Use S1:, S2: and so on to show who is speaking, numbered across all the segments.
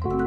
S1: Hello.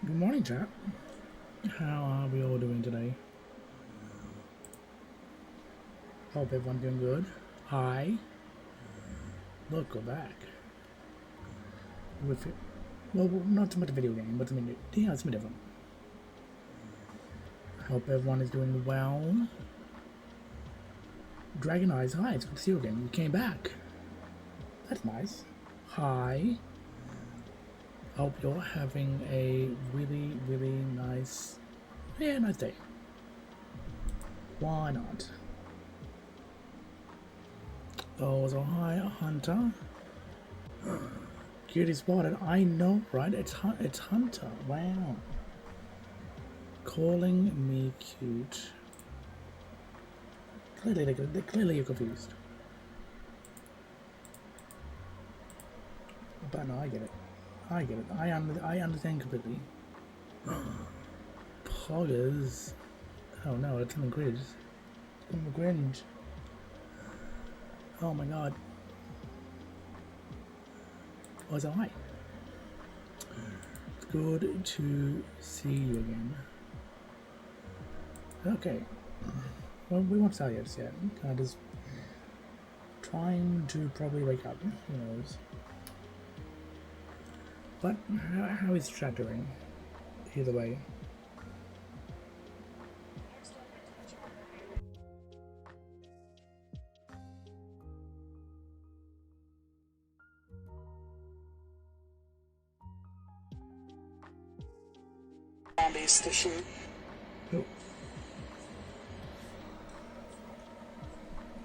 S1: Good morning, chat. How are we all doing today? Hope everyone's doing good. Hi. Look, we're back. With it. Well, not so much a video game, but something different. Hope everyone is doing well. Dragon Eyes, hi, it's good to see you again. You came back. That's nice. Hi. Hope you're having a really nice day. Why not? Oh, so hi, Hunter. Cutie spotted. I know, right? It's Hunter. Wow. Calling me cute. Clearly you're confused. But no, I get it. I understand completely. Poggers. Oh no, it's something cringe. Something cringe. Oh my god. Oh, so hi. It's good to see you again. Okay. Well, we won't start yet. Kind of just trying to probably wake up. Who knows? But how is chat doing? Either way.
S2: Station.
S1: Oh.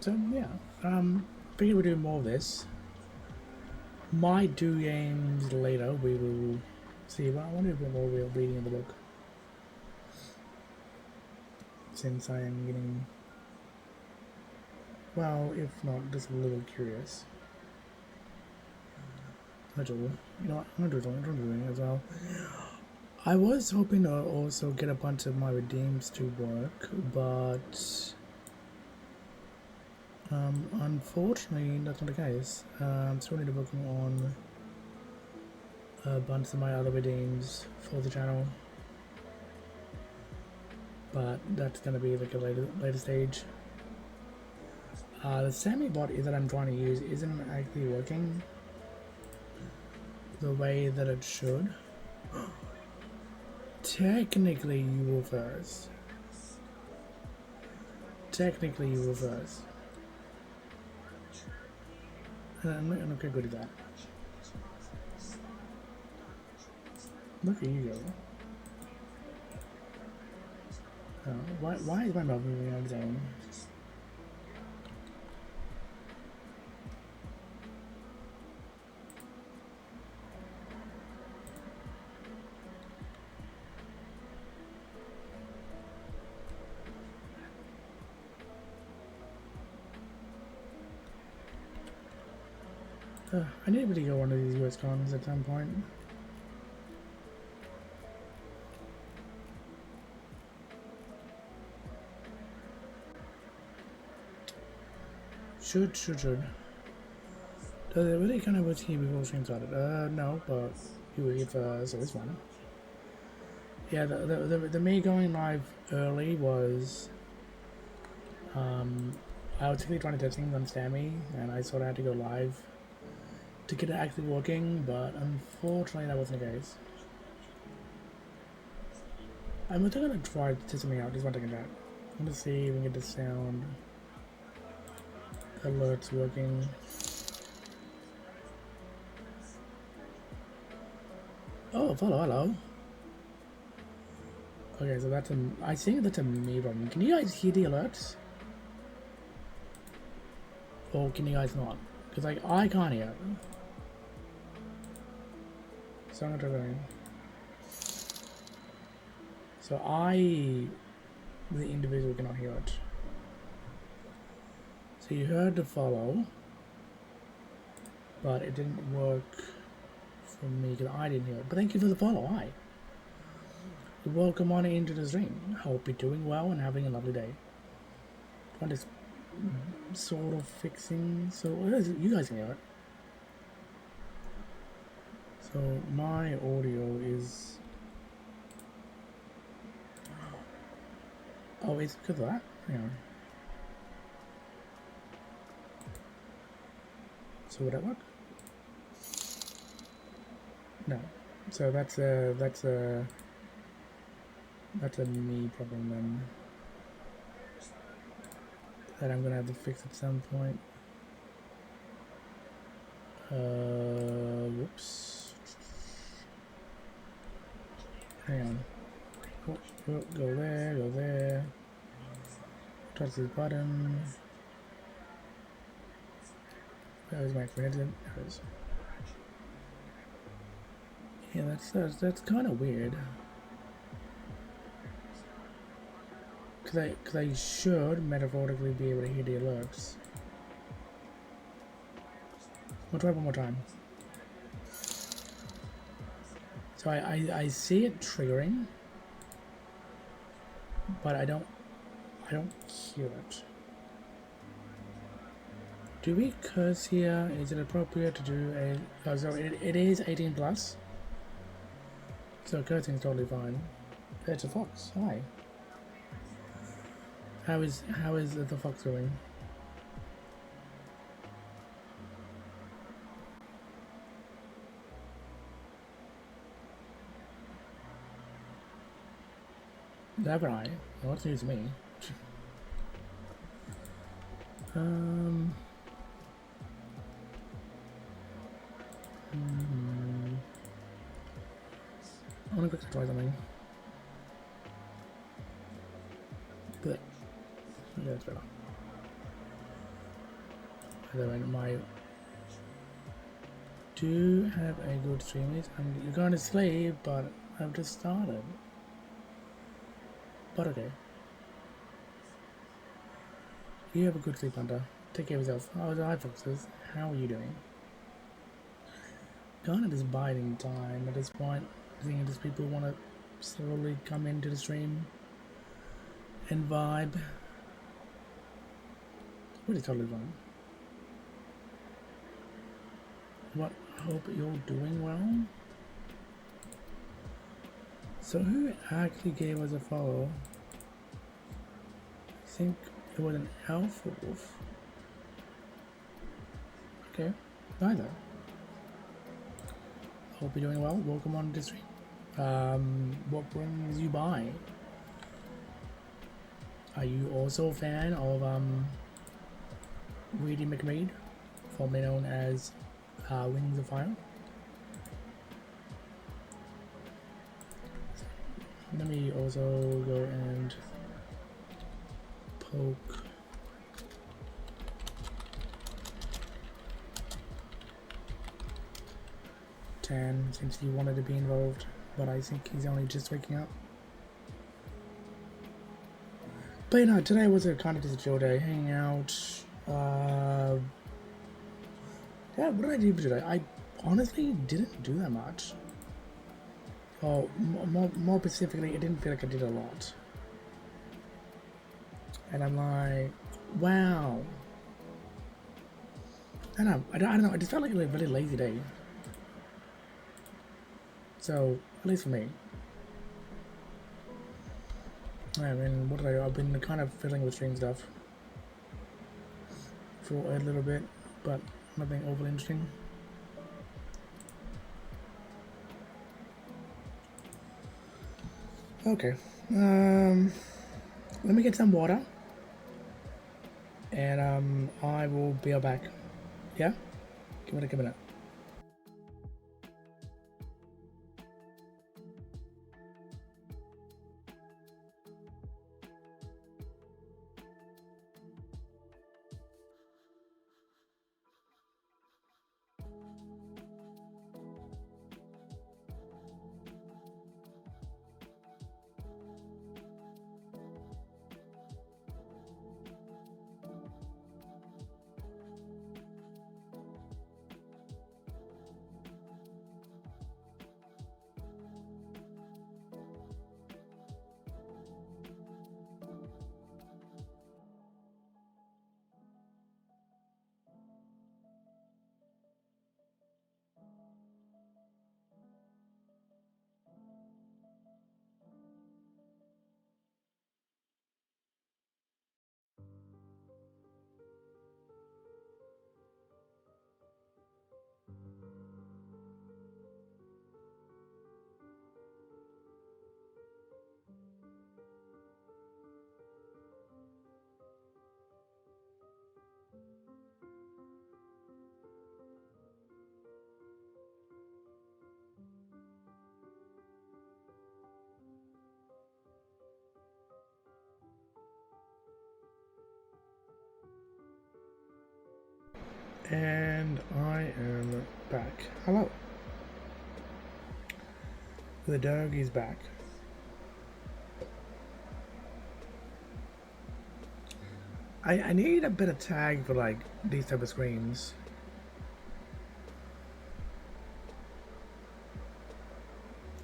S1: So yeah, figure we'll do more of this. Might do games later. We will see. But I want to do a bit more real reading of the book, since I am getting, well, if not just a little curious. That's all. You know what? I'm gonna do something as well. I was hoping to also get a bunch of my redeems to work, but unfortunately that's not the case. I'm still need to working on a bunch of my other redeems for the channel, but that's gonna be like a later stage. The Sammy bot that I'm trying to use isn't actually working the way that it should. Technically you reverse. I'm not quite good at that. Look at you go. Why is my mouth moving on its own? I need to go one of these US cons at some point. Should. Does it really kind of was here before stream started? No, but you were here first, so it's fine. Yeah, the me going live early was, I was actually trying to test things on Sammy, and I sort of had to go live to get it actually working, but unfortunately that wasn't the case. I'm just gonna try to test something out, just one second chat. I'm gonna see if we can get the sound alerts working. Oh, hello. Okay, so that's I think that's a me problem. Can you guys hear the alerts? Or can you guys not? Because like, I can't hear. So I'm gonna try going. So the individual cannot hear it. So you heard the follow, but it didn't work for me because I didn't hear it. But thank you for the follow. Hi. Welcome on into the stream. Hope you're doing well and having a lovely day. What is sort of fixing? So you guys can hear it. So my audio is. Oh, it's because of that. Hang on. So would that work? No. So that's a me problem then. That I'm gonna have to fix at some point. Whoops. Hang on. Oh, go there, go there. Touch this button. There's my president. There it is. Yeah, that's kind of weird. Cause I should metaphorically be able to hear the alerts. We'll try one more time. So I see it triggering, but I don't hear it. Do we curse here? Is it appropriate to do a? Oh, so it is 18 plus. So cursing is totally fine. It's a fox. Hi. How is the fox going? That I. What's news to me? I want to quickly try something. But yeah, it's better. Otherwise, my do have a good stream is and you're going to sleep, but I've just started. But okay. You have a good sleep, Hunter. Take care of yourself. Oh, hi, foxes. How are you doing? Kind of just biding time at this point. I think just people want to slowly come into the stream and vibe. What is totally fine. What? Hope you're doing well. So who actually gave us a follow? I think it was an elf or wolf. Okay, neither. Hope you're doing well. Welcome on to the stream. What brings you by? Are you also a fan of Reedy McReed, formerly known as Wings of Fire? Let me also go and poke Tan since he wanted to be involved, but I think he's only just waking up. But you know, today was a kind of just a chill day, hanging out. Yeah, what did I do today? I honestly didn't do that much. Oh, more specifically, it didn't feel like I did a lot. And I'm like, wow. I don't know. I just felt like a really lazy day. So at least for me. I mean, what did I do? I've been kind of fiddling with stream stuff for a little bit, but nothing overly interesting. Okay. Let me get some water, and I will be back. Yeah? Give it a minute. And I am back. Hello. The dog is back. I need a better tag for like these type of screens.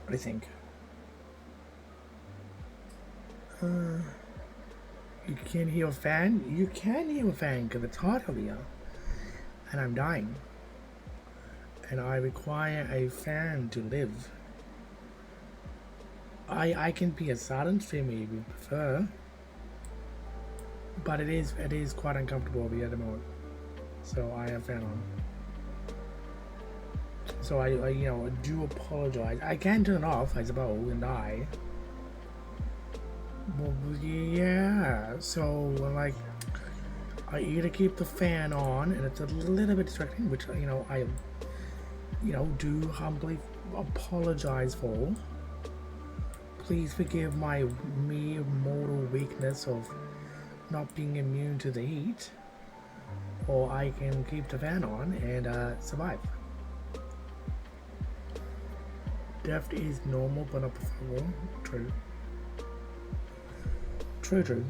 S1: I think. You can't hear a fan? You can hear a fan because it's hot over here. And I'm dying. And I require a fan to live. I can be a silent streamer if you prefer. But it is quite uncomfortable over here at the moment. So I have fan on. So I do apologize. I can turn it off, I suppose, and die. Well, yeah. So like, I either keep the fan on, and it's a little bit distracting, which I do humbly apologize for. Please forgive my mere mortal weakness of not being immune to the heat, or I can keep the fan on and survive. Death is normal but not preferable. True.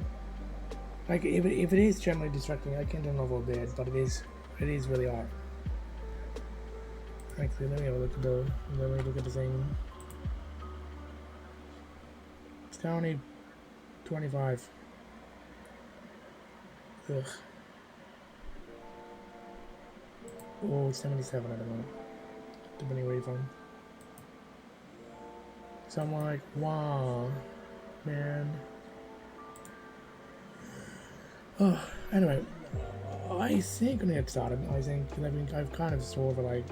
S1: Like if it is generally distracting, I can turn off a bit, but it is really hard. Actually, let me look at the thing. It's currently 25. Ugh. Or 77 at the moment, depending where you're from. So I'm like, wow, man. Oh, anyway, I think I'm gonna get started. I think I've kind of swore for like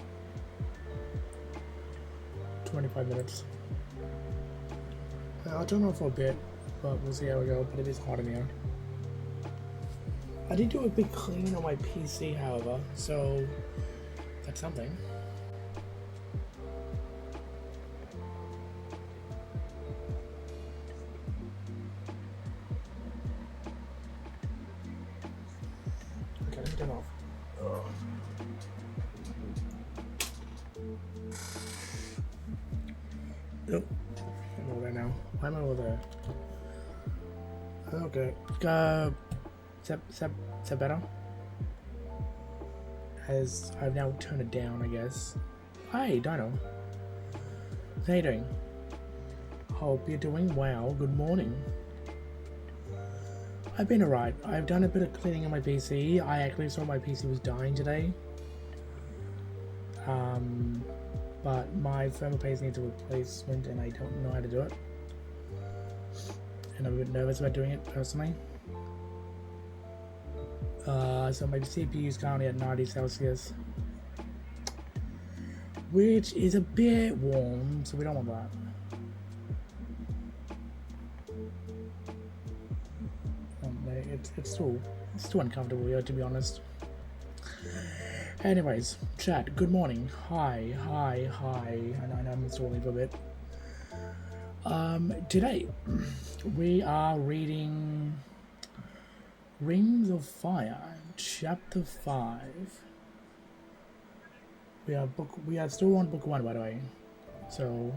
S1: 25 minutes. I'll turn off for a bit, but we'll see how we go. But it is hot in here. I did do a big clean on my PC, however, so that's something. Okay, let me turn off. Nope. I'm over there now. Why am I over there? Okay. Is that better? As I've now turned it down, I guess. Hi, Dino. How you doing? Hope you're doing well. Good morning. I've been alright. I've done a bit of cleaning on my PC. I actually saw my PC was dying today. but my thermal paste needs a replacement and I don't know how to do it. And I'm a bit nervous about doing it personally. So my CPU is currently at 90 Celsius, which is a bit warm, so we don't want that. It's too uncomfortable here, to be honest. Anyways, chat, good morning. Hi. I know I'm stalling for a bit. Today we are reading Rings of Fire, chapter 5. We are still on book 1, by the way. So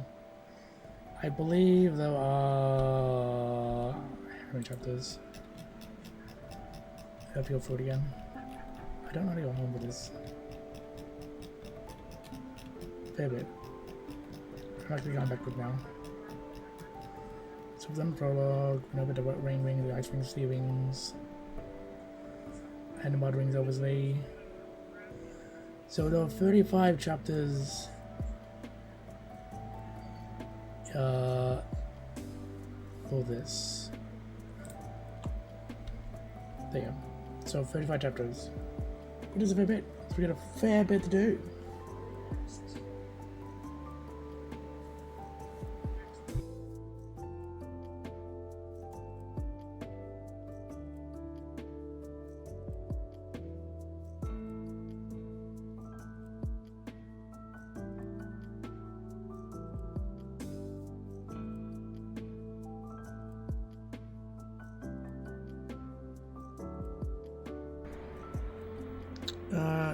S1: I believe there are how many chapters? I feel food again. I don't know how to go home with this. Fair bit. I'm actually going backward now. So we've done prologue, we know about the wet rain ring, the ice ring, sea rings, and the mud rings, obviously. So there are 35 chapters for this. There you go. So 35 chapters. It is a fair bit. So we got a fair bit to do.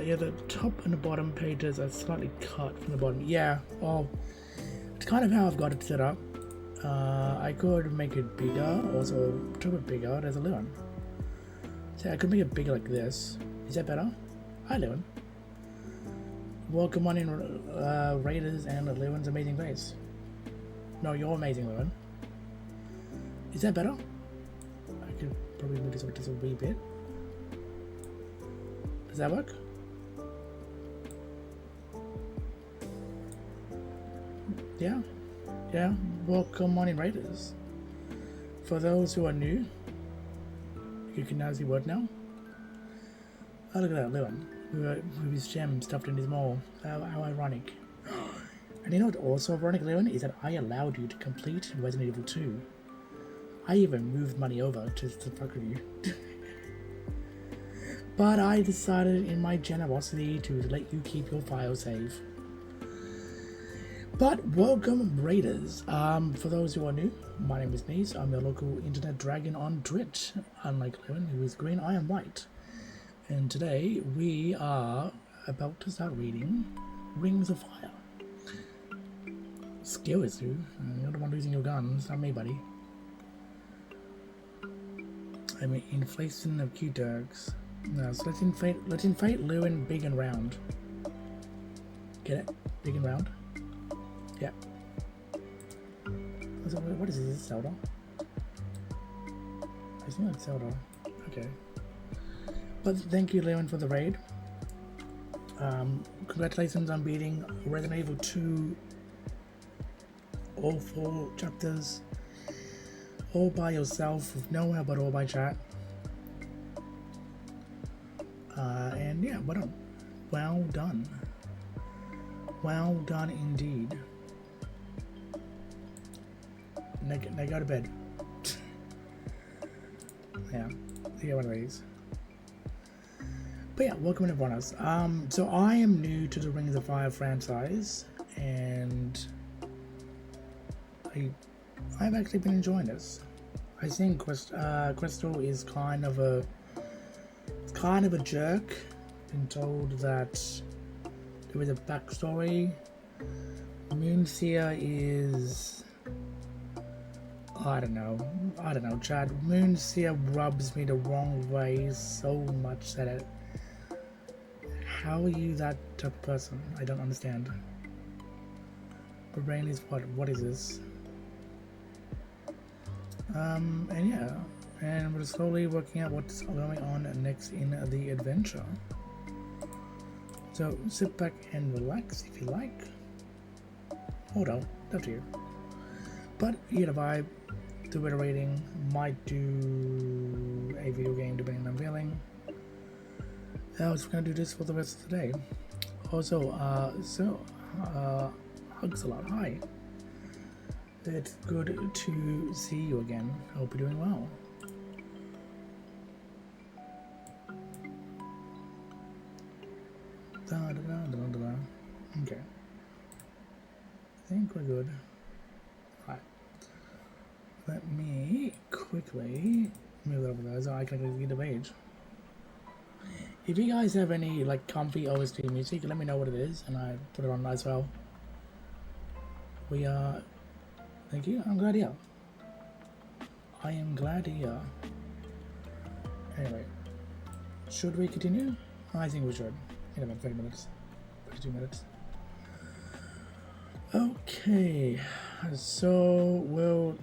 S1: Yeah, the top and the bottom pages are slightly cut from the bottom. Yeah, well, it's kind of how I've got it set up. I could make it bigger, also a little bit bigger. There's a Lewin. So I could make it bigger like this. Is that better? Hi, Lewin. Welcome on in, Raiders and Lewin's amazing face. No, you're amazing, Lewin. Is that better? I could probably move this up just a wee bit. Does that work? Yeah. Welcome on in, Raiders. For those who are new, you can now see what now. Oh, look at that, Lewin, with his gem stuffed in his maw. How ironic. And you know what also ironic, Lewin, is that I allowed you to complete Resident Evil 2. I even moved money over just to fuck with you. But I decided in my generosity to let you keep your file safe. But welcome, Raiders. For those who are new, my name is Nice. I'm your local internet dragon on Twitch. Unlike Lewin, who is green, I am white. And today we are about to start reading Rings of Fire. Skill is you. You're the one losing your guns, not me, buddy. I mean, inflation of Q-Turks. No, so let's inflate Lewin big and round. Get it? Big and round? Yeah. What is this? Zelda? I think that's Zelda. Okay. But thank you, Lewin, for the raid. Congratulations on beating Resident Evil 2, all 4 chapters, all by yourself, with no help at all by chat. And yeah, well done. Well done indeed. Now go to bed. Yeah, one of these. But yeah, welcome everyone else. So I am new to the Rings of Fire franchise, and I've actually been enjoying this. I think Crystal is kind of a jerk. Been told that there is a backstory. Moonseer is, I don't know, Chad. Moonseer rubs me the wrong way so much that how are you that type of person? I don't understand. But brain is what is this? And yeah, and we're slowly working out what's going on next in the adventure. So sit back and relax if you like. Or don't, up to you. But you get a vibe. Do a rating, might do a video game depending on feeling. I was gonna do this for the rest of the day. Also, hugs a lot. Hi. It's good to see you again. Hope you're doing well. Okay. I think we're good. Alright. Let me quickly move over there so I can read the page. If you guys have any like comfy OST music, let me know what it is and I put it on as well. We are. Thank you. I'm glad here. I am glad here. Anyway, should we continue? I think we should. In about 30 minutes, 32 minutes. Okay, so we're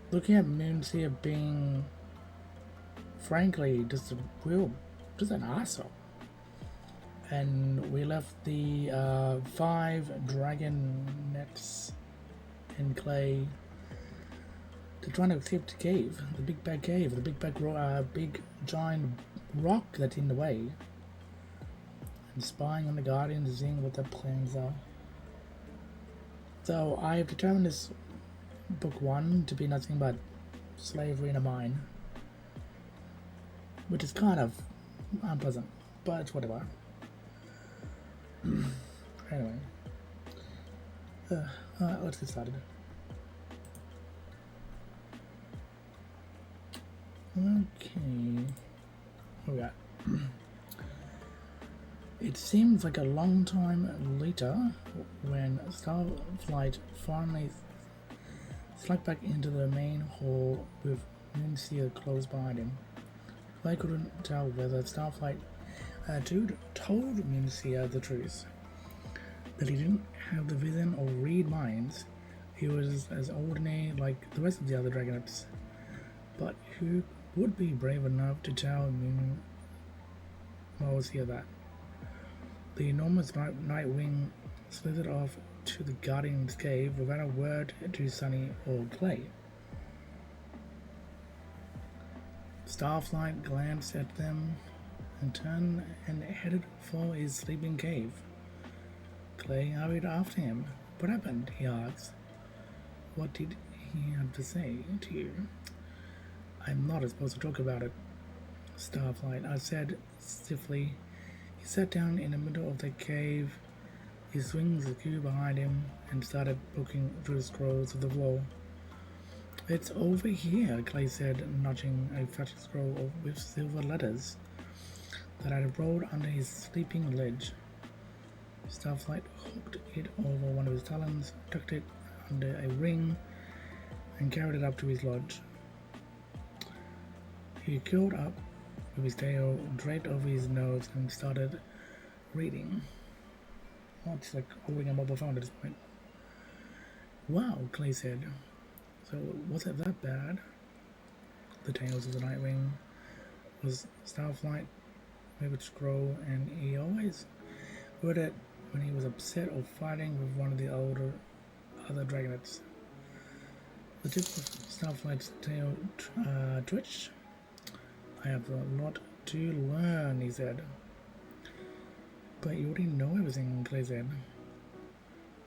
S1: looking at Moonseer being, frankly, just an asshole. And we left the 5 dragon nets in clay to try to escape the cave, the big bad cave, the big giant rock that's in the way. And spying on the Guardians, seeing what their plans are. So I have determined this book 1 to be nothing but slavery in a mine, which is kind of unpleasant, but it's whatever. Anyway, let's get started. Okay, what we got? It seems like a long time later when Starflight finally snuck back into the main hall with Moonseer close behind him. Clay couldn't tell whether Starflight told Moonseer the truth, that he didn't have the vision or read minds. He was as ordinary like the rest of the other Dragonets. But who would be brave enough to tell Moonseer that? The enormous Nightwing slithered off to the Guardian's cave without a word to Sunny or Clay. Starflight glanced at them and turned and headed for his sleeping cave. Clay hurried after him. What happened? He asked. What did he have to say to you? I'm not supposed to talk about it, Starflight, I said stiffly. He sat down in the middle of the cave, his wings askew behind him, and started looking through the scrolls of the floor. It's over here, Clay said, nudging a fat scroll with silver letters that had rolled under his sleeping ledge. Starflight hooked it over one of his talons, tucked it under a ring, and carried it up to his lodge. He curled up with his tail draped over his nose and started reading. Oh, it's like holding a mobile phone at this point. Wow, Clay said. So, was it that bad? The tales of the Nightwing was Starflight, favorite scroll, and he always read it when he was upset or fighting with one of the other Dragonets. The tip of Starflight's tail twitched. I have a lot to learn, he said. But you already know everything, Clay said.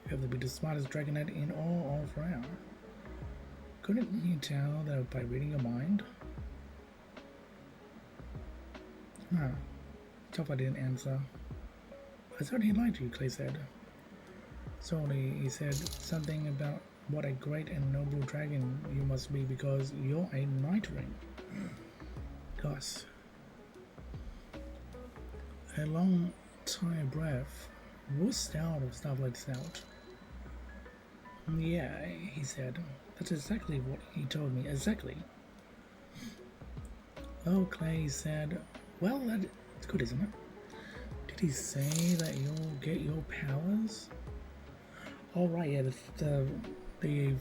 S1: You have to be the smartest Dragonet in all of Rao. Couldn't you tell that by reading your mind? No. Starflight didn't answer. I thought he liked you, Clay said. Slowly, he said something about what a great and noble dragon you must be because you're a Nightwing. Gus. A long, tired breath wussed out of Starflight's snout. Yeah, he said. That's exactly what he told me. Exactly. Oh, Clay said. Well, that's good, isn't it? Did he say that you'll get your powers? Oh, right, yeah, the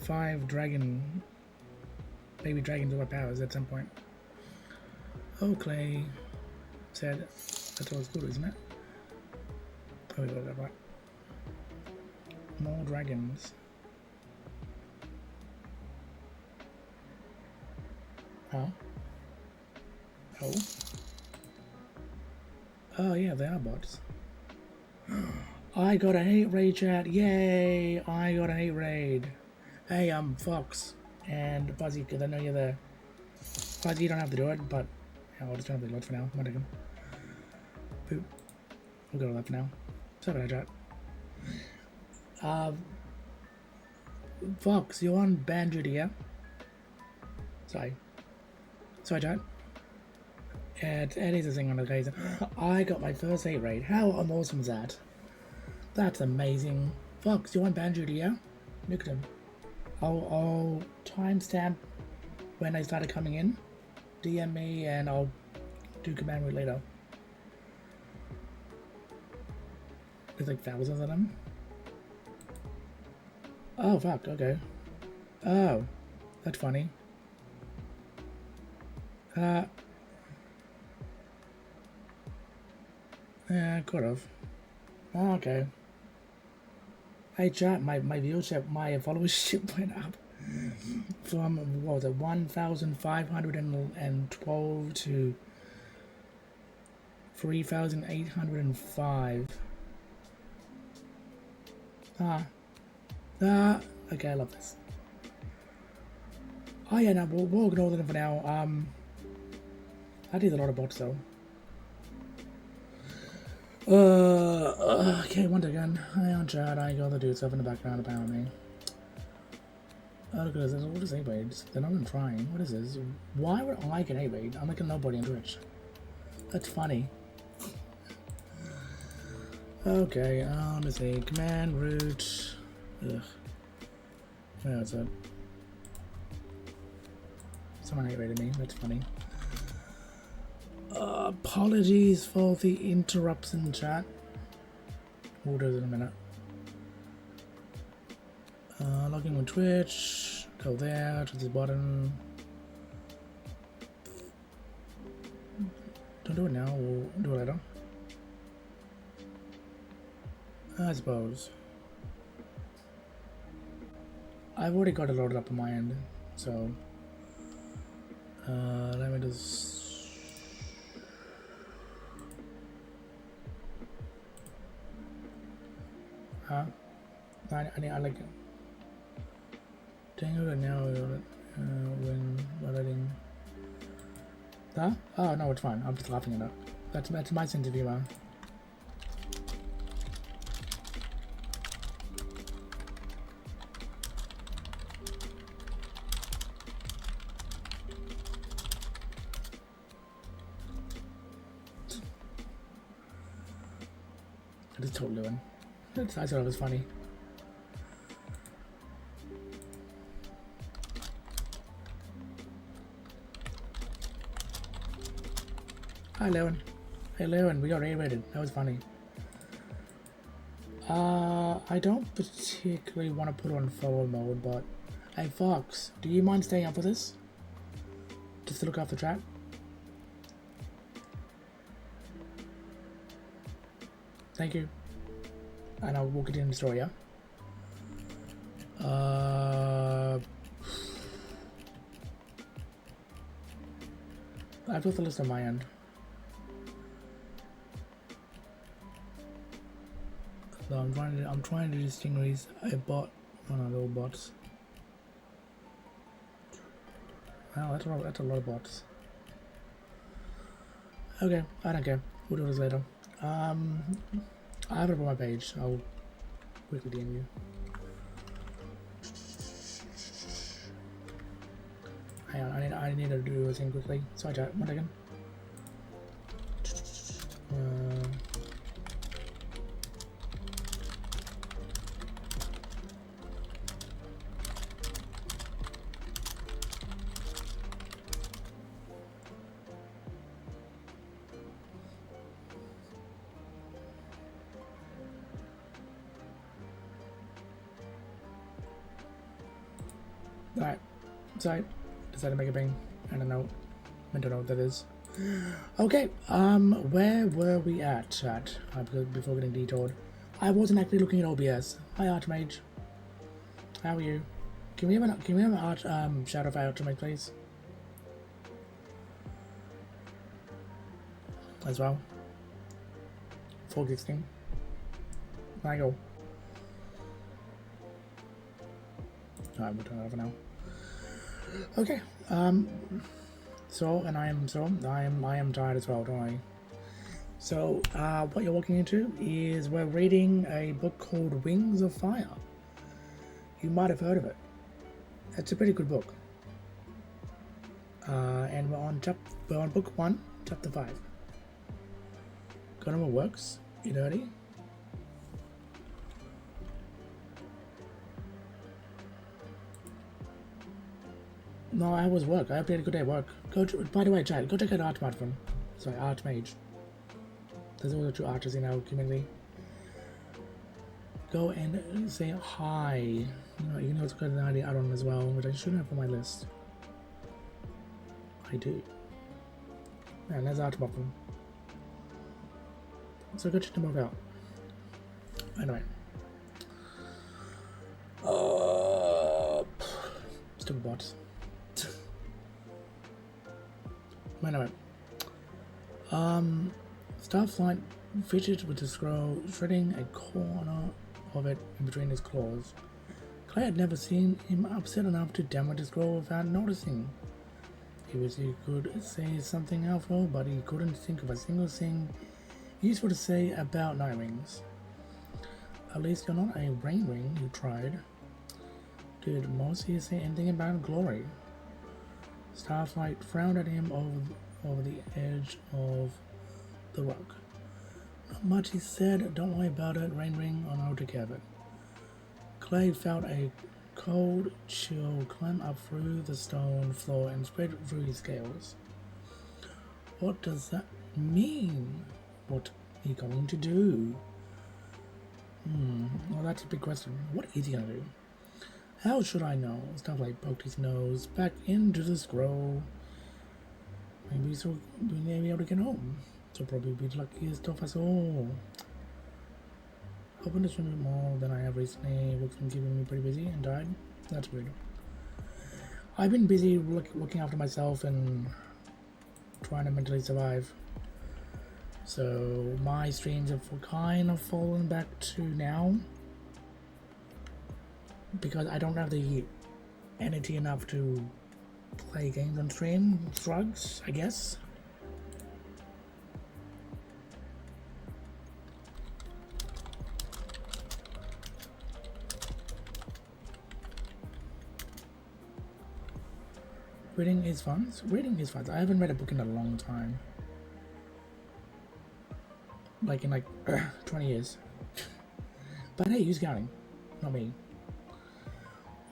S1: 5 baby dragons will have powers at some point. Oh, Clay said, that's always good, isn't it? Oh, we got that right. More dragons. Huh? Oh. Oh yeah, they are bots. I got an 8 raid, chat. Yay! I got an 8 raid. Hey, I'm Fox and Fuzzy, because I know you're there. Fuzzy, you don't have to do it, but I'll just turn off the alert for now. One second. Boop. We'll go to that for now. Sorry about that, chat. Fox, you're on ban duty, yeah? Sorry, chat. And Eddie's a thing on the occasion. I got my first 8 raid. How awesome is that? That's amazing. Fox, you want ban duty, yeah? Look at him. I'll timestamp when I started coming in. DM me and I'll do command route later. There's like thousands of them. Oh fuck, okay. Oh, that's funny. Yeah, could have. Oh, okay. Hey chat, my viewership, my followership went up from, what was it, 1,512 to 3,805. Okay, I love this. Oh yeah, no, we'll ignore them for now. I did a lot of bots though. Okay, once again, hi on chat, I got the dude stuff in the background apparently. Oh, look at this, what is 8 raids? They're not even trying. What is this? Why would I get 8 raid? I'm like a nobody on Twitch. That's funny. Okay, let me see. Command route. Ugh. Where is it? Someone 8 raided me, that's funny. Apologies for the interrupts in chat. We'll do it in a minute. Login with Twitch. Go there to this button. Don't do it now. We'll do it later. I suppose. I've already got it loaded up on my end, so let me just. Huh? I like it. Dang it now when editing. Huh? Oh no, it's fine. I'm just laughing at that. That's my sense of humor. I just totally win. I thought it was funny. Hi, Lewin. Hey, Lewin, we got A-rated. That was funny. I don't particularly want to put on forward mode, but hey, Fox, do you mind staying up with us? Just to look after chat? Thank you. And I'll walk it in the store, yeah? I've got the list on my end. So I'm trying to distinguish a bot from a little bots. Wow, that's a lot of bots. Okay, I don't care. We'll do this later. I have it up on my page. I'll quickly DM you. Hang on, I need to do a thing quickly. Sorry, chat. 1 second. Alright, sorry, decided to make a ping and a note. I don't know what that is. Okay, where were we at, chat? Before getting detoured. I wasn't actually looking at OBS. Hi, Archmage. How are you? Can we have an Arch Shadow Fire Archmage, please? As well. 416. There you go. Alright, we'll turn it over now. Okay. I am tired as well, don't I? So, what you're walking into is we're reading a book called Wings of Fire. You might have heard of it. It's a pretty good book. And we're on book 1, chapter 5. Got what works? You dirty? No, I was work. I hope you had a good day at work. By the way, Chad, go check out Archmage. Sorry, Archmage. There's also 2 archers in our community. Go and say hi. You know it's got an ID add-on as well, which I should have on my list. I do. And there's Archmage. So go check them both out. Anyway. Stupid bots. Anyway. Starflight fidgeted with the scroll, shredding a corner of it in between his claws. Clay had never seen him upset enough to damage the scroll without noticing. He could say something helpful, but he couldn't think of a single thing useful to say about night wings. At least you're not a rain wing, he tried. Did Mossy say anything about glory? Starflight frowned at him over the edge of the rock. Not much, he said. Don't worry about it, Rain Ring, and I'll take care of it. Clay felt a cold chill climb up through the stone floor and spread through his scales. What does that mean? What are you going to do? Well, that's a big question. What is he going to do? How should I know? Starflight poked his nose back into the scroll. Maybe we may be able to get home. So probably be the luckiest of us all. Opened to swim a bit more than I have recently. Work's been keeping me pretty busy and died. That's weird. I've been busy looking after myself and trying to mentally survive. So my streams have kind of fallen back to now. Because I don't have the energy enough to play games on stream. Drugs, I guess. Reading is fun. I haven't read a book in a long time. Like in 20 years. But hey, who's counting? Not me.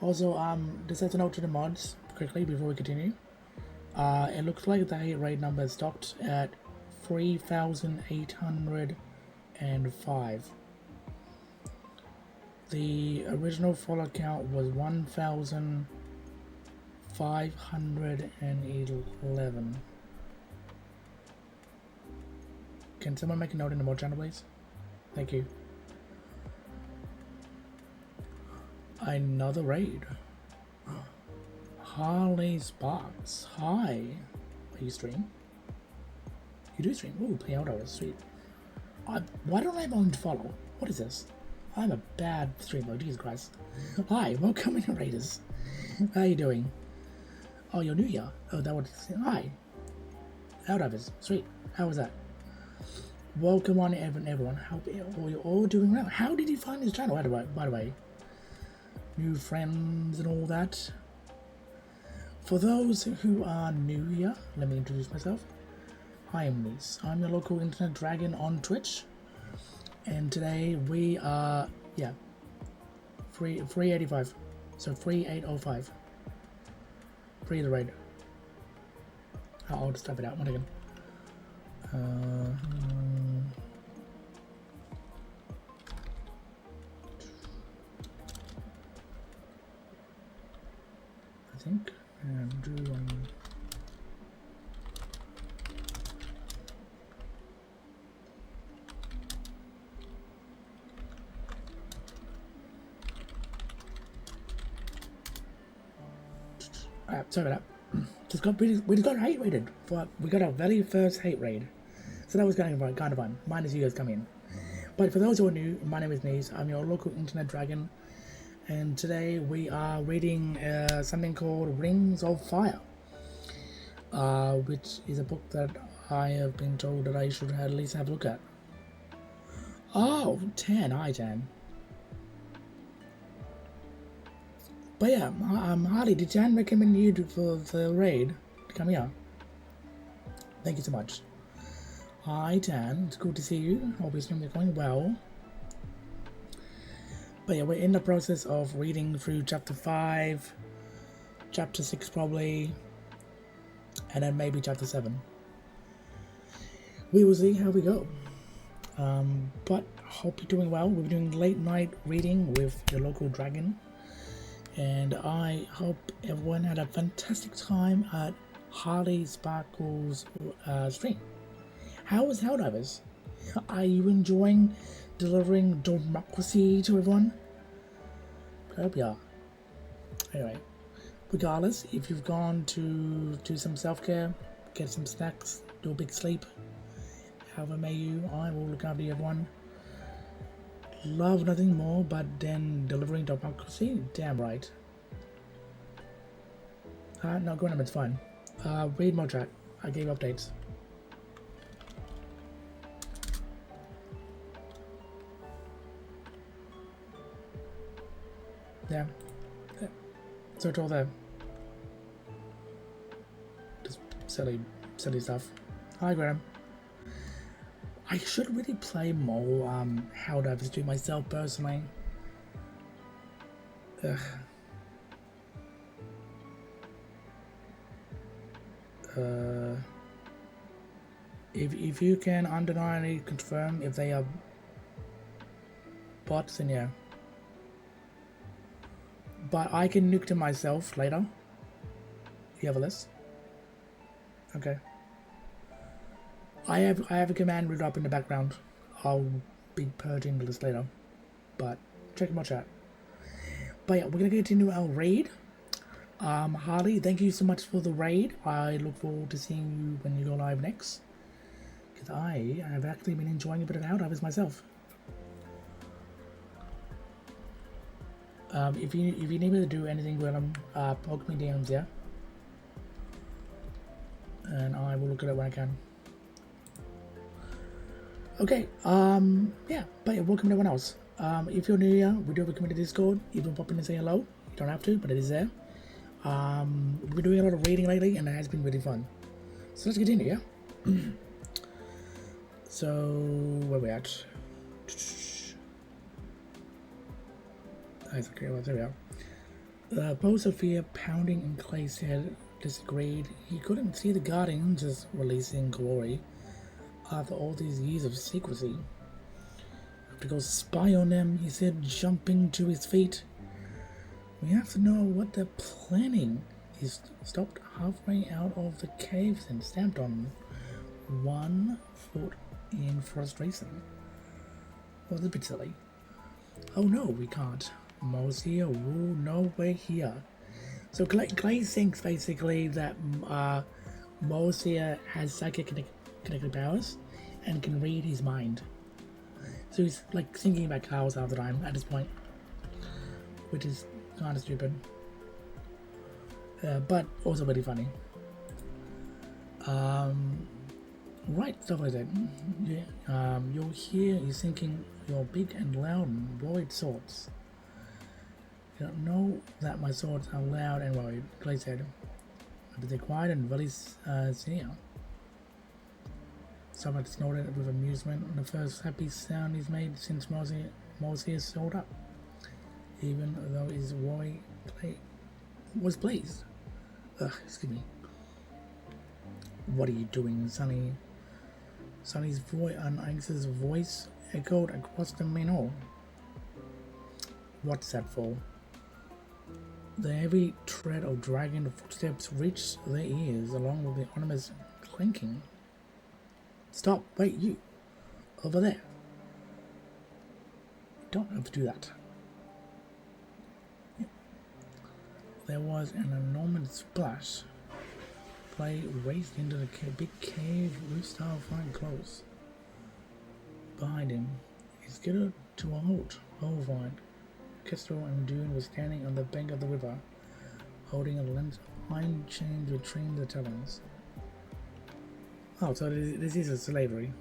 S1: Also, just as a note to the mods, quickly before we continue. It looks like the raid number stopped at 3,805. The original follower count was 1,511. Can someone make a note in the mod channel, please? Thank you. Another raid. Harley Sparks. Hi. You stream? You do stream? Ooh, play out hours. Sweet. Why don't I have on follow? What is this? I'm a bad streamer. Jesus Christ. Hi, welcome in, Raiders. How you doing? Oh, you're new here. Oh, that was. Hi. Out hours. Sweet. How was that? Welcome on, everyone. How are you all doing well? How did you find this channel, by the way? New friends and all that. For those who are new here, let me introduce myself. I am Lise. I'm your local internet dragon on Twitch. And today we are, 385. So 3805. Free the raid. I'll just type it out. One again. I think do Sorry about that. We just got hate raided. We got our very first hate raid. So that was kind of fun. Minus you guys come in. But for those who are new, my name is Nice. I'm your local internet dragon. And today we are reading something called Rings of Fire. Which is a book that I have been told that I should at least have a look at. Oh, Tan. Hi, Tan. But yeah, Harley, did Jan recommend you for the raid to come here? Thank you so much. Hi, Tan. It's good to see you. Obviously, they're going well. But yeah, we're in the process of reading through chapter 5, chapter 6 probably, and then maybe chapter 7. We will see how we go. But hope you're doing well. We're doing late night reading with your local dragon. And I hope everyone had a fantastic time at Harley Sparkle's stream. How was Helldivers? Are you enjoying delivering democracy to everyone? I hope you are. Anyway, regardless, if you've gone to do some self-care, get some snacks, do a big sleep, however may you, I will look after everyone. Love nothing more but then delivering democracy? Damn right. No, go on, it's fine. Read more chat. I gave updates. Yeah. So it's all there. Just silly stuff. Hi, Graham. I should really play more Helldivers 2 myself personally. Ugh. If you can undeniably confirm if they are bots, then yeah. But I can nuke them myself later. You have a list? Okay. I have a command root up in the background. I'll be purging the list later. But check my chat. But yeah, we're gonna continue our raid. Harley, thank you so much for the raid. I look forward to seeing you when you go live next. Because I have actually been enjoying a bit of Helldivers myself. If you need me to do anything with them, poke me DMs, yeah? And I will look at it when I can. Okay, yeah, but yeah, welcome to everyone else. If you're new here, we do have a community Discord. You can pop in and say hello. You don't have to, but it is there. We've been doing a lot of reading lately, and it has been really fun. So let's continue, yeah? So, where are we at? Okay, well, there we are. Poe Sophia pounding in Clay's head disagreed. He couldn't see the Guardians just releasing glory after all these years of secrecy. I have to go spy on them, he said, jumping to his feet. We have to know what they're planning. He stopped halfway out of the caves and stamped on one foot in frustration. Well, that's a bit silly. Oh no, we can't. Mo's here. Ooh, no, we're here. So Clay thinks basically that Mo's here has psychic connected powers and can read his mind. So he's like thinking about cows half the time at this point, which is kind of stupid, but also really funny. Right, stuff like that. Yeah. You're here. You're thinking your big and loud and worried swords. You don't know that my swords are loud and worried, Clay said. But they're quiet and very sincere. Someone snorted with amusement, and the first happy sound he's made since Mosier sold up. Even though his worry was pleased. Excuse me. What are you doing, Sonny? Sonny's voice and Anx's voice echoed across the main hall. What's that for? The heavy tread of dragon footsteps reached their ears, along with the ominous clanking. Stop! Wait, you! Over there! You don't have to do that. there was an enormous splash. Clay raced into the big cave roof-style fight close. Behind him, he skidded to a halt, horrified. Kestrel and Dune were standing on the bank of the river, holding a length of iron chains between their talons. Oh, so this is a slavery.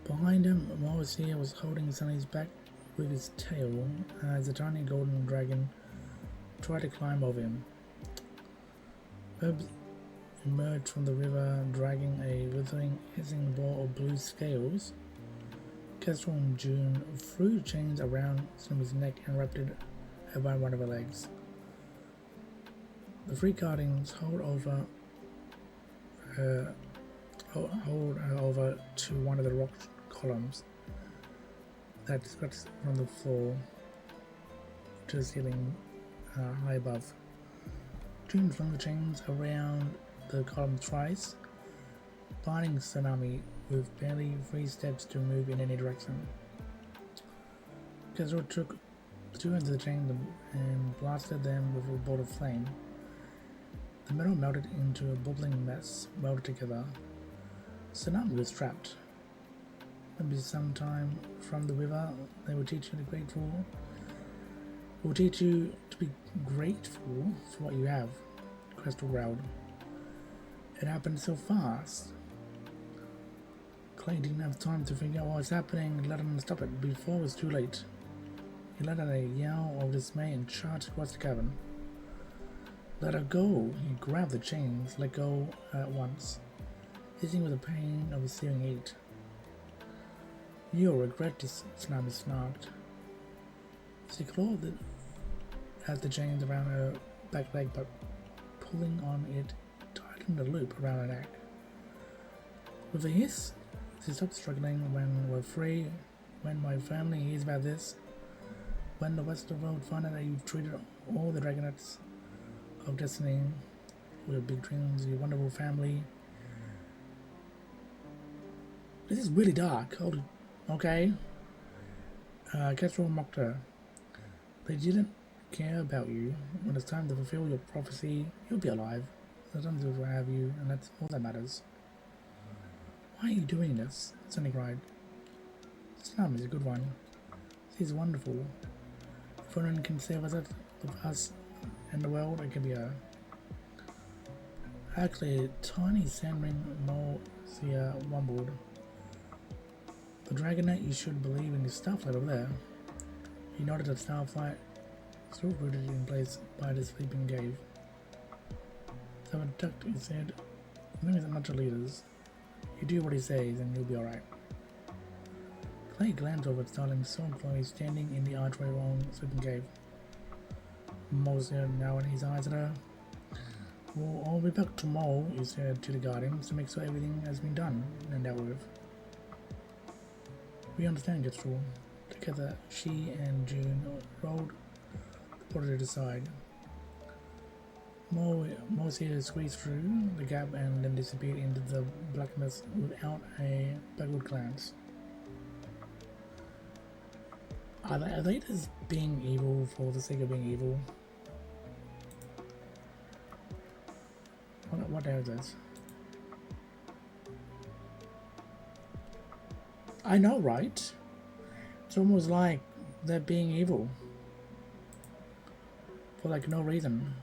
S1: Behind him, Moasia was holding Sunny's back with his tail as a tiny golden dragon tried to climb over him. Herbs emerged from the river, dragging a withering, hissing ball of blue scales. Kestrel and Dune threw chains around Sunny's neck and wrapped it around one of her legs. The three guardians hold her over to one of the rock columns that cuts from the floor to the ceiling high above. Dune flung the chains around the column thrice, binding Tsunami with barely 3 steps to move in any direction. Kestrel took 2 ends of the chains and blasted them with a bolt of flame. The metal melted into a bubbling mess, welded together. Tsunami was trapped. Maybe sometime from the river, they will teach you to be grateful. Will teach you to be grateful for what you have, Kestrel growled. It happened so fast. Clay didn't have time to figure out what was happening and let him stop it before it was too late. He let out a yell of dismay and charged across the cavern. Let her go! He grabbed the chains, let go at once, hissing with the pain of a searing heat. You'll regret this, Tsunami snarked. She clawed at the chains around her back leg, but pulling on it tightened the loop around her neck. With a hiss, she stopped struggling. When we're free, when my family hears about this, when the rest of the world finds out that you've treated all the dragonets of destiny with your big dreams, your wonderful family. This is really dark. Okay. Kestrel mocked her. They didn't care about you. When it's time to fulfill your prophecy, you'll be alive. The sons will have you, and that's all that matters. Why are you doing this? Sunny cried. Tsunami is a good one. She's wonderful. If anyone can save us and the world, it can be her. Actually, a tiny sandring Moasia wumbled. The Dragonet, you should believe in his Starflight over there. He nodded at Starflight, still rooted in place by the sleeping cave. So it ducked his head. Maybe they're not your leaders. You do what he says and you'll be alright. Clay glanced over at Starling, saw Chloe standing in the archway along the sleeping cave. Moasia narrowed his eyes at her. Well, I'll be back tomorrow, he said to the guardians, to make sure everything has been done and dealt with. We understand, Kestrel. Together, she and Dune rolled the portal to the side. Moasia squeezed through the gap and then disappeared into the blackness without a backward glance. Are they just being evil for the sake of being evil? What is this? I know, right? It's almost like they're being evil for like no reason.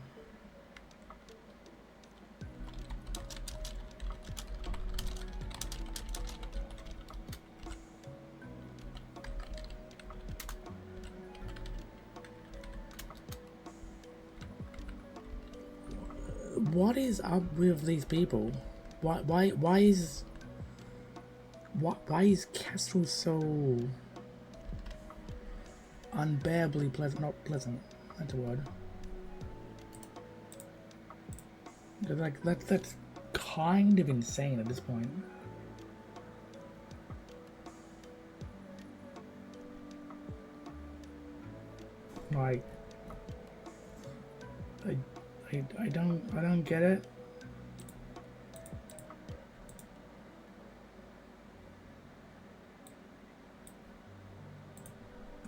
S1: What is up with these people? Why is Kestrel so unbearably pleasant? Not pleasant. That's a word. Like that's kind of insane at this point. Like I don't get it.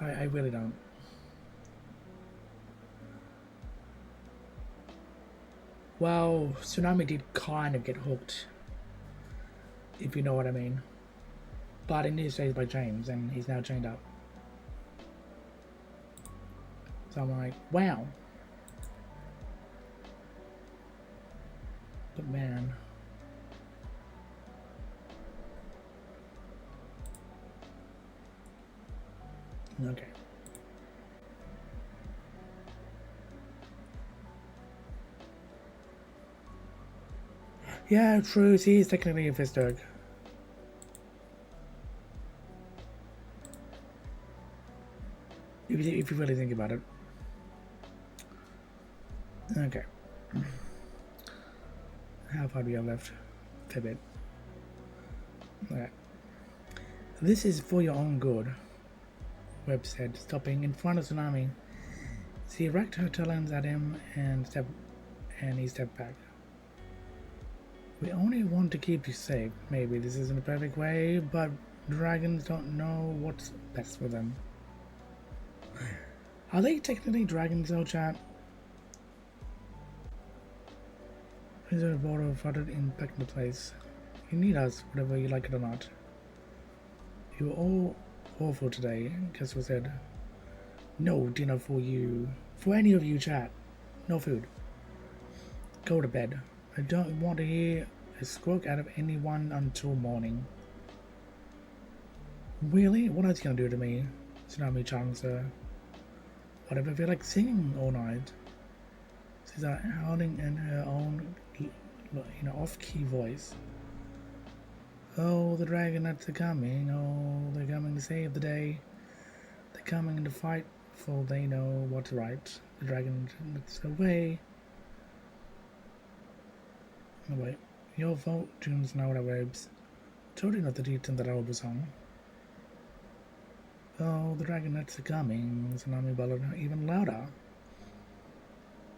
S1: I really don't. Well, Tsunami did kind of get hooked, if you know what I mean. But in this case by James, and he's now chained up. So I'm like, wow. But man. Okay. Yeah, true, he is technically a Fisterg. If you really think about it. Okay. How far do we have left? Fair bit. Okay. This is for your own good, Webb said, stopping in front of Tsunami. She racked her talons at him and he stepped back. We only want to keep you safe. Maybe this isn't a perfect way, but dragons don't know what's best for them. Are they technically dragons though, chat? Is there a border flooded in back in the place? You need us, whether you like it or not. You were all awful today, Kestrel said. No dinner for you. For any of you, chat. No food. Go to bed. I don't want to hear a squawk out of anyone until morning. Really? What else are you gonna do to me? Tsunami challenged her. Whatever, I feel like singing all night. She's howling in her own, off-key voice. Oh, the dragonets are coming. Oh, they're coming to save the day. They're coming to fight, for they know what's right. The dragonets away. Oh, wait. Your fortunes now are waves. Totally not the detail that I song. Oh, the dragonets are coming. Tsunami bellowed even louder.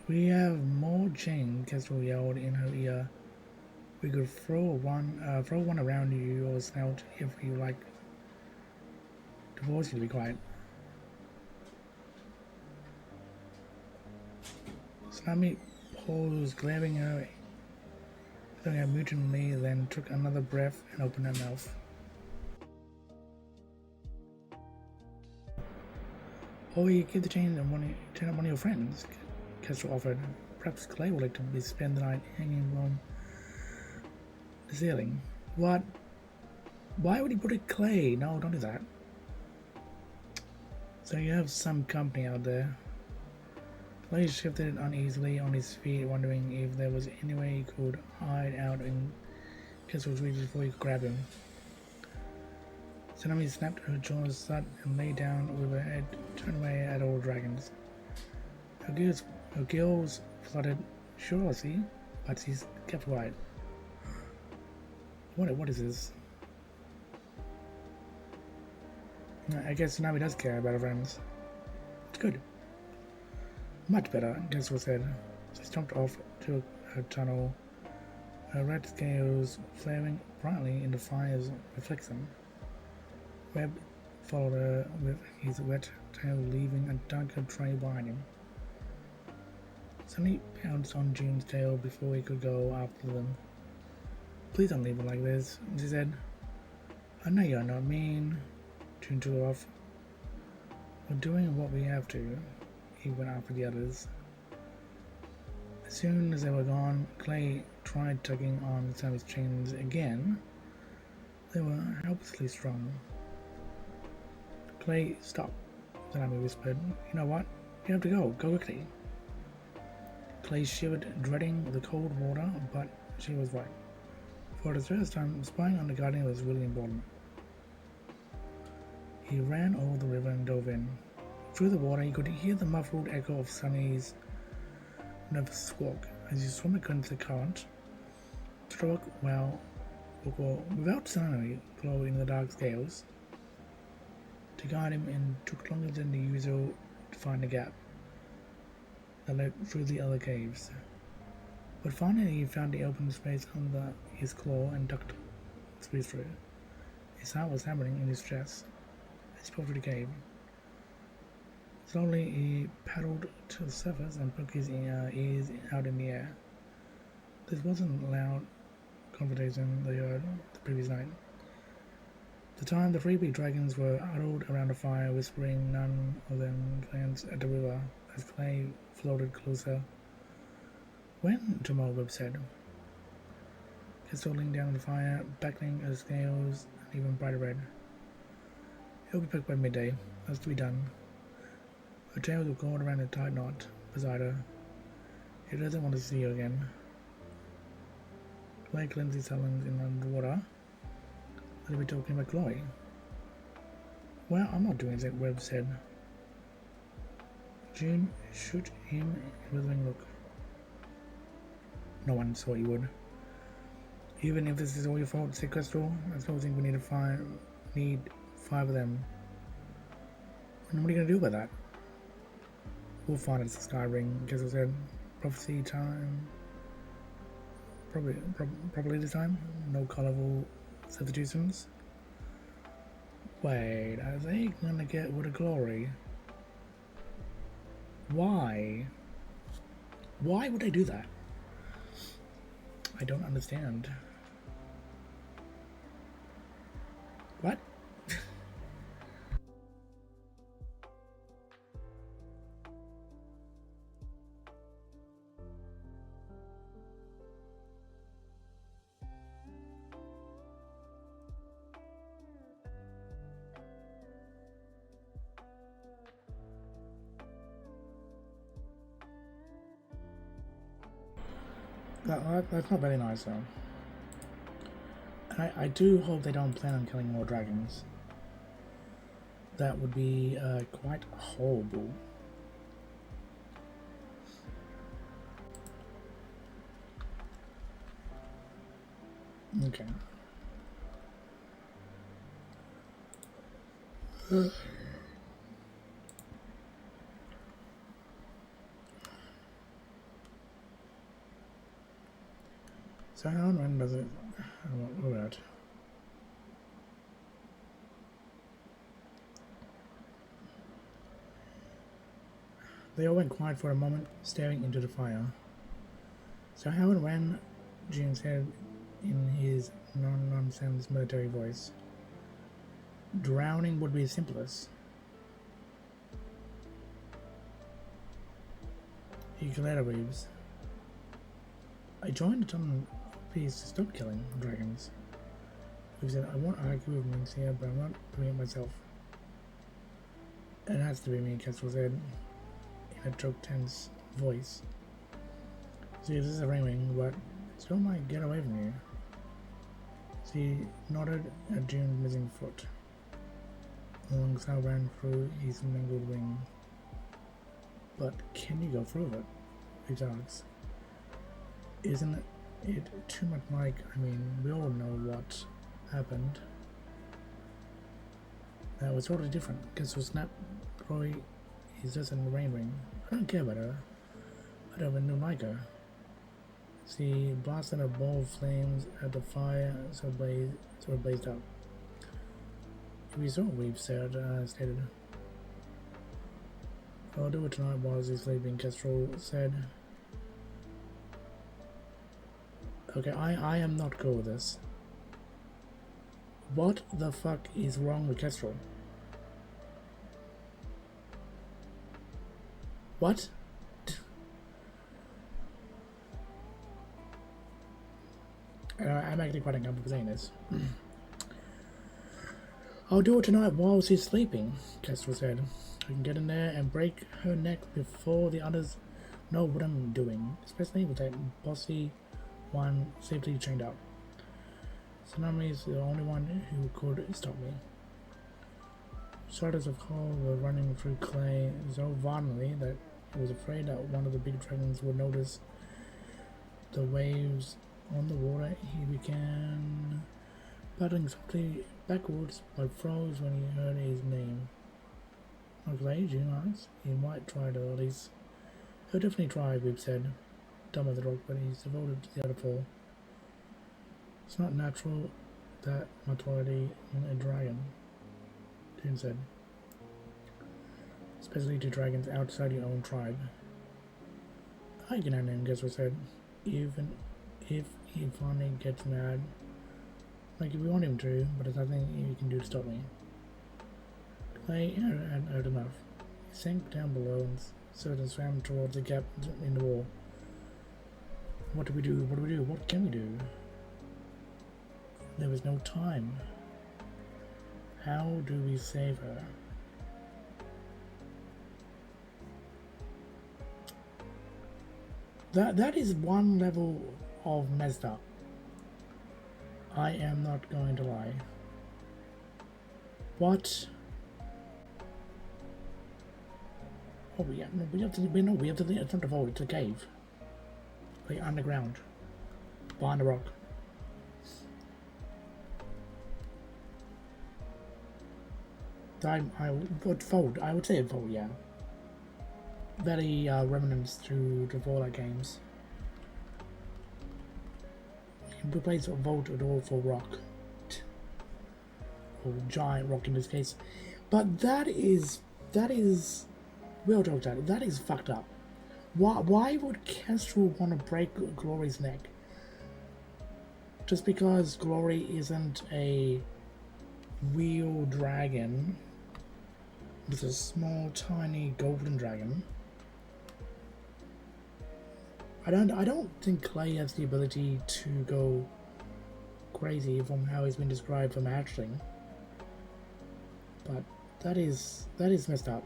S1: We have more chains, Kestrel yelled in her ear. We could throw one around your snout if you like to force you to be quiet. Tsunami paused, glaring at her mutantly, then took another breath and opened her mouth. Oh, you give the chain to one of your friends, Kestrel offered. Perhaps Clay would like to spend the night hanging on the ceiling. What? Why would he put it Clay? No, don't do that. So you have some company out there. Clay shifted uneasily on his feet, wondering if there was any way he could hide out in Kestrel's reach before he could grab him. Tsunami snapped her jaws shut and lay down with her head turned away at all dragons. Her gills fluttered. Sure, see? But she's kept quiet. What is this? I guess Tsunami does care about her friends. It's good. Much better, Kestrel said. She stomped off to her tunnel, her red scales flaring brightly in the fire's reflection. Webb followed her with his wet tail, leaving a darker trail behind him. Sunny pounced on June's tail before he could go after them. Please don't leave her like this, she said. I know you're not mean. June took off. We're doing what we have to. He went after the others. As soon as they were gone, Clay tried tugging on Sammy's chains again. They were helplessly strong. Clay, stop, Tsunami whispered. You know what? You have to go. Go quickly. Clay shivered, dreading the cold water, but she was right. For the first time, spying on the Guardian was really important. He ran over the river and dove in. Through the water, he could hear the muffled echo of Sunny's nervous squawk as he swam against the current. Struck well, without Sunny glowing in the dark scales. To guide him and took longer than the usual to find the gap that led through the other caves. But finally he found the open space under his claw and ducked through. His heart was hammering in his chest as he pulled through the cave. Slowly he paddled to the surface and poked his ears out in the air. This wasn't loud conversation they heard the previous night. The time the three big dragons were huddled around a fire, whispering, none of them glanced at the river as Clay floated closer. When? Jamal Webb said. Kestrel leaned down on the fire, beckoning her scales an even brighter red. He'll be back by midday. That's to be done. Her tail was caught around a tight knot beside her. He doesn't want to see her again. Clay cleansed his talons in underwater. Let me talking about Chloe. Well, I'm not doing it, Webb said. June shoot him a withering look. No one thought you would. Even if this is all your fault, said Kestrel, I still think we need 5 of them. And what are you going to do about that? We'll find it at the Sky Ring, Kestrel said. Prophecy time. Probably this time. No colorful substitutions. Wait, are they gonna get rid of Glory? Why? Why would they do that? I don't understand. What? That's not very nice though. I do hope they don't plan on killing more dragons. That would be quite horrible. Okay. So how and when does it what about? They all went quiet for a moment, staring into the fire. So how and when? June said in his non-nonsense military voice. Drowning would be the simplest. He glared at Reeves. I joined the Tom piece to stop killing dragons. He said, I won't argue with Minx here, but I'm not doing it myself. It has to be me, Kestrel said, in a choked, tense voice. See, this is a ring, but it still might get away from you. She nodded at June's missing foot. A long sound ran through his mangled wing. But can you go through it? He asked. Isn't it too much like, I mean, we all know what happened. That was totally different. Guess was not Chloe is just in the rain ring. I don't care about her. I don't even like her. She blasted a ball of flames at the fire so it blazed up. We saw We've said, stated. I'll do it tonight while he's sleeping, Kestrel said. Okay, I am not cool with this. What the fuck is wrong with Kestrel? What? I'm actually quite uncomfortable saying this. I'll do it tonight while she's sleeping, Kestrel said. I can get in there and break her neck before the others know what I'm doing, especially with that bossy one safely chained up. Tsunami is the only one who could stop me. Shutters of coal were running through Clay so violently that he was afraid that one of the big dragons would notice the waves on the water. He began paddling softly backwards, but froze when he heard his name. Okay, June asked. He might try to at least. He'll definitely try, Weeb said. Dumb as a rock, but he's devoted to the other four. It's not natural that mortality in a dragon, June said. Especially to dragons outside your own tribe. I can handle him, Gessler said. Even if he finally gets mad. Like, if we want him to, but there's nothing he can do to stop me. Clay had enough. He sank down below and Surtur swam towards the gap in the wall. What do we do? What do we do? What can we do? There was no time. How do we save her? That is one level of messed up. I am not going to lie. What? Oh, we have to. It's not the vault. It's a cave. Like underground, behind the rock. I would fold. I would say a fold. Yeah. Very remnants to the Fallout games. You can replace Vault at all for rock, or giant rock in this case. But that is we'll talk about it. That is fucked up. Why would Kestrel want to break Glory's neck? Just because Glory isn't a real dragon, it's a small, tiny golden dragon. I don't think Clay has the ability to go crazy from how he's been described from hatchling. But that is messed up.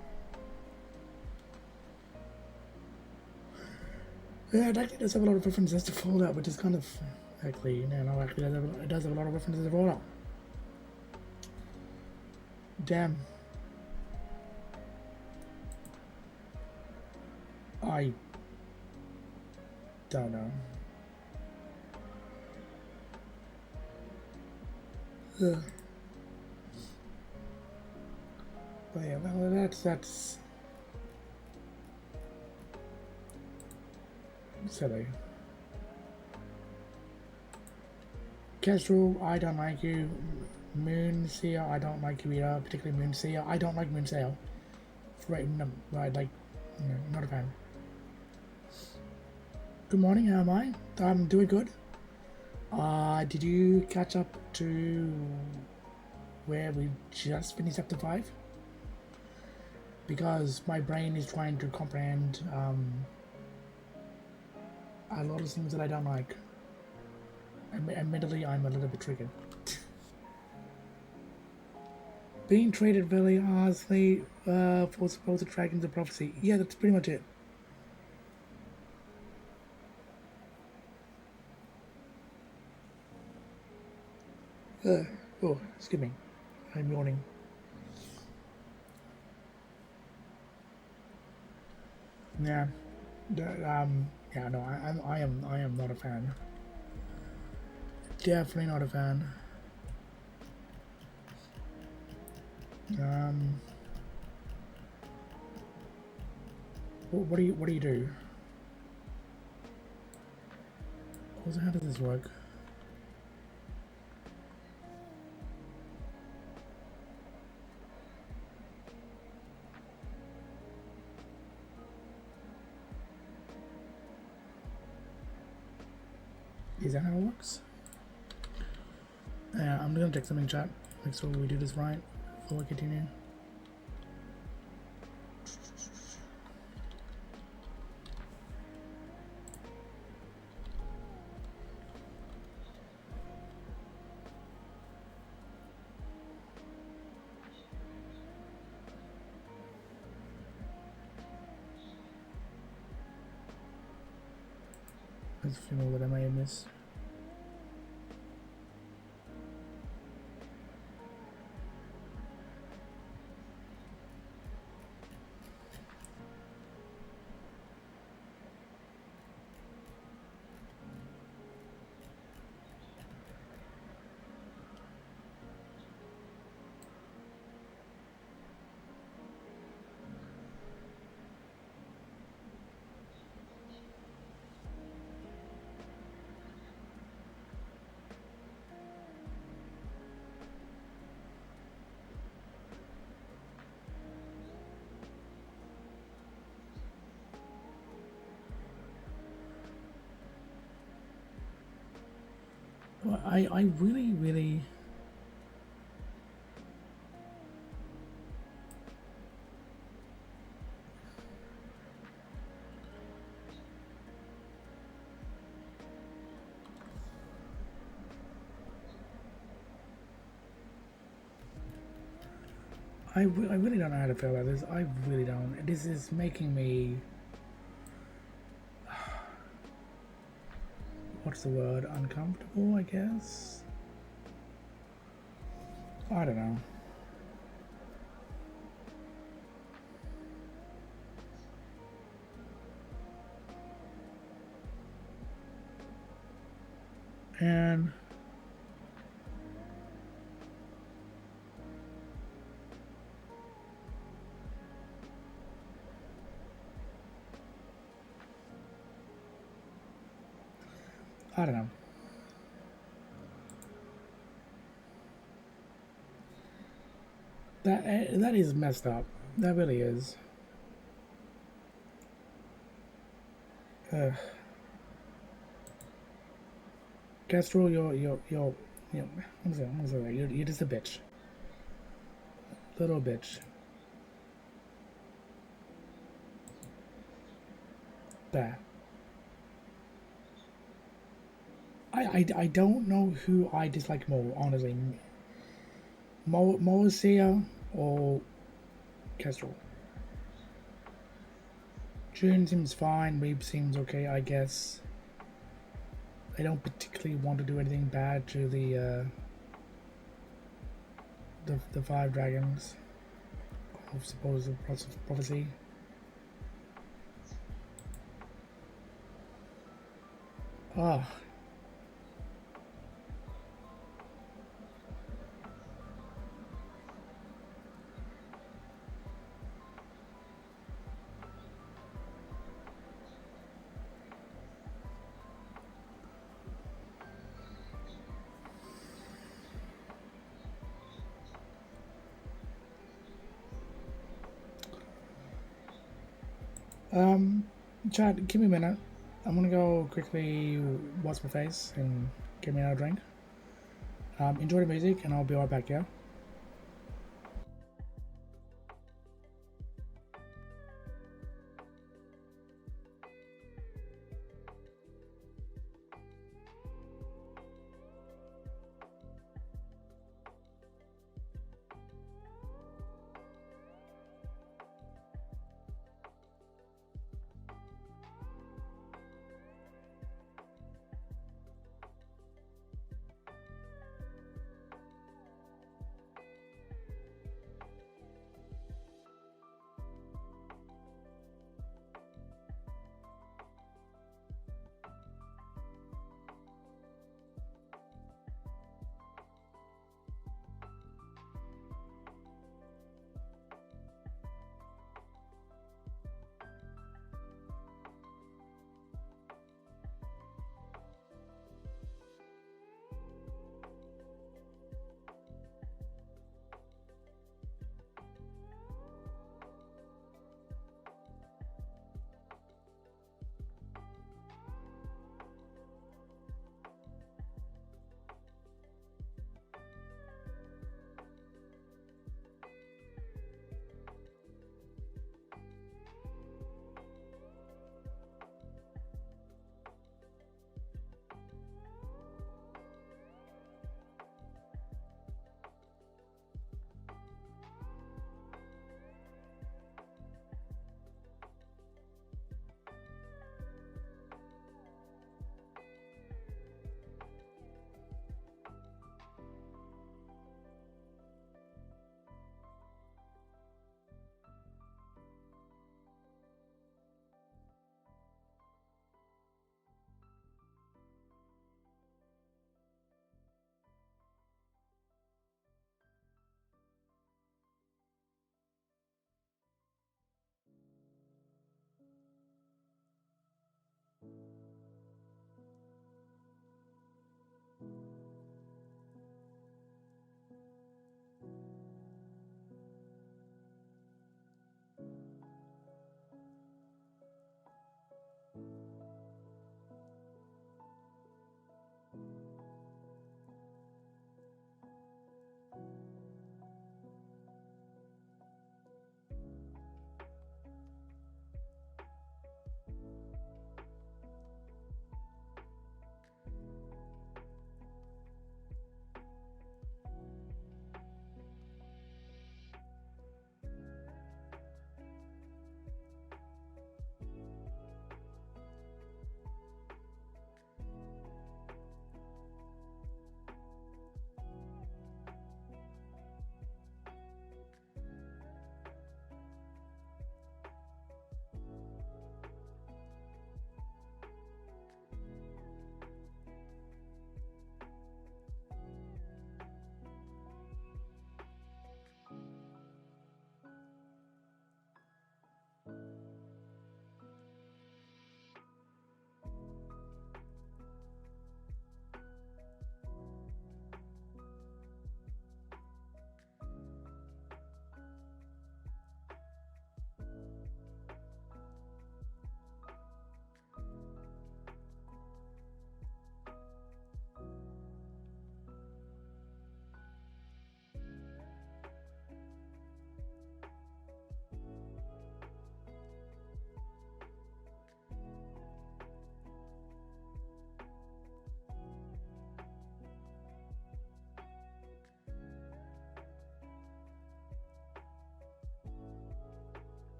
S1: Yeah, it actually does have a lot of references to Fallout, which is kind of actually it does have a lot of references to Fallout. Damn. I don't know. Ugh. But yeah, well, that's silly. Kestrel, I don't like you. Moonseer, I don't like you either. Particularly Moonseer, I don't like Moonseer. Right, no, like, no, not a fan. Good morning, how am I? I'm doing good. Did you catch up to where we just finished chapter 5? Because my brain is trying to comprehend a lot of things that I don't like. Admittedly, I'm a little bit triggered. Being treated very harshly for supposed dragons of prophecy. Yeah, that's pretty much it. Oh, excuse me. I'm yawning. Yeah. Yeah, no, I am not a fan. Definitely not a fan. What do you do? Also, how does this work? Is that how it works? Yeah, I'm gonna check something in chat. Make sure we do this right before we continue. There's a few more that I may have missed. Well, I really, really. I really don't know how to feel about this. I really don't. This is making me. What's the word? Uncomfortable, I guess? I don't know. And I don't know. That is messed up. That really is. Kestrel, I'm gonna say that. You're just a bitch. Little bitch. There. I don't know who I dislike more, honestly. Moasia or Kestrel. June seems fine, Reeb seems okay, I guess. I don't particularly want to do anything bad to the five dragons of supposed prophecy. Ah, Chad, give me a minute. I'm gonna go quickly wash my face and get me another drink. Enjoy the music, and I'll be right back. Yeah.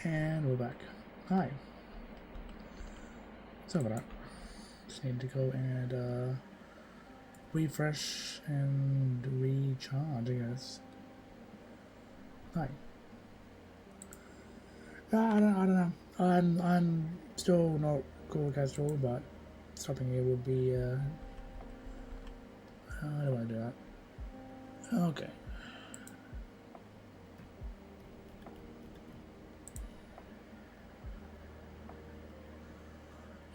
S1: And we're back. Hi. Sorry about that. Just need to go and refresh and recharge, I guess. Hi. I don't know. I'm still not cool with Castrol, but stopping here would be I don't want to do that. Okay.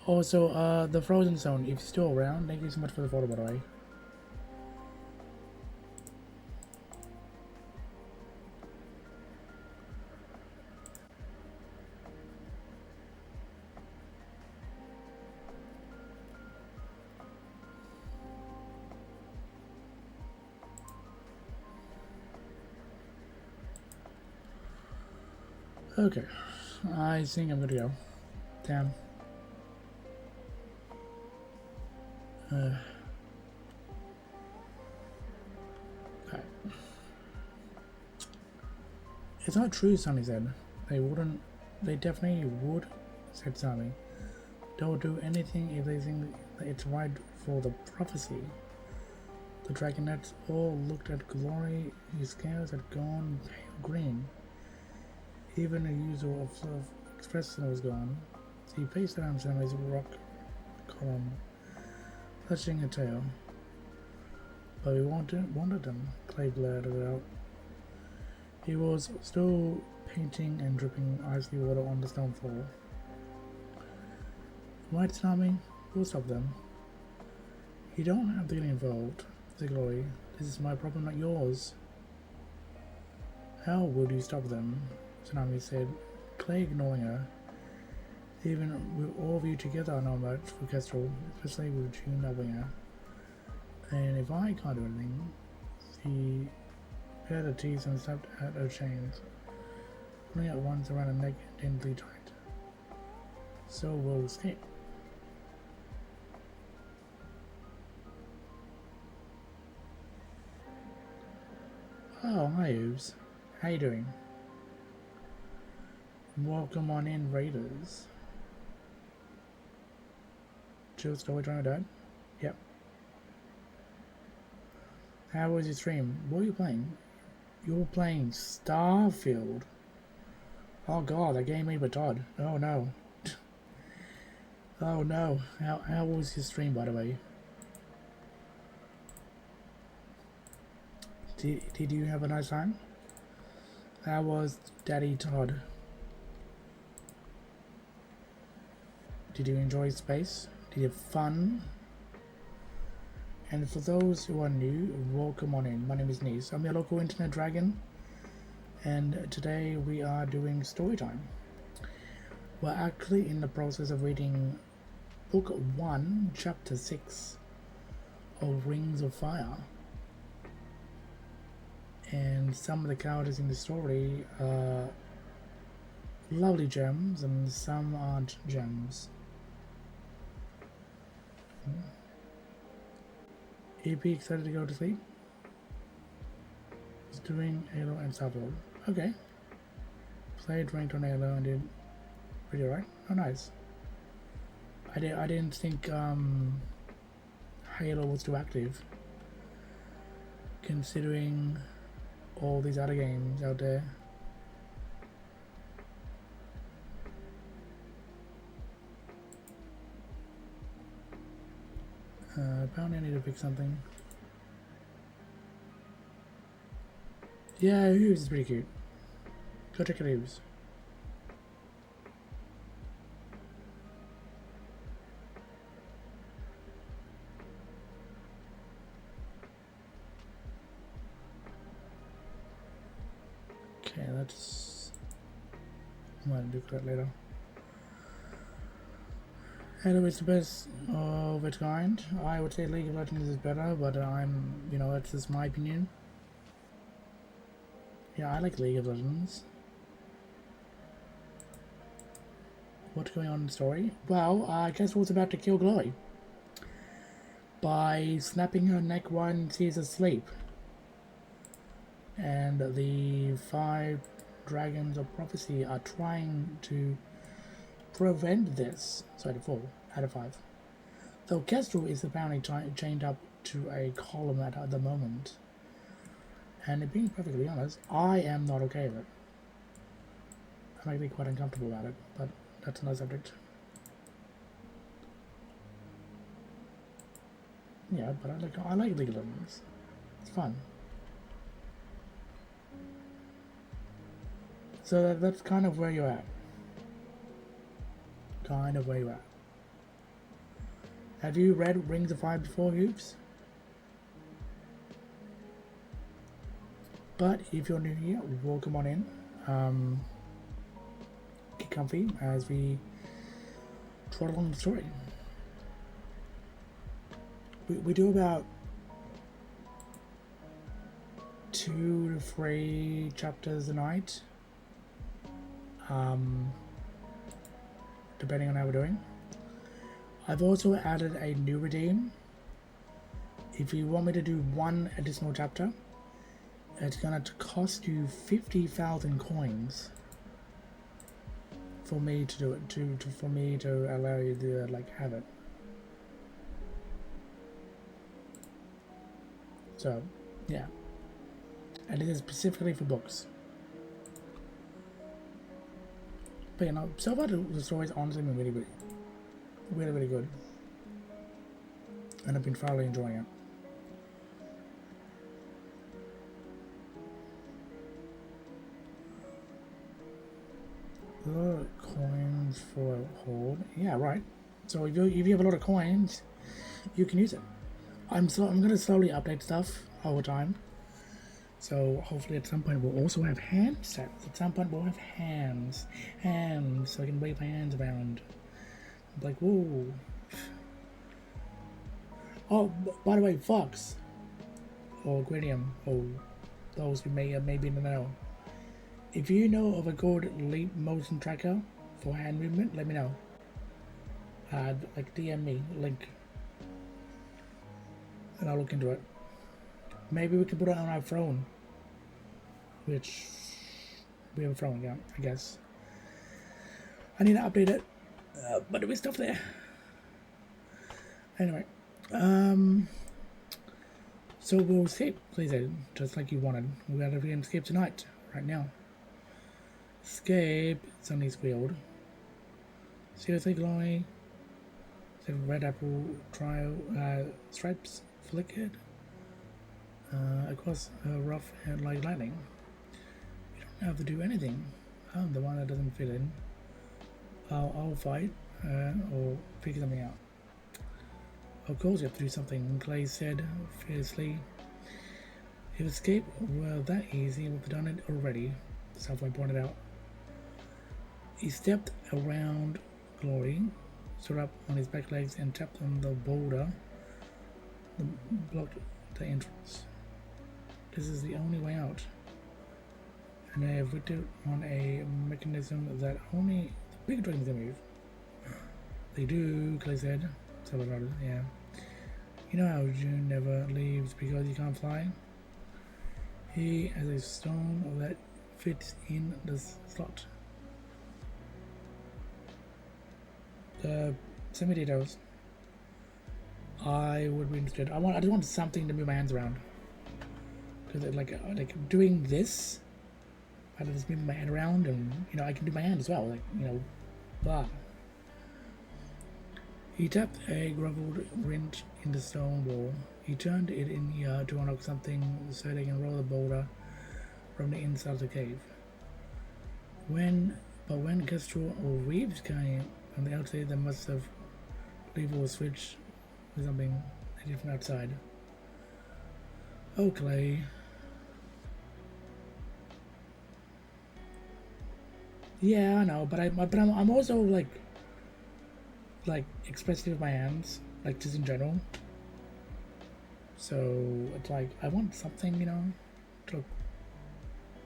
S1: Also, the Frozen Zone, if you're still around, thank you so much for the photo, by the way. Okay, I think I'm gonna go. Damn. Okay. It's not true, Sonny said. They wouldn't. They definitely would, said Sonny. They'll do anything if they think it's right for the prophecy. The dragonets all looked at Glory. His scales had gone pale green. Even the usual expression was gone. He paced around Sonny's rock column, touching a tail. But we wanted them, Clay blurted out. He was still painting and dripping icy water on the stone floor. Right, Tsunami? We'll stop them. You don't have to get involved, said Glory. This is my problem, not yours. How would you stop them? Tsunami said, Clay ignoring her. Even with all of you together are not much for Kestrel, especially with June helping her. And if I can't do anything, he pared her teeth and snapped at her chains, pulling at once around her neck daintily tight. So we'll escape. Oh, hi Oobs. How you doing? Welcome on in, Raiders. Chill story trying to die? Yep. How was your stream? What were you playing? You were playing Starfield. Oh god, that game made by Todd. Oh no. Oh no. How was your stream, by the way? Did you have a nice time? How was Daddy Todd? Did you enjoy space? Did you have fun? And for those who are new, welcome on in. My name is Nice. I'm your local internet dragon, and today we are doing story time. We're actually in the process of reading Book 1, Chapter 6 of Rings of Fire. And some of the characters in the story are lovely gems, and some aren't gems. EP excited to go to sleep? He's doing Halo and Starfield. Okay. Played ranked on Halo and did pretty alright. Oh, nice. I didn't think Halo was too active, considering all these other games out there. Apparently I need to pick something. Yeah, Hooves is pretty cute. Go check out Hooves. Okay, that's... I'm gonna do that later. Halo is the best of its kind. I would say League of Legends is better, but that's just my opinion. Yeah, I like League of Legends. What's going on in the story? Well, Kestrel was about to kill Glory by snapping her neck while she's asleep. And the 5 dragons of prophecy are trying to prevent this. Sorry, to 4 out of 5. Though Kestrel is apparently chained up to a column at the moment. And being perfectly honest, I am not okay with it. I'm actually quite uncomfortable about it, but that's another subject. Yeah, but I like League of Legends. It's fun. So that's kind of where you're at. Kind of where you're at. Have you read Rings of Fire before, Hoops? But if you're new here, welcome on in. Get comfy as we trot along the story. We do about 2 to 3 chapters a night, depending on how we're doing. I've also added a new redeem. If you want me to do 1 additional chapter, it's gonna cost you 50,000 coins for me to do it. For me to allow you to like have it. So, yeah. And it is specifically for books. But you know, so far the story's honestly been really good. And I've been thoroughly enjoying it. Coins for hold. Yeah, right. So if you have a lot of coins, you can use it. I'm gonna slowly update stuff over time. So hopefully at some point we'll also have hand sets. At some point we'll have hands, so I can wave my hands around. I'm like, whoa. Oh, by the way, Fox or Gradium, or those who may be in the know. If you know of a good leap motion tracker for hand movement, let me know. Like DM me, link, and I'll look into it. Maybe we can put it on our phone, which we have a phone, yeah, I guess. I need to update it, but there is stuff there. Anyway, so we'll escape, please, just like you wanted. We gotta escape tonight, right now. Escape, Sunny's wheeled. Seriously, glowing. The red apple trial stripes flickered across a rough head like lightning. You don't have to do anything. I'm the one that doesn't fit in. I'll fight or figure something out. Of course you have to do something, Clay said fiercely. If escape were that easy, we've done it already, Southway pointed out. He stepped around Glory, stood up on his back legs and tapped on the boulder that blocked the entrance. This is the only way out. And I have rigged it on a mechanism that only the big dragons can move. They do, Clay said. Celebrated, yeah. You know how June never leaves because you can't fly? He has a stone that fits in the slot. Send me details. I would be interested. I just want something to move my hands around. Because like doing this, I just move my hand around, and you know I can do my hand as well. Like blah. He tapped a grovelled wrench in the stone wall. He turned it in here to unlock something so they can roll the boulder from the inside of the cave. When Kestrel or Reeves came from the outside, they must have level a switch or something different outside. Oh, Clay. Yeah, I know, but I'm also like expressive with my hands, like just in general. So it's like I want something, to look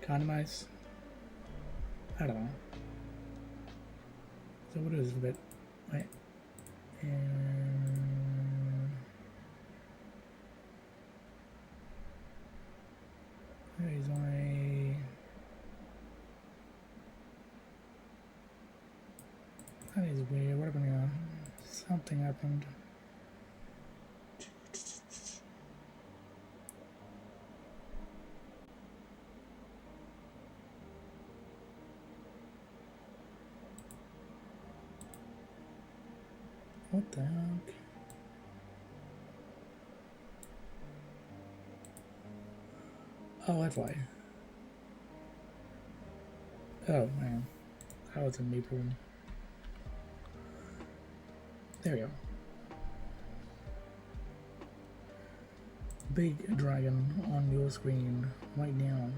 S1: kind of nice. I don't know. So what is it a bit? Right. There is my Something happened. What the heck? Oh, that's why. Oh, man. That was a me problem. There we go. Big dragon on your screen right now.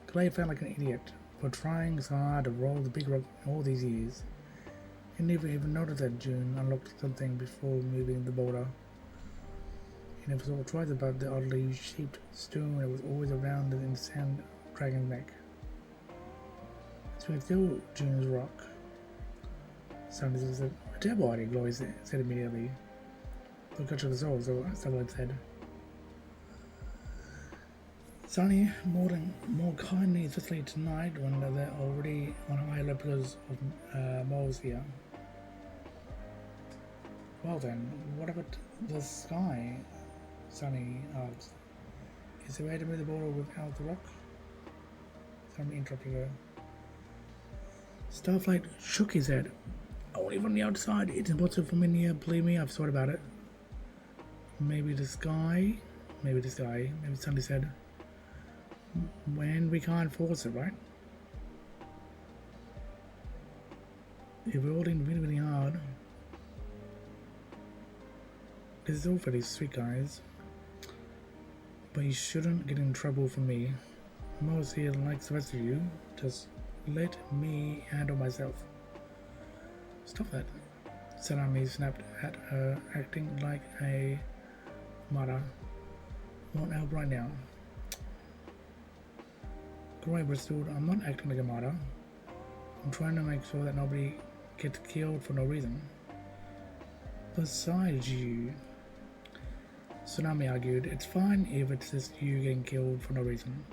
S1: Clay felt like an idiot for trying so hard to roll the big rock all these years. He never even noticed that June unlocked something before moving the boulder. He never saw twice about the oddly shaped stone that was always around the sand dragon's neck. So it's still June's rock. Sounded as a terrible idea, Glory said immediately. Look at the soul, so someone said. Sunny, more kindly, especially tonight when they're already on high level because of moles here. Well then, what about the sky? Sunny asked. Is there a way to move the border without the rock? Sunny interrupted her. Starflight shook his head. Only from the outside. It's impossible from in here. Believe me, I've thought about it. Maybe the sky? Maybe the sky. Maybe Sunny said. When we can't force it, right? If we're holding really, really hard. This is all very sweet, guys. But you shouldn't get in trouble for me. Most here, like the rest of you, just let me handle myself. Stop that. Salami snapped at her, acting like a mother. Won't help right now. Glory bristled. I'm not acting like a martyr. I'm trying to make sure that nobody gets killed for no reason. Besides you, Tsunami argued, it's fine if it's just you getting killed for no reason.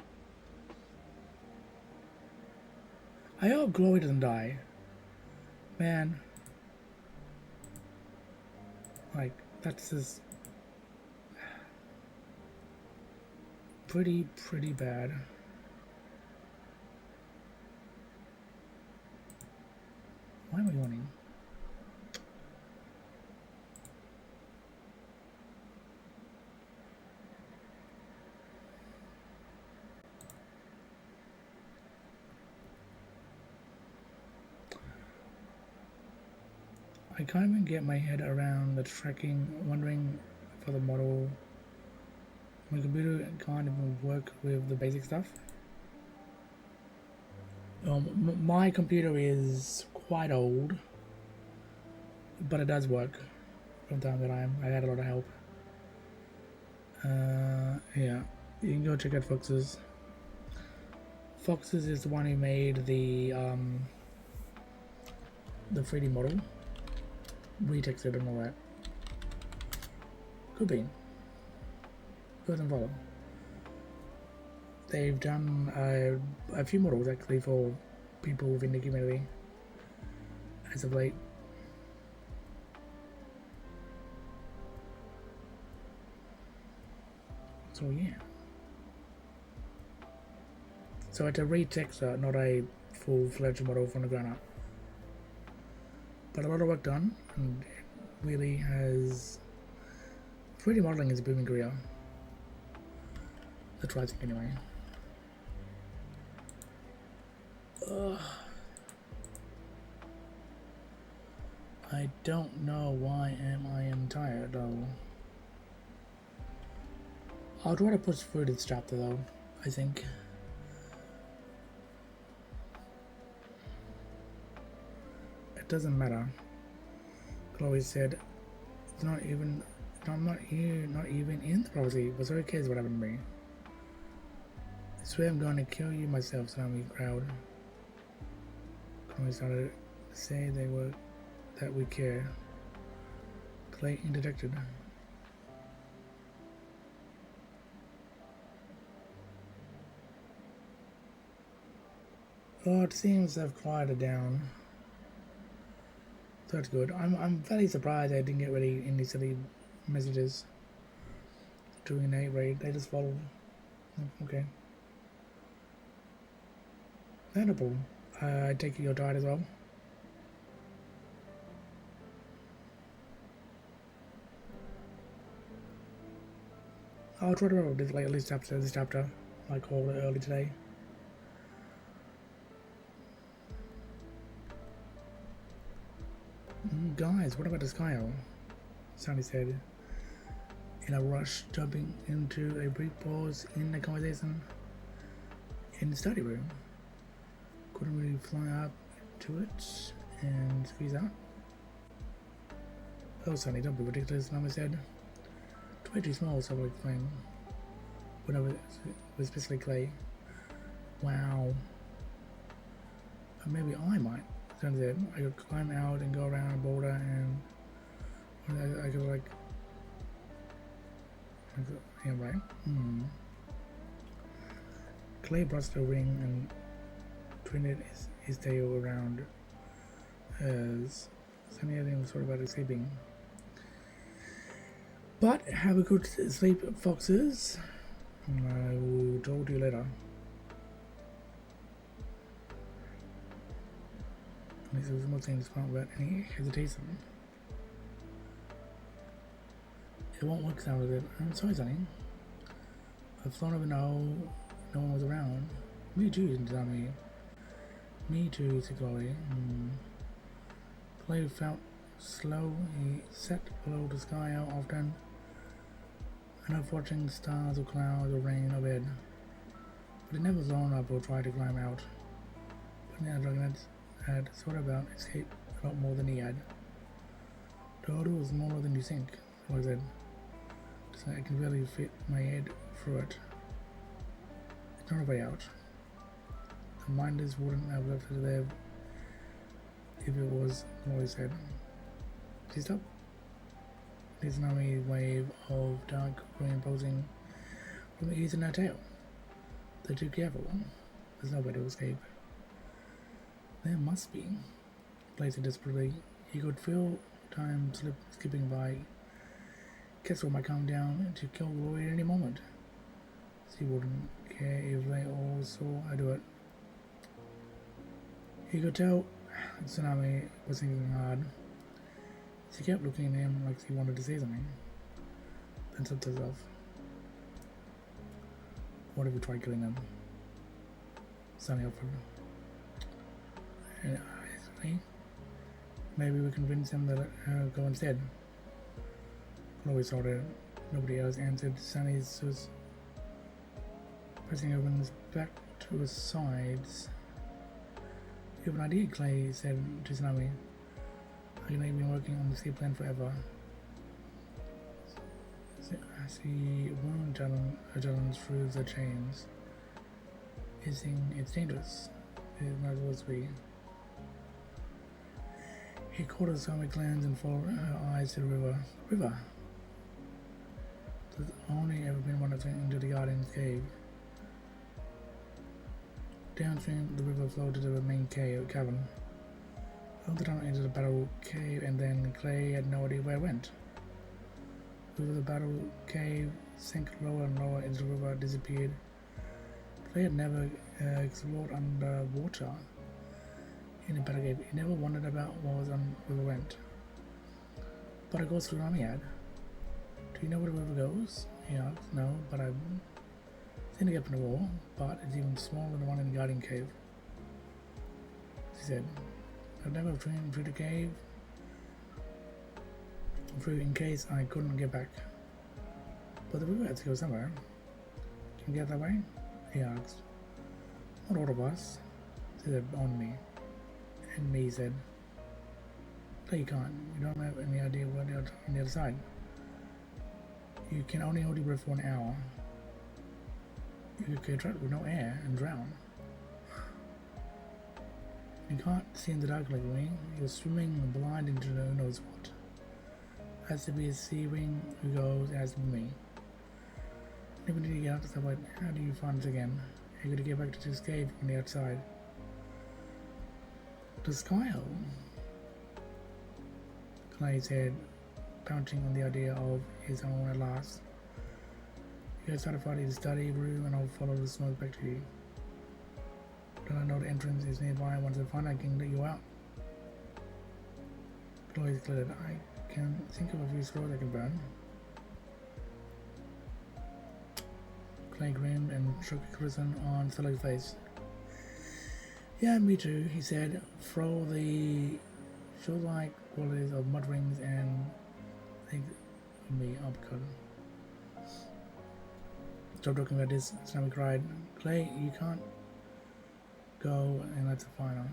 S1: I hope Glory doesn't die. Man. Like, that's just pretty bad. Why am I yawning? I can't even get my head around the tracking, wondering for the model. My computer can't even work with the basic stuff. My computer is quite old, but it does work from time to time. I had a lot of help. Yeah, you can go check out Foxes. Foxes is the one who made the 3D model, retextured and all that. Could be. Go and follow. They've done a few models actually for people within the community as of late. So yeah. So it's a retexture, not a full-fledged model from the ground up. But a lot of work done, and it really has. 3D modeling is a booming career. That's what I think anyway. I don't know why I am tired though. I'll try to push through this chapter though, I think. It doesn't matter. Chloe said, it's not even, I'm not here, not even in the prophecy, but so who cares what happened to me? I swear I'm going to kill you myself, Tsunami crowd. Chloe started to say that we care. Clay interjected. Oh, it seems to have quieted down. So that's good. I'm very surprised I didn't get ready any silly messages during a night raid. They just followed. Okay. No problem. I take it you're tired as well. I'll try to remember this, like at least after this chapter, like all early today. Guys, what about this Kyle? Sandy said, in a rush, jumping into a brief pause in the conversation in the study room. Couldn't really fly up to it and squeeze out. Oh, Sonny, don't be ridiculous, Mama said. It's way too small, so I'll explain. When I was especially clay. Wow. Maybe I might. Sonny said, I could climb out and go around a boulder and I could like yeah, right. Clay brushed a ring and twisted his tail around as Sunny was sort of about escaping. But have a good sleep, foxes. I will talk to you later. This was more things without any hesitation. It won't work, sounded it. I'm sorry, Sonny. I've flown over no one was around. Me too, didn't tell me. Me too, said Chloe. Clay felt slow. He sat below the sky out often, enough watching stars or clouds or rain overhead. But he never blown up or tried to climb out. But the dragon had thought about escape a lot more than he had. The order was smaller than you think, Chloe said. So I can barely fit my head through it. It's not a way out. The minders wouldn't have left it there if it was, Chloe said. She stopped. There's an army wave of dark green posing from the east in her tail. They're too careful. There's no way to escape. There must be. Clay said desperately. He could feel time skipping by. Kestrel might come down to kill Glory at any moment. She wouldn't care if they all saw her do it. He could tell Tsunami was thinking hard. She kept looking at him like she wanted to say something. Then stopped herself. What if we tried killing them? Sunny offered. And maybe we convince him to let her go instead. Chloe saw that nobody else answered. Sunny was pressing Owen's back to his sides. You have an idea, Clay said to Tsunami. I know you've been working on the sea plan forever. As he wound Jalen through the chains, hissing, it's dangerous. It might as well be. He caught her stomach glands and followed her eyes to the river. River? There's only ever been one that's into the Guardian's cave. Downstream, the river flowed to the main cavern. Over the tunnel into the battle cave, and then Clay had no idea where it went. Over the battle cave, sank lower and lower into the river, disappeared. Clay had never explored underwater in a battle cave. He never wondered about what was on the river went. But it goes through Ramiad. Do you know where the river goes? He asked. No, but I've seen a gap in the wall, but it's even smaller than the one in the Guardian Cave. She said, I've never trained through the cave, through in case I couldn't get back. But the river has to go somewhere. Can you get that way? He asked. Not all of us. She said, on me. And me said, no, you can't. You don't have any idea what on the other side. You can only hold your breath for an hour. You could get trapped with no air and drown. You can't see in the dark like me. You're swimming blind into who knows what. Has to be a sea ring who goes, has to be me. Never did you get out, so like, how do you find us again? You're gonna get back to this cave from the outside. to Skyle. Clay said, pouncing on the idea of his own at last. You guys started fighting the study room and I'll follow the smoke back to you. Don't I know the entrance is nearby? Once I find I can let you out. Chloe declared, I can think of a few scrolls I can burn. Clay grinned and shook a crimson on Stellar's face. Yeah, me too, he said. Throw the show-like qualities of mutterings and think of me upcut. Stop talking about this, Tsunami cried. Clay, you can't go and that's a final.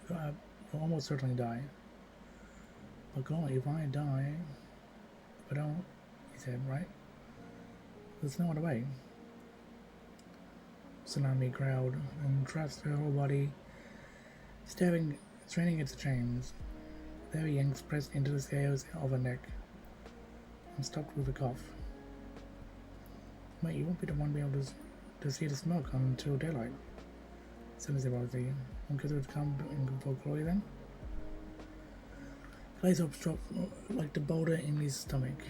S1: You'll almost certainly die. But Chloe, if I die, if I don't, he said, right? There's no other way. Tsunami growled and thrust her whole body, straining at the chains. There he yanks pressed into the scales of her neck and stopped with a cough. Mate, you won't be the one to be able to see the smoke until daylight, said Mr. Bosley. Won't you come for Chloe then? Clay's hopes dropped like the boulder in his stomach.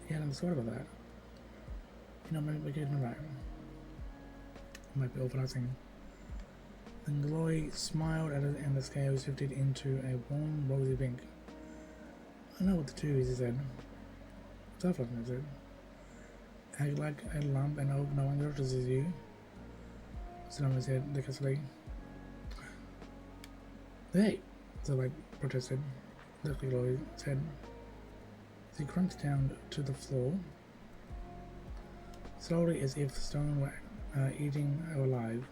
S1: He hadn't thought about that. You know, maybe we're getting around. Might be overlapping. Then Chloe smiled at it and the scale shifted into a warm rosy pink. I know what to do, he said. What's up, I said. Act like a lump and hope no one notices you. Tsunami said decorously. Hey! Zoe protested. Luckily, Chloe said. She crunched down to the floor, slowly as if the stone were eating her alive.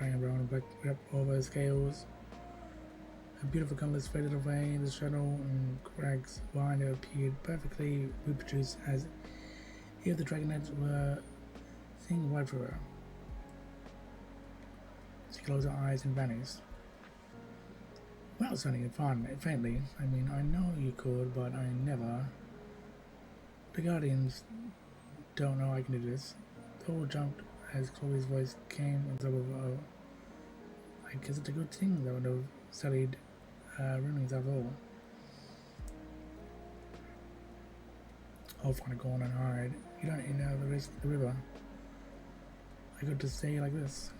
S1: Running around black wrap over her scales. Her beautiful colors faded away, the shadow and crags behind her appeared perfectly reproduced as if the dragonets were seeing right through her. She closed her eyes and vanished. Well, sounding fun, faintly. I mean, I know you could, but I never. The Guardians don't know I can do this. Thor jumped as Chloe's voice came on top of I guess it's a good thing that would have studied runnings after all. I'll find a corner and hide. You don't know the rest of the river. I got to stay like this.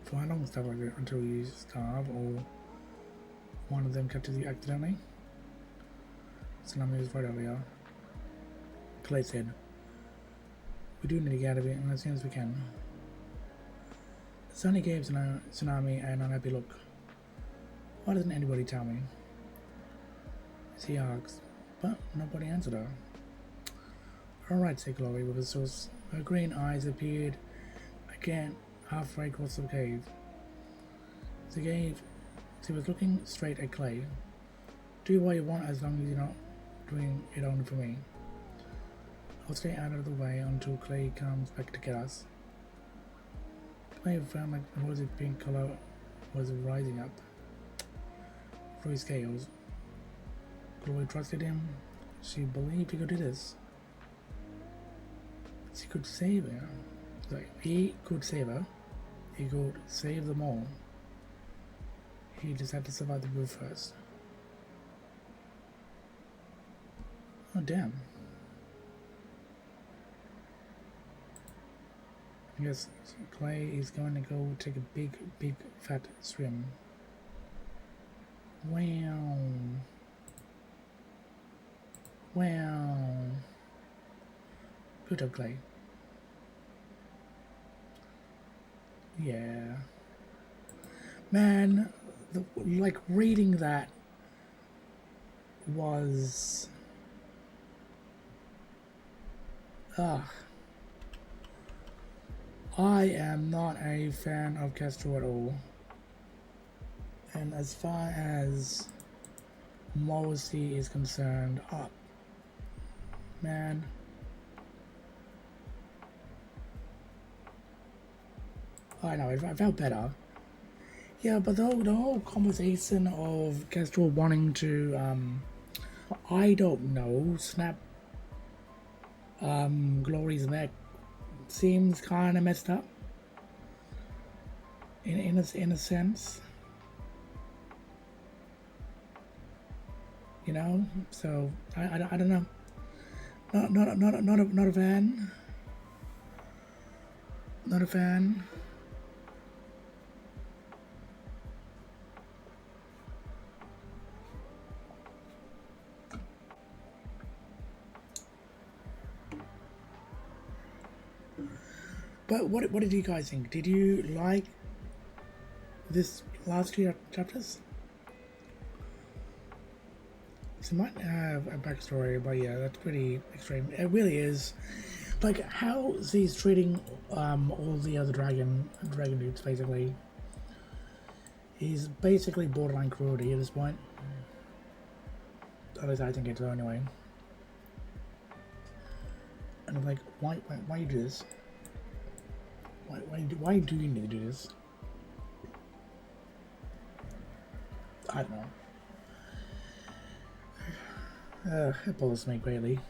S1: For how long stuff like that until you starve or one of them catches you accidentally? Tsunami was right earlier. Clay said, we do need to get out of it and as soon as we can. Sunny gave Tsunami an unhappy look. Why doesn't anybody tell me? She asked, but nobody answered her. Alright, said Chloe with a source. Her green eyes appeared again halfway across the cave. She was looking straight at Clay. Do what you want as long as you're not doing it only for me. I'll stay out of the way until Clay comes back to get us. Clay found like the rosy pink color was rising up through his scales. Chloe trusted him. She believed he could do this. She could save her. He could save her. He could save them all. He just had to survive the move first. Oh damn. I guess Clay is going to go take a big fat swim. Wow. Wow. Good job, Clay. Yeah. Man, like reading that was... I am not a fan of Kestrel at all. And as far as Morrissey is concerned, man. I know, I felt better. Yeah, but the whole conversation of Kestrel wanting to, I don't know, snap Glory's neck seems kind of messed up. in a sense, you know. So I don't know. Not a fan. Not a fan. But what did you guys think? Did you like this last two chapters? So it might have a backstory, but yeah, that's pretty extreme. It really is. Like how he's treating all the other dragon dudes basically. He's basically borderline cruelty at this point. At least I think it's so anyway. And I'm like, why you do this? Why do you need to do this? I don't know. It bothers me greatly.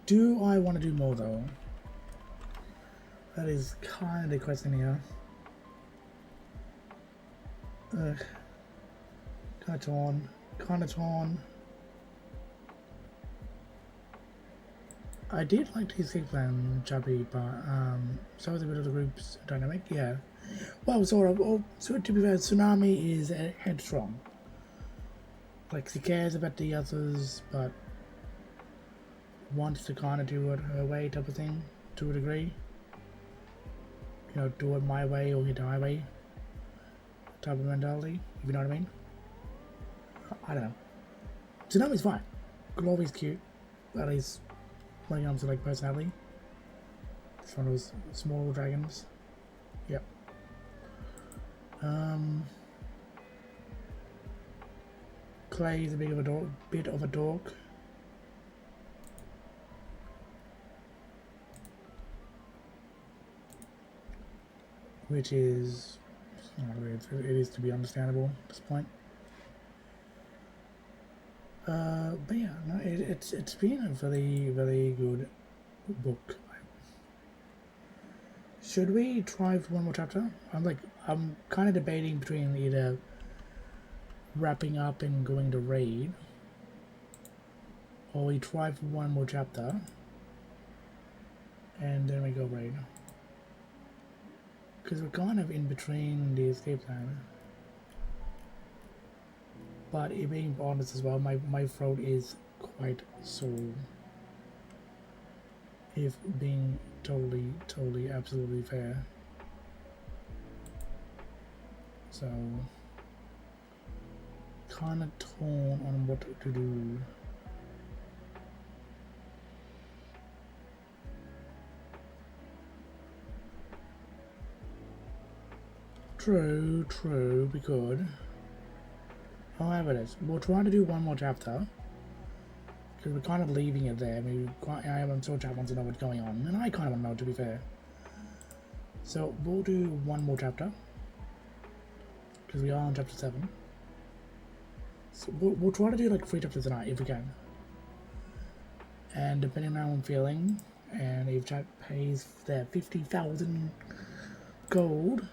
S1: Do I want to do more though? That is kind of the question here. Kind of torn. I did like the escape plan, Chubby, but so was a bit of the group's dynamic, yeah. Well, sort of. Oh, so to be fair, Tsunami is headstrong. Like, she cares about the others, but wants to kind of do it her way type of thing, to a degree. You know, do it my way or hit the highway type of mentality, if you know what I mean. I don't know. Tsunami's fine. Glory's cute. At least when it comes to like personality. It's one of those small dragons. Yep. Clay's a bit of a dork. Which is, it is to be understandable at this point. But yeah, no, it's been a very good book. Should we try for one more chapter? I'm kind of debating between either wrapping up and going to raid, or we try for one more chapter and then we go raid. Because we're kind of in between the escape plan. But it being honest as well, my throat is quite sore. If being totally, absolutely fair. So, kind of torn on what to do. True, we could. However, it is. We'll try to do one more chapter. Because we're kind of leaving it there. I mean, I'm sure chat wants to know what's going on. And I kind of want to know, to be fair. So, we'll do one more chapter. Because we are on chapter 7. So, we'll try to do like 3 chapters tonight, if we can. And depending on how I'm feeling, and if chat pays their 50,000 gold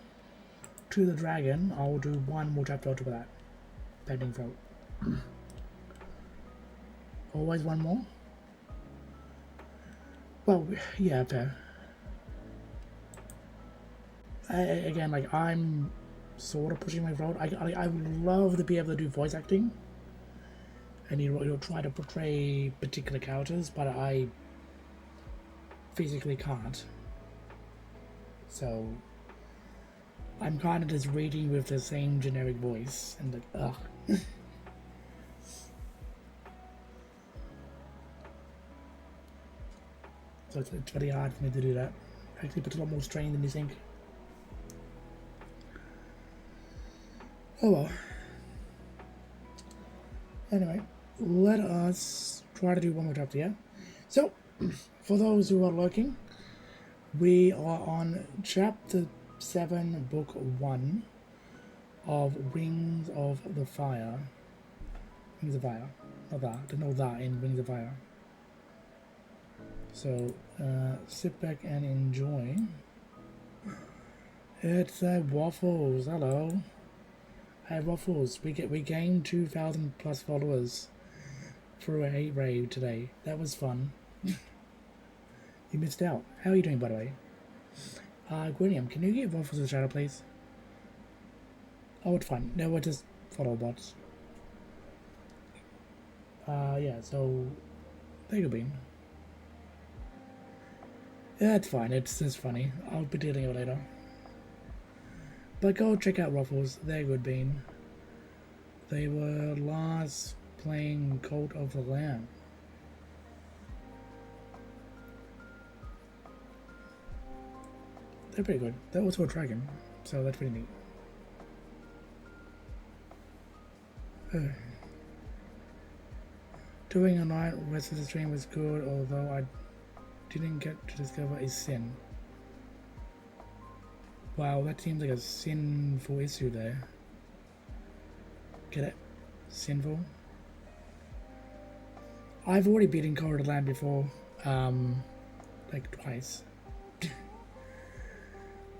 S1: to the dragon, I'll do one more chapter on top of that. Pending vote. Always one more? Well, yeah, fair. Again, like, I'm sort of pushing my vote. I would love to be able to do voice acting. And you'll try to portray particular characters, but I physically can't. So, I'm kind of just reading with the same generic voice, and like, ugh. So it's very hard for me to do that. Actually puts a lot more strain than you think. Oh well. Anyway, let us try to do one more chapter, yeah? So, for those who are looking, we are on chapter 7, book 1 of Wings of the Fire. Wings of Fire. Not that. There's no that in Wings of Fire. So sit back and enjoy. It's Waffles. Hello. Hey Waffles, we gained 2,000 plus followers through a raid today. That was fun. You missed out. How are you doing, by the way? Gwynniam, can you give Waffles a shout out, please? Oh, it's fine. No, we're just follow bots. Yeah, so there you go, Bean. Yeah, it's fine. It's just funny. I'll be dealing with it later. But go check out Ruffles. They're good, Bean. They were last playing Cult of the Lamb. They're pretty good. They're also a dragon, so that's pretty neat. Doing a night rest of the stream was good, although I didn't get to discover a sin. Wow, that seems like a sinful issue there. Get it? Sinful? I've already beaten Cult of the Lamb before, like twice.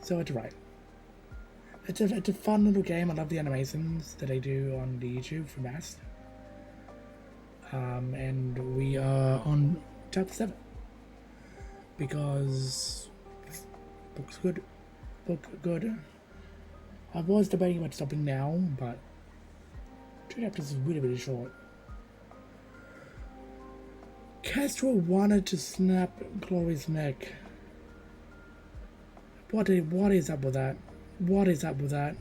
S1: So it's right. It's a fun little game. I love the animations that they do on the YouTube for Mast. And we are on chapter 7 because book's good. Book good. I was debating about stopping now, but 2 chapters is really short. Castro wanted to snap Chloe's neck. What is up with that? What is up with that?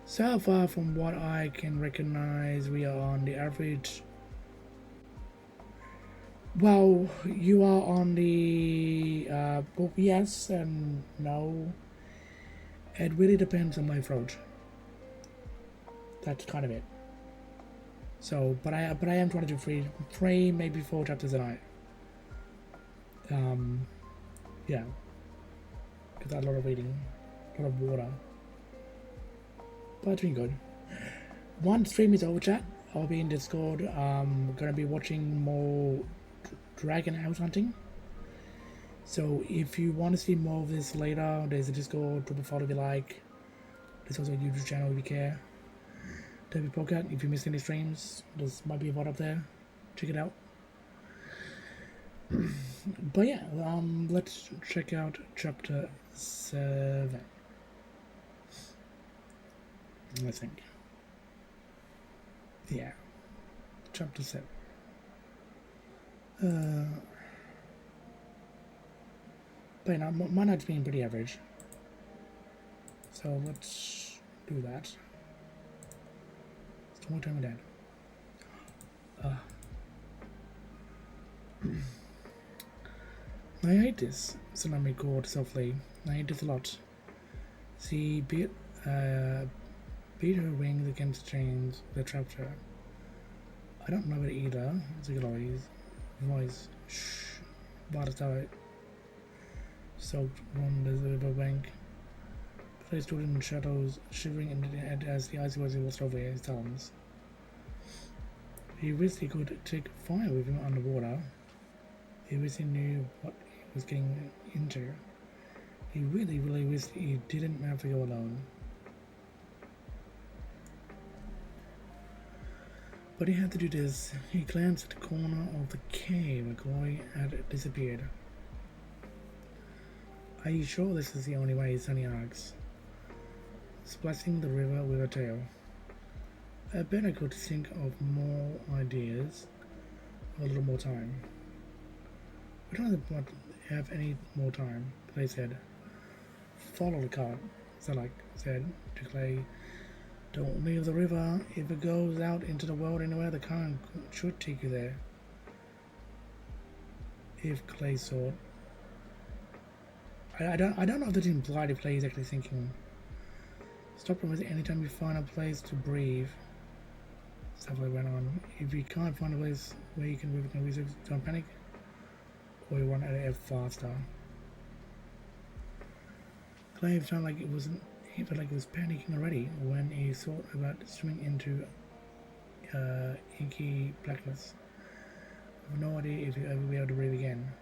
S1: So far from what I can recognize, we are on the average. Well, you are on the well, yes and no. It really depends on my approach. That's kind of it. So, but I am trying to do three, maybe 4 chapters a night. Yeah. Because I had a lot of reading, a lot of water. But it's been good. One stream is over, chat. I'll be in Discord. Gonna be watching more dragon house hunting. So if you want to see more of this later, there's a Discord. Drop a follow if you like. There's also a YouTube channel if you care. David Pocket. If you missed any streams, there might be a VOD up there. Check it out. But yeah, let's check out chapter 7. I think. Yeah. Chapter 7. But you know, my night's been pretty average. So let's do that. It's more time dead. I hate this. Salami God softly. I hate this a lot. See, beat her wings against chains, the trapped her. I don't know it either. It's a good voice. Shh. Bart out. Soaked on the riverbank. Clay stood in shadows, shivering in the head as the icy was washed over his talons. He wished he could take fire with him underwater. He wished he knew what he was getting into. He really wished he didn't have to go alone. But he had to do this. He glanced at the corner of the cave where Chloe had disappeared. Are you sure this is the only way? Sunny asks, splashing the river with her tail. I bet I could think of more ideas. A little more time. We don't have any more time, Clay said. Follow the cart, Zalak said to Clay. Don't leave the river. If it goes out into the world anywhere, the current should take you there. If Clay saw it. I don't know if that's implied if Clay is actually thinking. Stop promising anytime you find a place to breathe. Safely went on. If you can't find a place where you can breathe, don't panic. Or you run at it faster. Clay felt like it wasn't. He felt like he was panicking already when he thought about swimming into inky blackness. I have no idea if you'll ever be able to breathe again.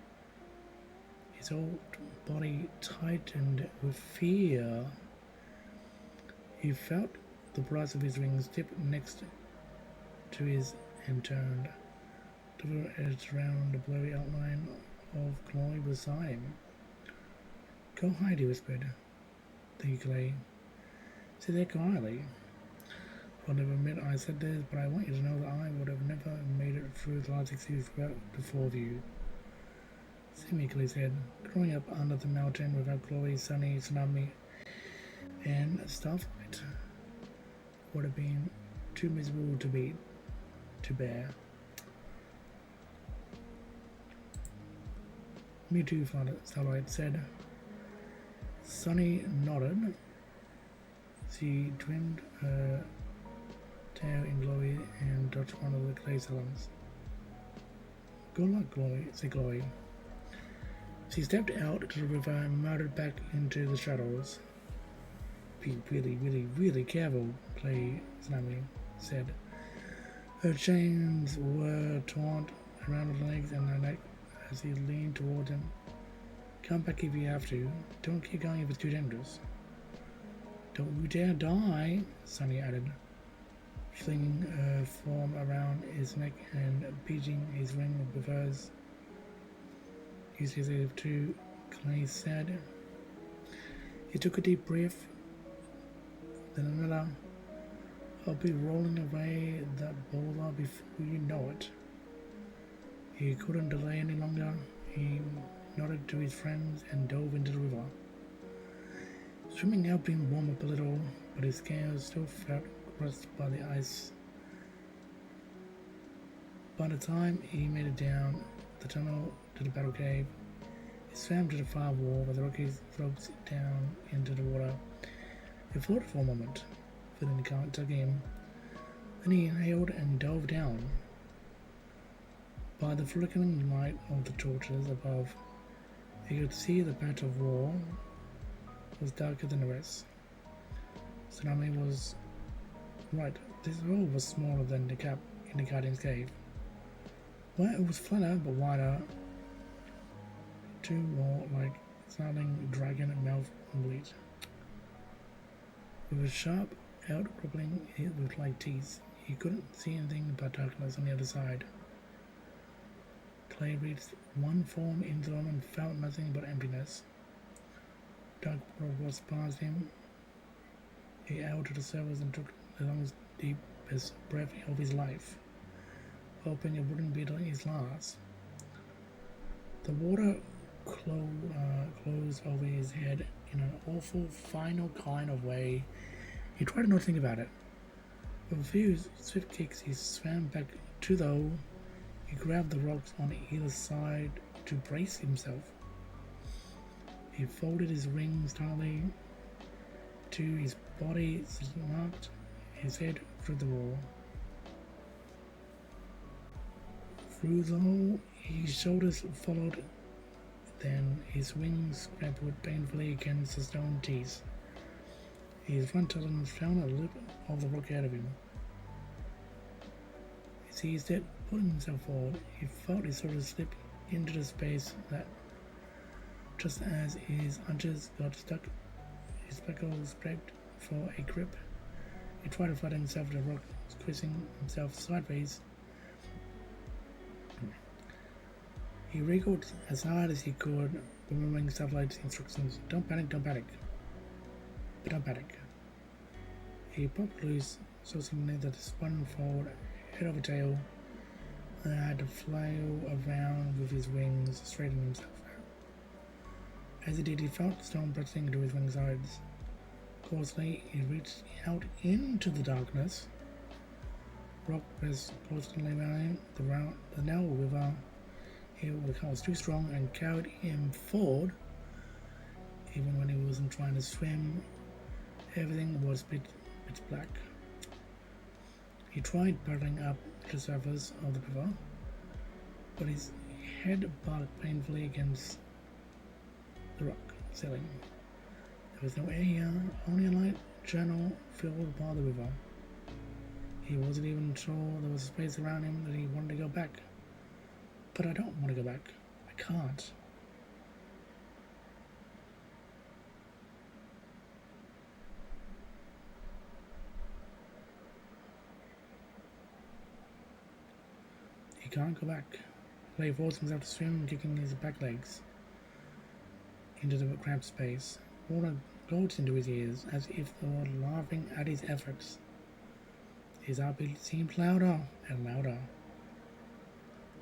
S1: His whole body tightened with fear. He felt the brass of his wings dip next to his and turned to the edge around the blurry outline of Chloe beside him. Go hide, he whispered. The Clay. Sit there quietly. I'll never admit I said this, but I want you to know that I would have never made it through the last 6 years without the four of you. Simi, Clay said, growing up under the mountain without Chloe, Sunny, Tsunami, and Starflight would have been too miserable to bear. Me too, Father, Starlight said. Sunny nodded. She twinned her tail in Chloe and touched one of the clay salons. Good luck, Chloe, said Chloe. She stepped out to the river and melted back into the shadows. Be really, really, really careful, Clay Tsunami said. Her chains were taut around her legs and her neck as he leaned toward him. Come back if you have to. Don't keep going if it's too dangerous. Don't you dare die, Sunny added, flinging her form around his neck and beating his ring with hers. He says it too, Clay said. He took a deep breath, then another. I'll be rolling away that boulder before you know it. He couldn't delay any longer. He nodded to his friends and dove into the river. Swimming helped him warm up a little, but his scales still felt crushed by the ice. By the time he made it down the tunnel to the battle cave, he swam to the far wall where the Rockies floats down into the water. He floated for a moment, feeling the current tugging him. Then he inhaled and dove down. By the flickering light of the torches above, he could see the patch of wall was darker than the rest. Tsunami was right. This hole was smaller than the gap in the Guardian's cave. Well, it was flatter but wider, two more like snarling dragon mouth bleat. With a sharp outcropping, it looked like teeth. He couldn't see anything but darkness on the other side. Clay reached one form into them and felt nothing but emptiness. Dark water was past him. He out to the surface and took the longest, deepest breath of his life, hoping it wouldn't be his last. The water closed over his head in an awful, final kind of way. He tried to not think about it. With a few swift kicks, he swam back to the hole. He grabbed the rocks on either side to brace himself. He folded his rings tightly to his body, snapped his head through the wall. Through the hole, his shoulders followed, then his wings grappled painfully against the stone teeth. His front talons found a lip of the rock ahead of him. He seized it, pulling himself forward. He felt his shoulders slip into the space that, just as his hunches got stuck, his speckles scraped for a grip. He tried to flatten himself to the rock, squeezing himself sideways. He wriggled as hard as he could, remembering Starlight's instructions. Don't panic, don't panic. But don't panic. He popped loose so suddenly that he spun forward, head over tail, and had to flail around with his wings, straightening himself out. As he did, he felt the stone pressing into his wing sides. Cautiously, he reached out into the darkness. Rock pressed closely around him. The narrow river, the current was too strong and carried him forward. Even when he wasn't trying to swim, everything was pitch black. He tried paddling up to the surface of the river, but his head bumped painfully against the rock ceiling. There was no air here, only a light channel filled by the river. He wasn't even sure there was a space around him that he wanted to go back. But I don't want to go back. I can't. He can't go back. Clay forced himself to swim, kicking his back legs into the cramped space. Water gurgled into his ears as if they were laughing at his efforts. His heartbeat seemed louder and louder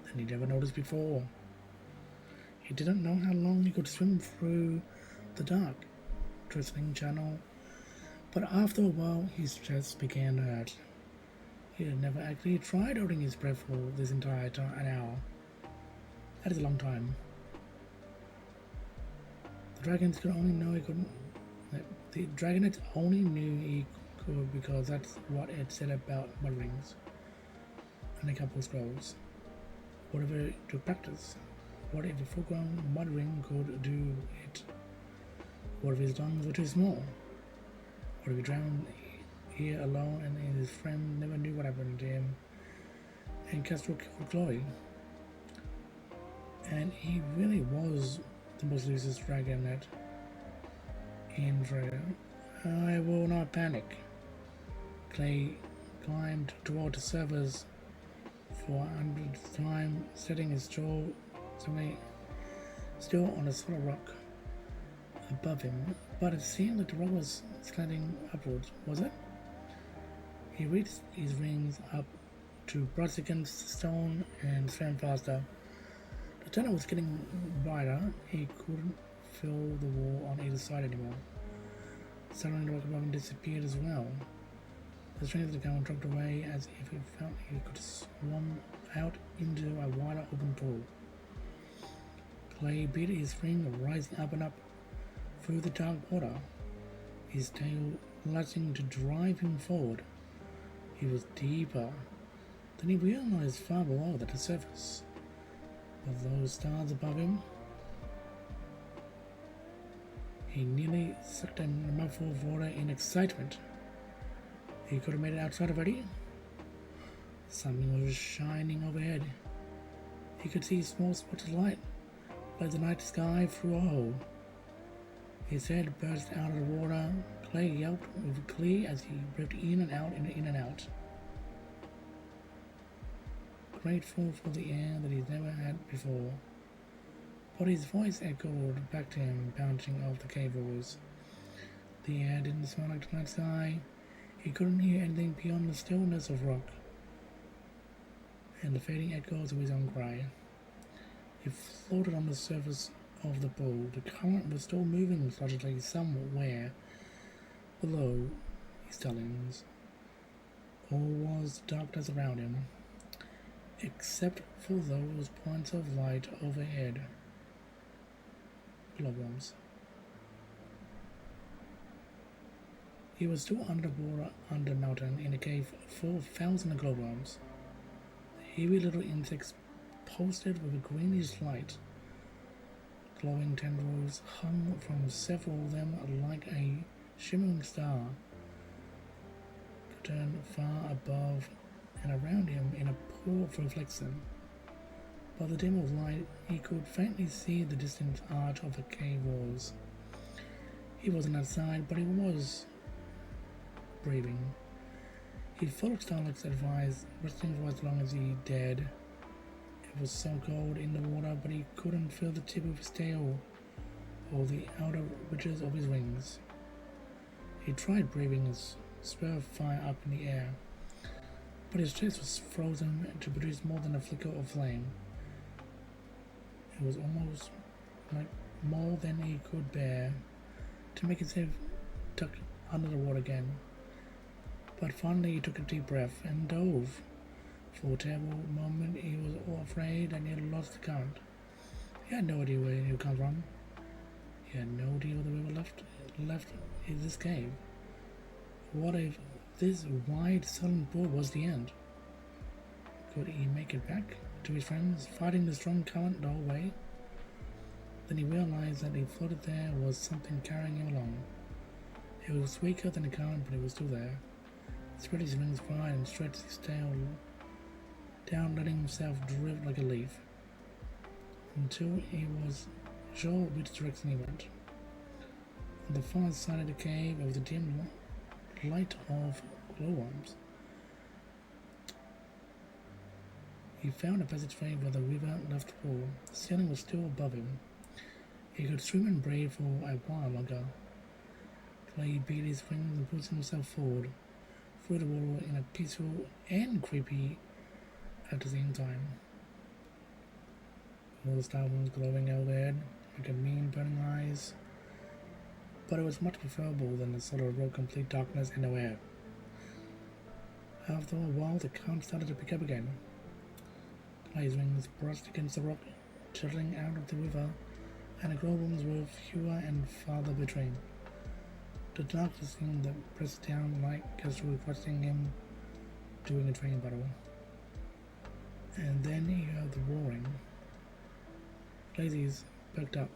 S1: than he'd ever noticed before. He didn't know how long he could swim through the dark, drizzling channel, but after a while his chest began to hurt. He had never actually tried holding his breath for this entire an hour. That is a long time. The dragons could only know he couldn't. The dragonet only knew he could because that's what it said about mud rings and a couple of scrolls. Whatever it took practice. What if a full-grown mud ring could do it? What if his lungs were too small? What if he drowned here alone and his friend never knew what happened to him? And Kestrel killed Chloe. And he really was the most useless dragonet in Freya. I will not panic. Clay climbed toward the surface for 100th time, setting his jaw suddenly still on a solid rock above him. But it seemed like the rock was slanting upwards, was it? He reached his rings up to brush against the stone and swam faster. The tunnel was getting wider. He couldn't feel the wall on either side anymore. Suddenly the rock above him disappeared as well. The strength of the current dropped away as if he felt he could swim out into a wider open pool. Clay beat his ring, rising up and up through the dark water, his tail lashing to drive him forward. He was deeper than he realized far below the surface. With those stars above him, he nearly sucked in a mouthful of water in excitement. He could have made it outside already. Something was shining overhead. He could see small spots of light, like the night sky through a hole. His head burst out of the water. Clay yelped with glee as he ripped in and out and in and out. Grateful for the air that he'd never had before. But his voice echoed back to him, bouncing off the cave walls. The air didn't smell like the night sky. He couldn't hear anything beyond the stillness of rock and the fading echoes of his own cry. He floated on the surface of the pool. The current was still moving slowly somewhere below his talons. All was darkness around him, except for those points of light overhead. Glowworms. He was still underwater under a mountain in a cave full of thousands of glowworms. Heavy little insects pulsated with a greenish light. Glowing tendrils hung from several of them like a shimmering star, turned far above and around him in a pool of reflection. By the dim of light, he could faintly see the distant arch of the cave walls. He wasn't outside, but he was breathing. He followed Starlicht's advice, resting for as long as he dared. It was so cold in the water, but he couldn't feel the tip of his tail or the outer ridges of his wings. He tried breathing his spur of fire up in the air, but his chest was frozen to produce more than a flicker of flame. It was almost like more than he could bear to make himself duck under the water again. But finally he took a deep breath and dove. For a terrible moment he was all afraid and he had lost the current. He had no idea where he would come from. He had no idea where the river left in this cave. What if this wide southern pool was the end? Could he make it back to his friends, fighting the strong current the whole way? Then he realized that he floated there was something carrying him along. It was weaker than the current, but it was still there. He spread his wings wide and stretched his tail down, letting himself drift like a leaf. until he was sure which direction he went. On the far side of the cave there was a dim light of glowworms. He found a passageway where the river left fall. The ceiling was still above him. He could swim and breathe for a while longer. Clay beat his wings and pushed himself forward through the water in a peaceful and creepy at the same time. All the star was glowing overhead like a mean burning eyes, but it was much preferable than the sort of real complete darkness and no air. After a while the current started to pick up again. Clay's wings brushed against the rock, jutting out of the river, and the glowworms were fewer and farther between. The darkness seemed to press down like Kestrel watching him during a training battle. And then he heard the roaring. Lazy's perked up.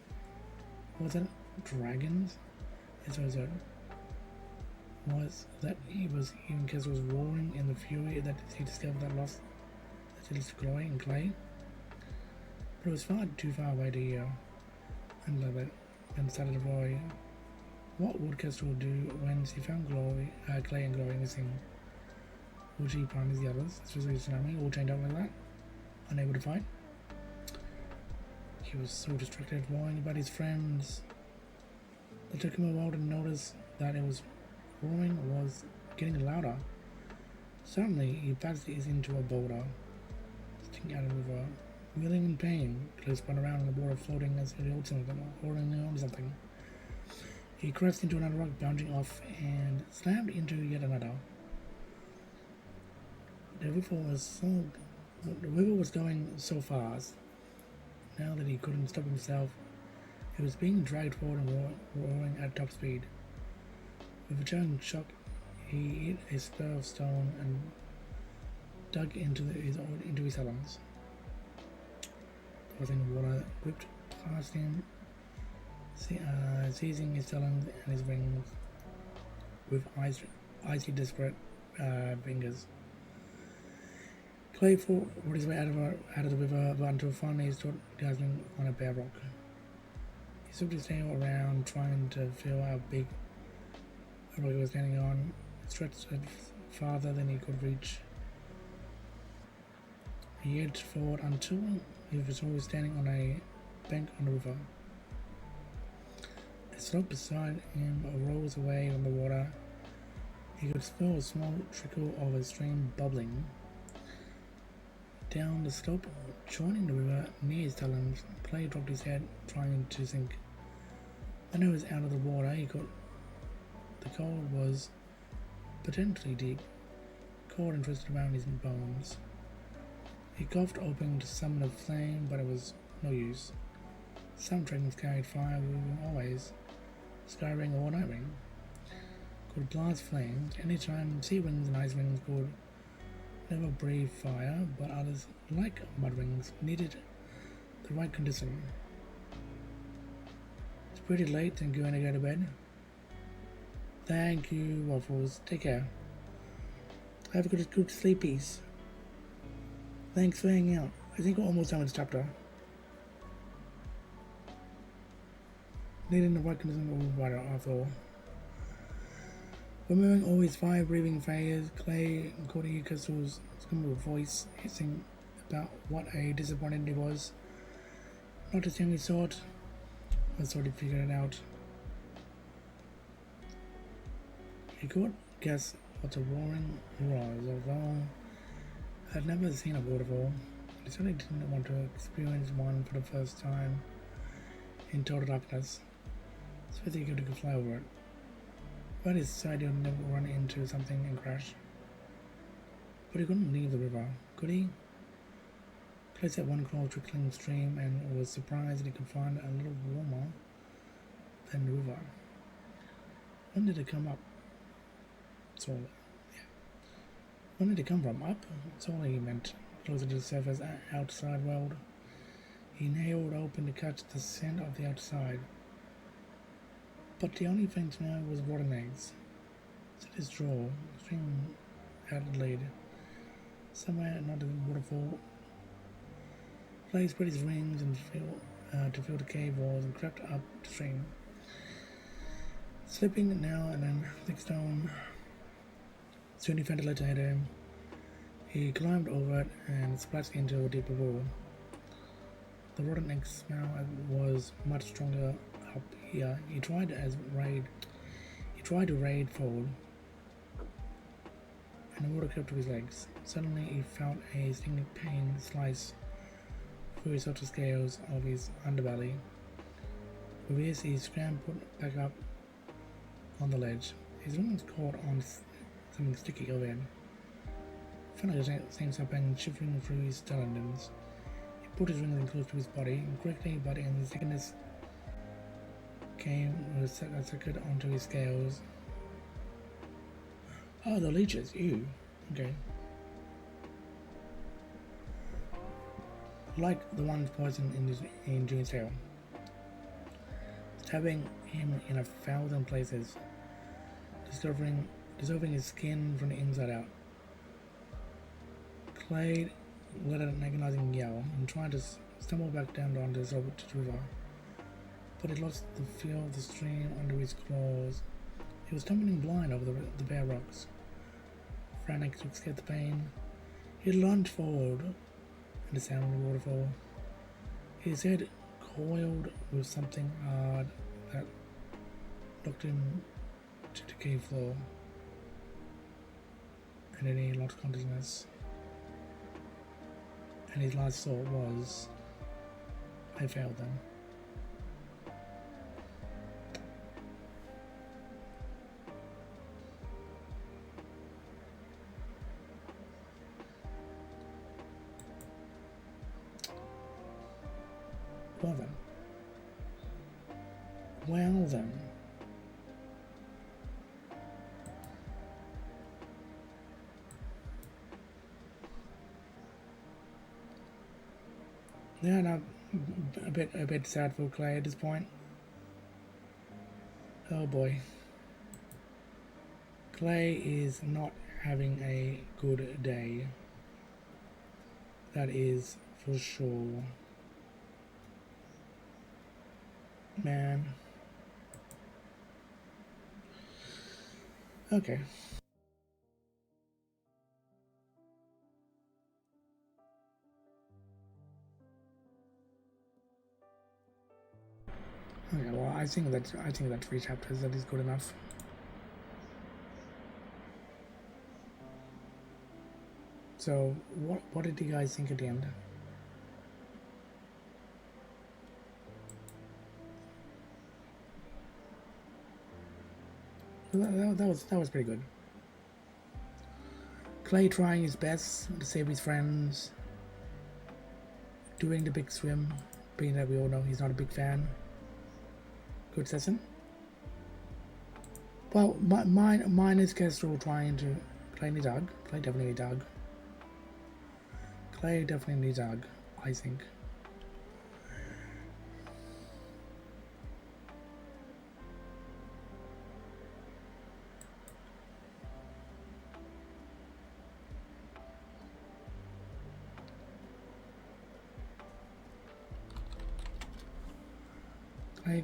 S1: Was that dragons? Yes, it was that. Was that he was hearing Kestrel's roaring in the fury that he discovered that lost his glory in Clay? But it was far too far away to hear. And love it. And started to worry. What would Kestrel do when she found Clay and Glory missing? Would she promise the others, especially Tsunami, all chained up like that? Unable to fight? He was so distracted worrying about his friends. It took him a while to notice that roaring was getting louder. Suddenly, he backed into a boulder, sticking out of the river. Wheeling in pain, Clay spun around in the water, floating as he held something, holding on to something. He crashed into another rock, bouncing off, and slammed into yet another. The river was going so fast. Now that he couldn't stop himself, he was being dragged forward and roaring at top speed. With a jarring shock, he hit a spur of stone and dug into his talons. The frozen water whipped past him, seizing his talons and his wings with icy, desperate fingers. Clay fought his way out of the river, but until finally he stood gasping on a bare rock. He swept his tail around, trying to feel how big the rock he was standing on. It stretched farther than he could reach. He edged forward until he was always standing on a bank on the river. A slope beside him rose away from the water. He could smell a small trickle of a stream bubbling. Down the slope, joining the river near his talons, Clay dropped his head, trying to sink. When he was out of the water, the cold was potentially deep, cold and twisted around his bones. He coughed open to summon a flame, but it was no use. Some dragons carried fire with them always. Skyring or Nightwing could blast flames. Anytime Sea Wings and Ice Wings could never breathe fire, but others, like Mudwings, needed the right condition. It's pretty late and going to go to bed. Thank you, Waffles. Take care. Have a good sleepies. Thanks for hanging out. I think we're almost done with this chapter. Needing the right condition of water after all. Remembering all his fire-breathing failures, Clay could Kestrel's screaming voice hissing about what a disappointment he was. Not his young sword. I thought he figured it out. He could guess what a roaring was, although I had never seen a waterfall. He certainly didn't want to experience one for the first time in total darkness. So he could fly over it. But he decided he would never run into something and crash. But he couldn't leave the river, could he? Placed at one cold trickling stream and was surprised that he could find it a little warmer than the river. When did it come up? So, yeah. When did it come from? Up? That's all he meant. Closer to the surface, outside world. He nailed open to catch the scent of the outside. But the only thing to know was rotten eggs. It's in his drawer. The stream had a lid. Somewhere not a waterfall. Clay spread his wings and to fill the cave walls and crept up the stream. Slipping now and then thick stone. Soon he found a ledge ahead of him. He climbed over it and splashed into a deeper pool. The rotten egg smell was much stronger up here. He tried to raid forward, and the water crept to his legs. Suddenly he felt a stinging pain slice through his outer scales of his underbelly. With this he scrambled back up on the ledge. His wings caught on something sticky overhead. He felt like saying something shivering through his tendons. He put his wings in close to his body, and quickly, but in the sickness came suckered onto his scales. Oh, the leeches, ew. Okay. Like the ones poisoned in June's tail, stabbing him in 1,000 places, dissolving his skin from the inside out. Clay let out an agonizing yell and tried to stumble back down onto the river, but he lost the feel of the stream under his claws. He was tumbling blind over the bare rocks. Frantic to escape the pain, he lunged forward and the sound of the waterfall. His head coiled with something hard that knocked him to the cave floor, and then he lost consciousness. And his last thought was, I failed them. Well then. Well then. Yeah, no, a bit sad for Clay at this point. Oh boy. Clay is not having a good day. That is for sure. Man. Okay. Okay, well, I think that 3 chapters that is good enough. So, what did you guys think at the end? That was pretty good. Clay trying his best to save his friends, doing the big swim, being that we all know he's not a big fan. Good session. Well, mine is Kestrel trying to Clay needs Doug. Clay definitely needs Doug. Clay definitely needs Doug, I think.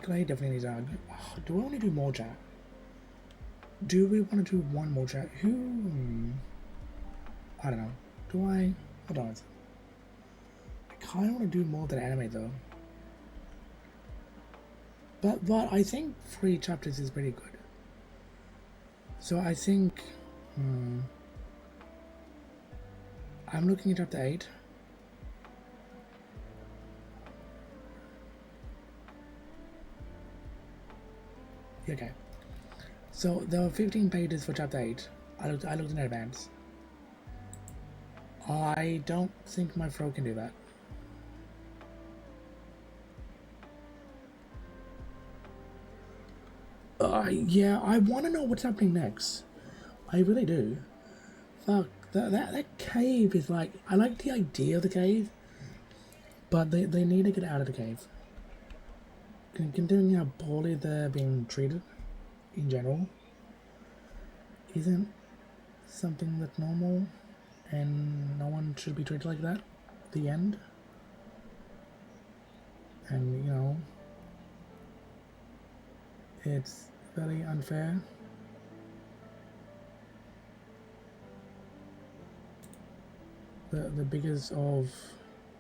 S1: Clay definitely needs Doug. Oh, do we want to do more chat? Do we want to do one more chat? I don't know. Do I? Hold on. I kind of want to do more than anime though. But I think 3 chapters is pretty good. So I think I'm looking at chapter 8. Okay. So there were 15 pages for chapter 8. I looked in advance. I don't think my throat can do that. Yeah, I want to know what's happening next. I really do. Fuck, that cave is like... I like the idea of the cave, but they need to get out of the cave. Considering how poorly they're being treated in general, isn't something that's normal and no one should be treated like that? The end? And, you know, it's very unfair. The biggest of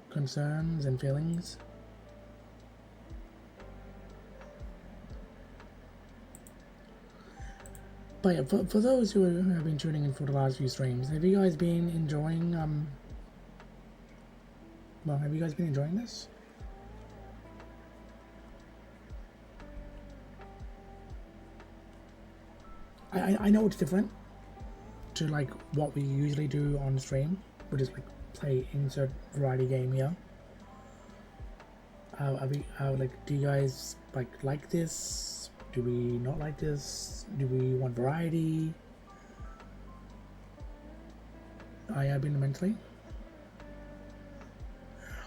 S1: concerns and feelings. But yeah, for those who have been tuning in for the last few streams, have you guys been enjoying, well, have you guys been enjoying this? I know it's different to like what we usually do on stream, which is like play insert variety game here. Like, do you guys like this? Do we not like this? Do we want variety? I have been mentally.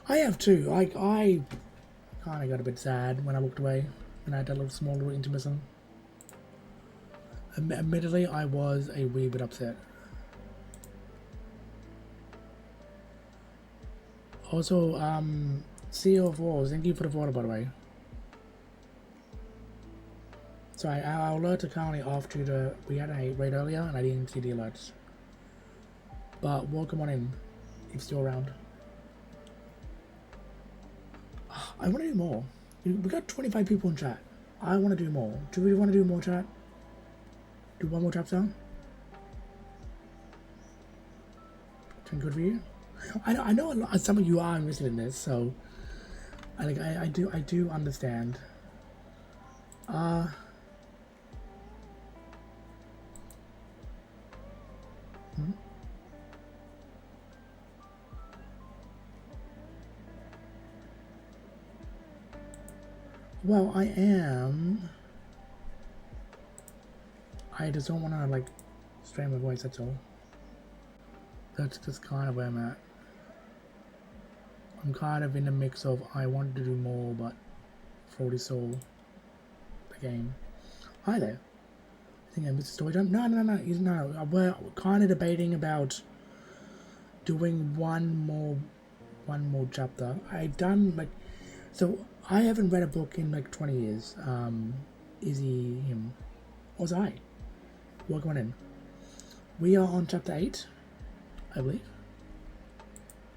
S1: I have too. I kind of got a bit sad when I walked away and I had that small little intermission. Admittedly, I was a wee bit upset. Also, CEO of Wars, thank you for the water, by the way. So our alert are currently off to the. We had a raid earlier and I didn't see the alerts. But welcome on in, if still around. I want to do more. We got 25 people in chat. I want to do more. Do we want to do more chat? Do one more chapter? Turn good for you. I know some of you are interested in this, so I do understand. Well, I am. I just don't want to like strain my voice. That's all. That's just kind of where I'm at. I'm kind of in the mix of I want to do more, but already saw the game. Hi there. I think I missed a story time. No. We're kind of debating about doing one more chapter. I've done like, so I haven't read a book in like 20 years. Is he him? Or was I? Welcome on in. We are on chapter 8, I believe.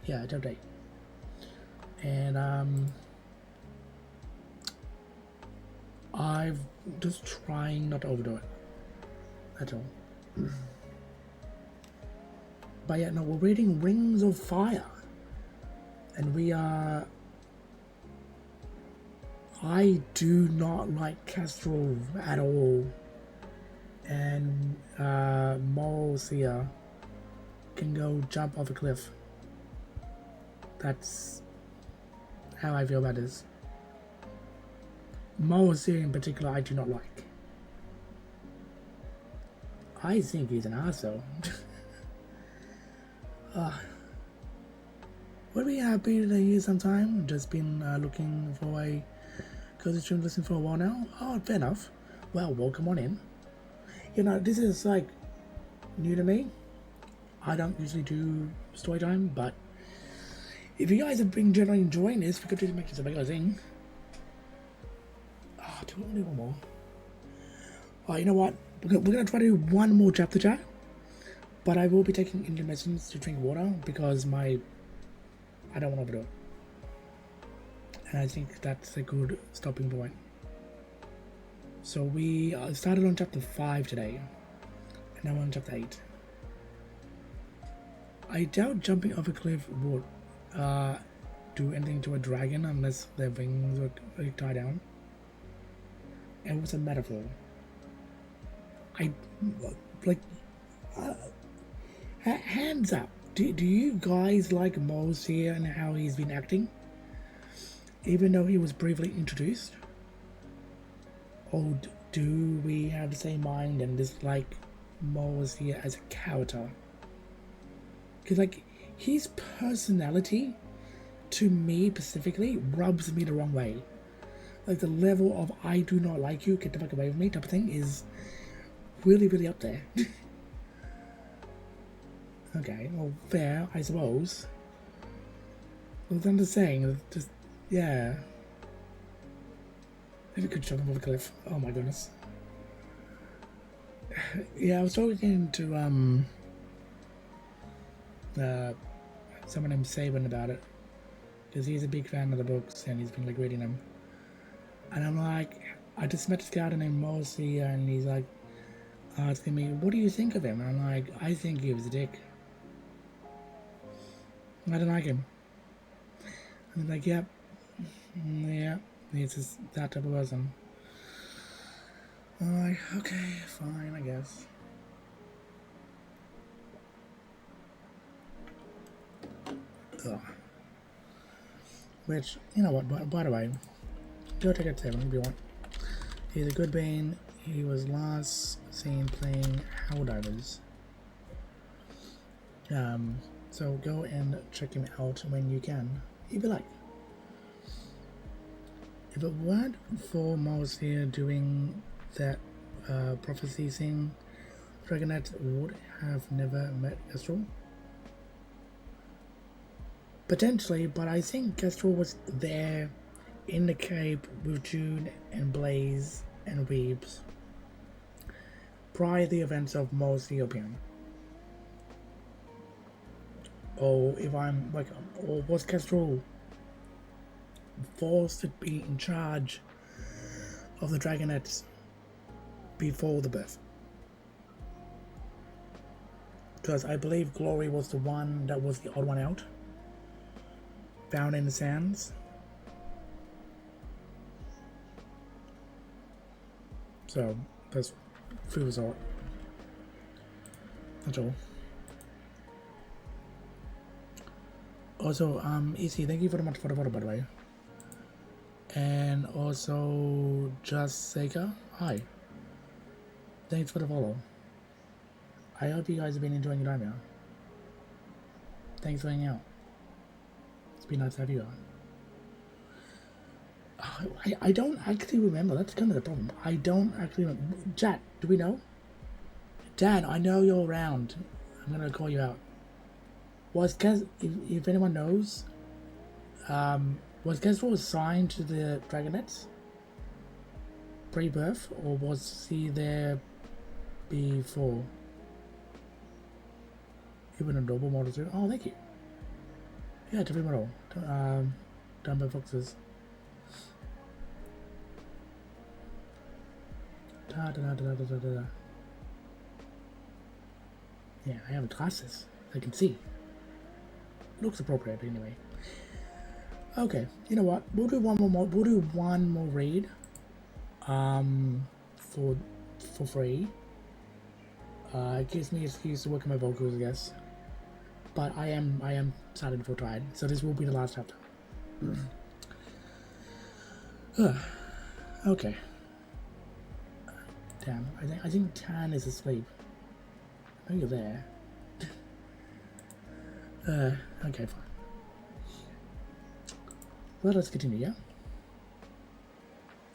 S1: Yeah, chapter 8. And I'm just trying not to overdo it. That's all. But yeah, no, we're reading Rings of Fire. And we are... I do not like Kestrel at all. And Moral can go jump off a cliff. That's how I feel about this. Moral in particular, I do not like. I think he's an arsehole. Would be happy to hear sometime. Just been looking for a cozy stream to listen for a while now. Oh, fair enough. Well, welcome on in. You know, this is like new to me. I don't usually do story time, but if you guys have been generally enjoying this, we could just make this a regular thing. Oh, do we want to do one more? Oh, you know what? We're gonna try to do one more chapter chat, but I will be taking intermissions to drink water because I don't want to overdo it. And I think that's a good stopping point. So we started on chapter 5 today, and now we're on chapter 8. I doubt jumping off a cliff would do anything to a dragon unless their wings were tied down. It was a metaphor. Hands up. Do you guys like Moles here and how he's been acting? Even though he was briefly introduced? Or do we have the same mind and dislike Moles here as a character? Because like, his personality, to me specifically, rubs me the wrong way. Like the level of I do not like you, get the fuck away from me type of thing is really, really up there. Okay, well, fair, I suppose. Well, I'm just saying, just, yeah. If you could jump off a cliff. Oh my goodness. Yeah, I was talking to someone named Saban about it, because he's a big fan of the books and he's been like reading them. And I'm like, I just met this guy named Mossy, and he's like asking me, "What do you think of him?" And I'm like, "I think he was a dick. I don't like him." And he's like, "Yep, yeah, he's just that type of person." I'm like, "Okay, fine, I guess." Ugh. Which, you know what? By the way, go take it to him if you want. He's a good Bane. He was last seen playing Helldivers. So go and check him out when you can, if you like. If it weren't for Mouse here doing that prophecy thing, Dragonet would have never met Kestrel. Potentially, but I think Kestrel was there in the cave with June and Blaze and Reeves prior to the events of Mos Theopian. Or if I'm like, or was Kestrel forced to be in charge of the Dragonets before the birth? Because I believe Glory was the one that was the odd one out, found in the sands. So that's food result. That's all. Also, Easy, thank you very much for the photo, by the way. And also, Just Sega, hi. Thanks for the follow. I hope you guys have been enjoying your time here. Thanks for hanging out. It's been nice to have you on. I don't actually remember. That's kind of the problem. I don't actually remember. Chat, do we know? Dad, I know you're around. I'm gonna call you out. Was if anyone knows, was Kestrel assigned to the Dragonets pre-birth, or was he there before? Even a double model too. Oh, thank you. Yeah, different model. Done by Foxes. Yeah, I have glasses. I can see. Looks appropriate anyway. Okay, you know what? We'll do one more. We'll do one more raid. For free. It gives me an excuse to work on my vocals, I guess. But I am starting for tide, so this will be the last chapter. Okay. Damn, I think Tan is asleep. I know you're there. Okay, fine. Well, let's continue, yeah?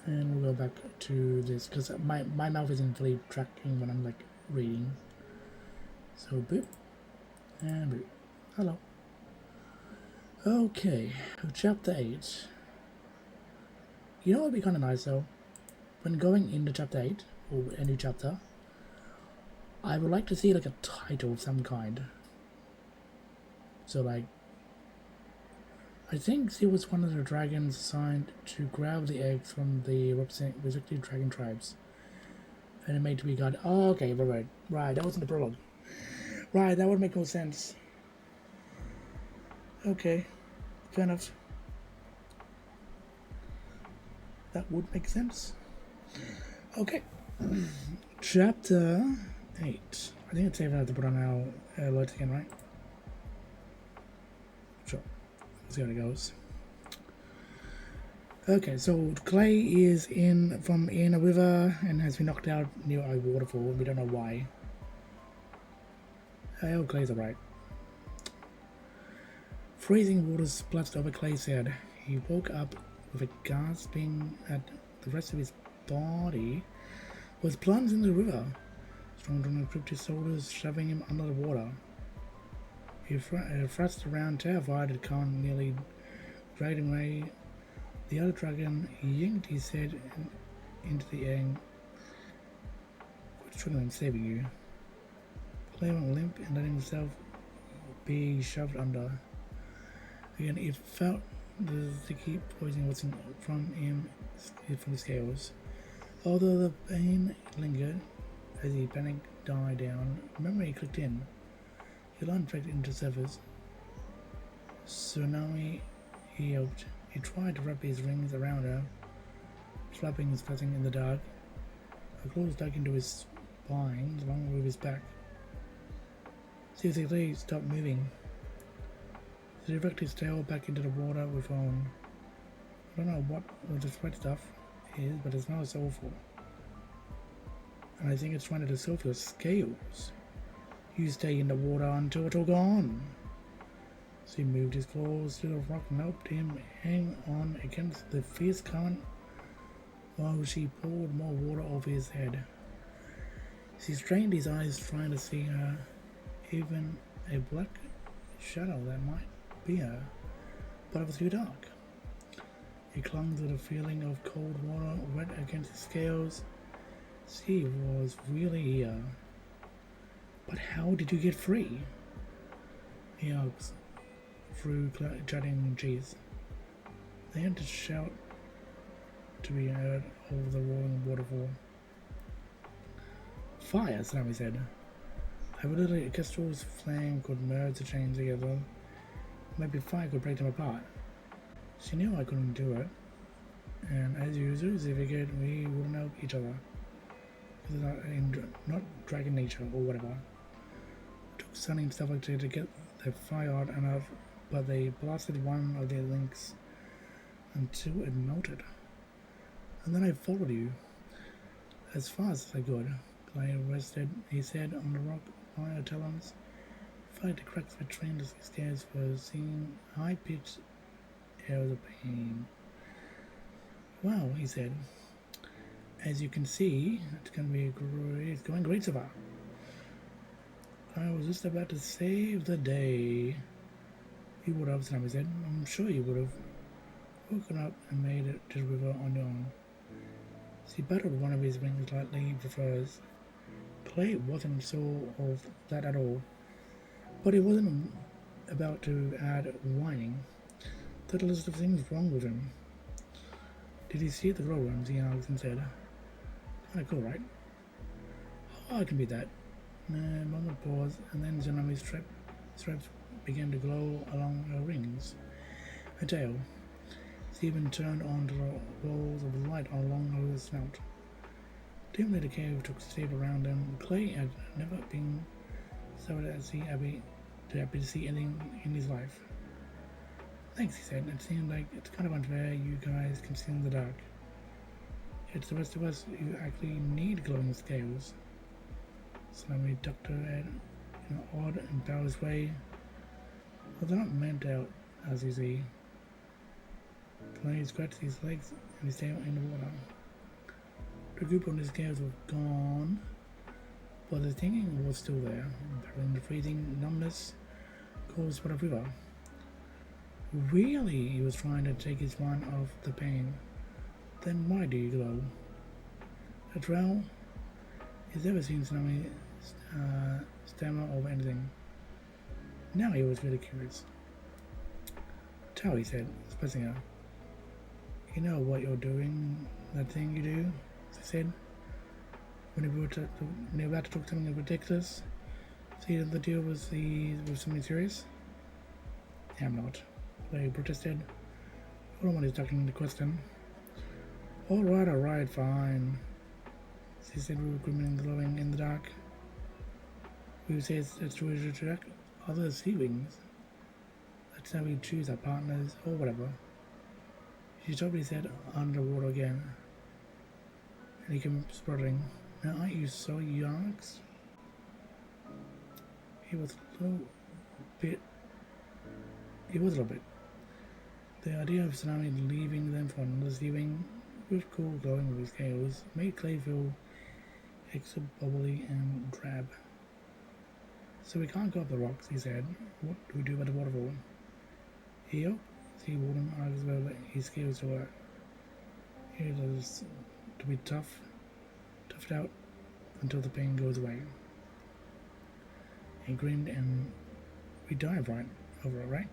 S1: And we'll go back to this, because my mouth isn't fully tracking when I'm, like, reading. So, boop. And boop. Hello. Okay, chapter 8. You know what would be kind of nice, though? When going into chapter 8, or a new chapter, I would like to see, like, a title of some kind. So, like, I think he was one of the dragons assigned to grab the eggs from the respective dragon tribes. And it made to be god. Oh, okay, right, that wasn't the prologue. Right, that would make more sense. Okay, fair enough. That would make sense. Okay, chapter 8. I think it's safe enough to put on our alerts again, right? Sure. See how it goes. Okay, so Clay is from in a river and has been knocked out near a waterfall. We don't know why. Oh, Clay's alright. Freezing water splashed over Clay's head. He woke up with a gasping at the rest of his body was plunged in the river. Strongdon gripped his shoulders, shoving him under the water. He thrust around, terrified at Khan nearly dragged him away The other dragon yanked his head into the air. Quit struggling, saving you. Clay went limp and let himself be shoved under. Again, it felt the sticky poison was from him, from the scales. Although the pain lingered, as the panic died down, memory clicked in. Elon dragged into the surface. Tsunami yelped. He tried to wrap his rings around her, flapping and fuzzing in the dark. Her claws dug into his spine, along with his back. Seriously, stop moving. He directed his tail back into the water with on. I don't know what all this red stuff is, but it smells awful. And I think it's trying to dissolve your scales. You stay in the water until it's all gone. So he moved his claws to the rock and helped him hang on against the fierce current while she poured more water over his head. He strained his eyes trying to see her, even a black shadow that might be her, but it was too dark. He clung to the feeling of cold water wet against his scales. She was really here. But how did you get free? He asked through jutting cheese. They had to shout to be heard over the roaring waterfall. Fire, Tsunami said. I would literally, Kestrel's flame could merge the chains together. Maybe fire could break them apart. She knew I couldn't do it, and as usual, she figured we wouldn't help each other. Not dragon nature or whatever. It took Sunny and stuff like that to get the fire out enough, but they blasted one of their links until it melted. And then I followed you as fast as I could. Clay rested his head on the rock by her talons. Fight the cracks between the stairs were seen high-pitched yells of pain. Well, he said, as you can see, it's going great so far. I was just about to save the day. You would have, Tsunami said. I'm sure you would have woken up and made it to the river on your own. She battled one of his wings lightly with hers. Clay wasn't sure of that at all, but he wasn't about to add whining. There was a list of things wrong with him. Did he see the glow worms? He asked and said. Kinda cool, right? Oh, I can beat that. A moment pause, and then Tsunami's stripes began to glow along her rings. Her tail. She even turned on the rolls of light along her snout. Dimly the cave took shape around them. Clay had never been so happy to see anything in his life. Thanks, he said. It seemed like it's kind of unfair you guys can see in the dark. It's the rest of us who actually need glowing scales. Tsunami ducked her head in an odd, embarrassed way. But they're not meant out, as you see. Clay scratched his legs and his tail in the water. The group on the scales was gone, but the stinging was still there, battling the freezing numbness caused by the river. Really, he was trying to take his mind off the pain. Then why do you glow? A drow? He's ever seen Tsunami stammer over anything. Now he was really curious. Tao, he said, suppressing her. You know what you're doing, that thing you do? She said. When you were about to talk something ridiculous, see that the deal was something serious? Yeah, I'm not. They protested. No one is ducking the question. Alright, fine. She said we were grimly glowing in the dark. We say it's true to track other sea wings. That's how we choose our partners, or whatever. She totally said underwater again. And he came spluttering. Now aren't you so young? He was a little bit. The idea of Tsunami leaving them for another sea wing with cool glowing with his scales made Clay feel extra bubbly and drab. So we can't go up the rocks, he said. What do we do about the waterfall? Here? he wouldn't as well let his skills to work. He does to be toughed out until the pain goes away. He grinned and we dive right over it, right?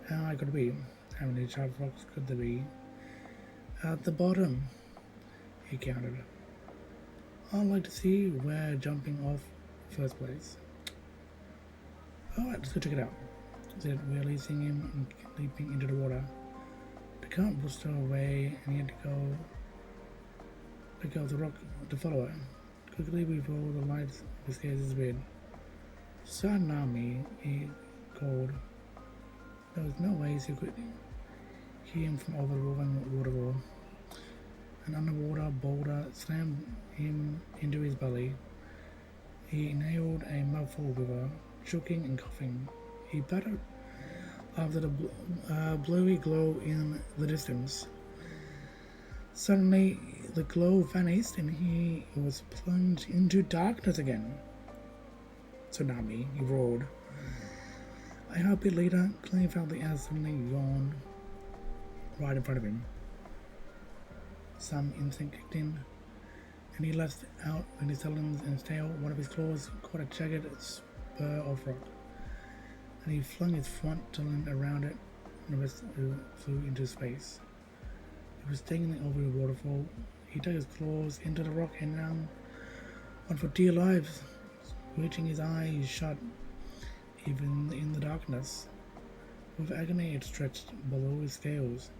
S1: How high could it be? How many sharp rocks could there be? At the bottom, he counted. I'd like to see where jumping off first place. Alright, let's go check it out, said, releasing him and leaping into the water. The current pushed her away and he had to let go of the rock to follow her. Quickly before the lights of his gaze disappeared. Sanami, he called. There was no way he could hear him from over the rolling waterfall. An underwater boulder slammed him into his belly. He inhaled a mouthful of river, choking and coughing. He battered after the bluey glow in the distance. Suddenly, the glow vanished and he was plunged into darkness again. Tsunami, he roared. A heartbeat later, Clay felt the air suddenly yawn right in front of him. Some instinct kicked in, and he lashed out with his talons and his tail. One of his claws caught a jagged spur of rock, and he flung his front talon around it, and the rest flew into space. He was taking over the waterfall. He dug his claws into the rock and ran on for dear life, reaching his eyes shut, even in the darkness. With agony it stretched below his scales.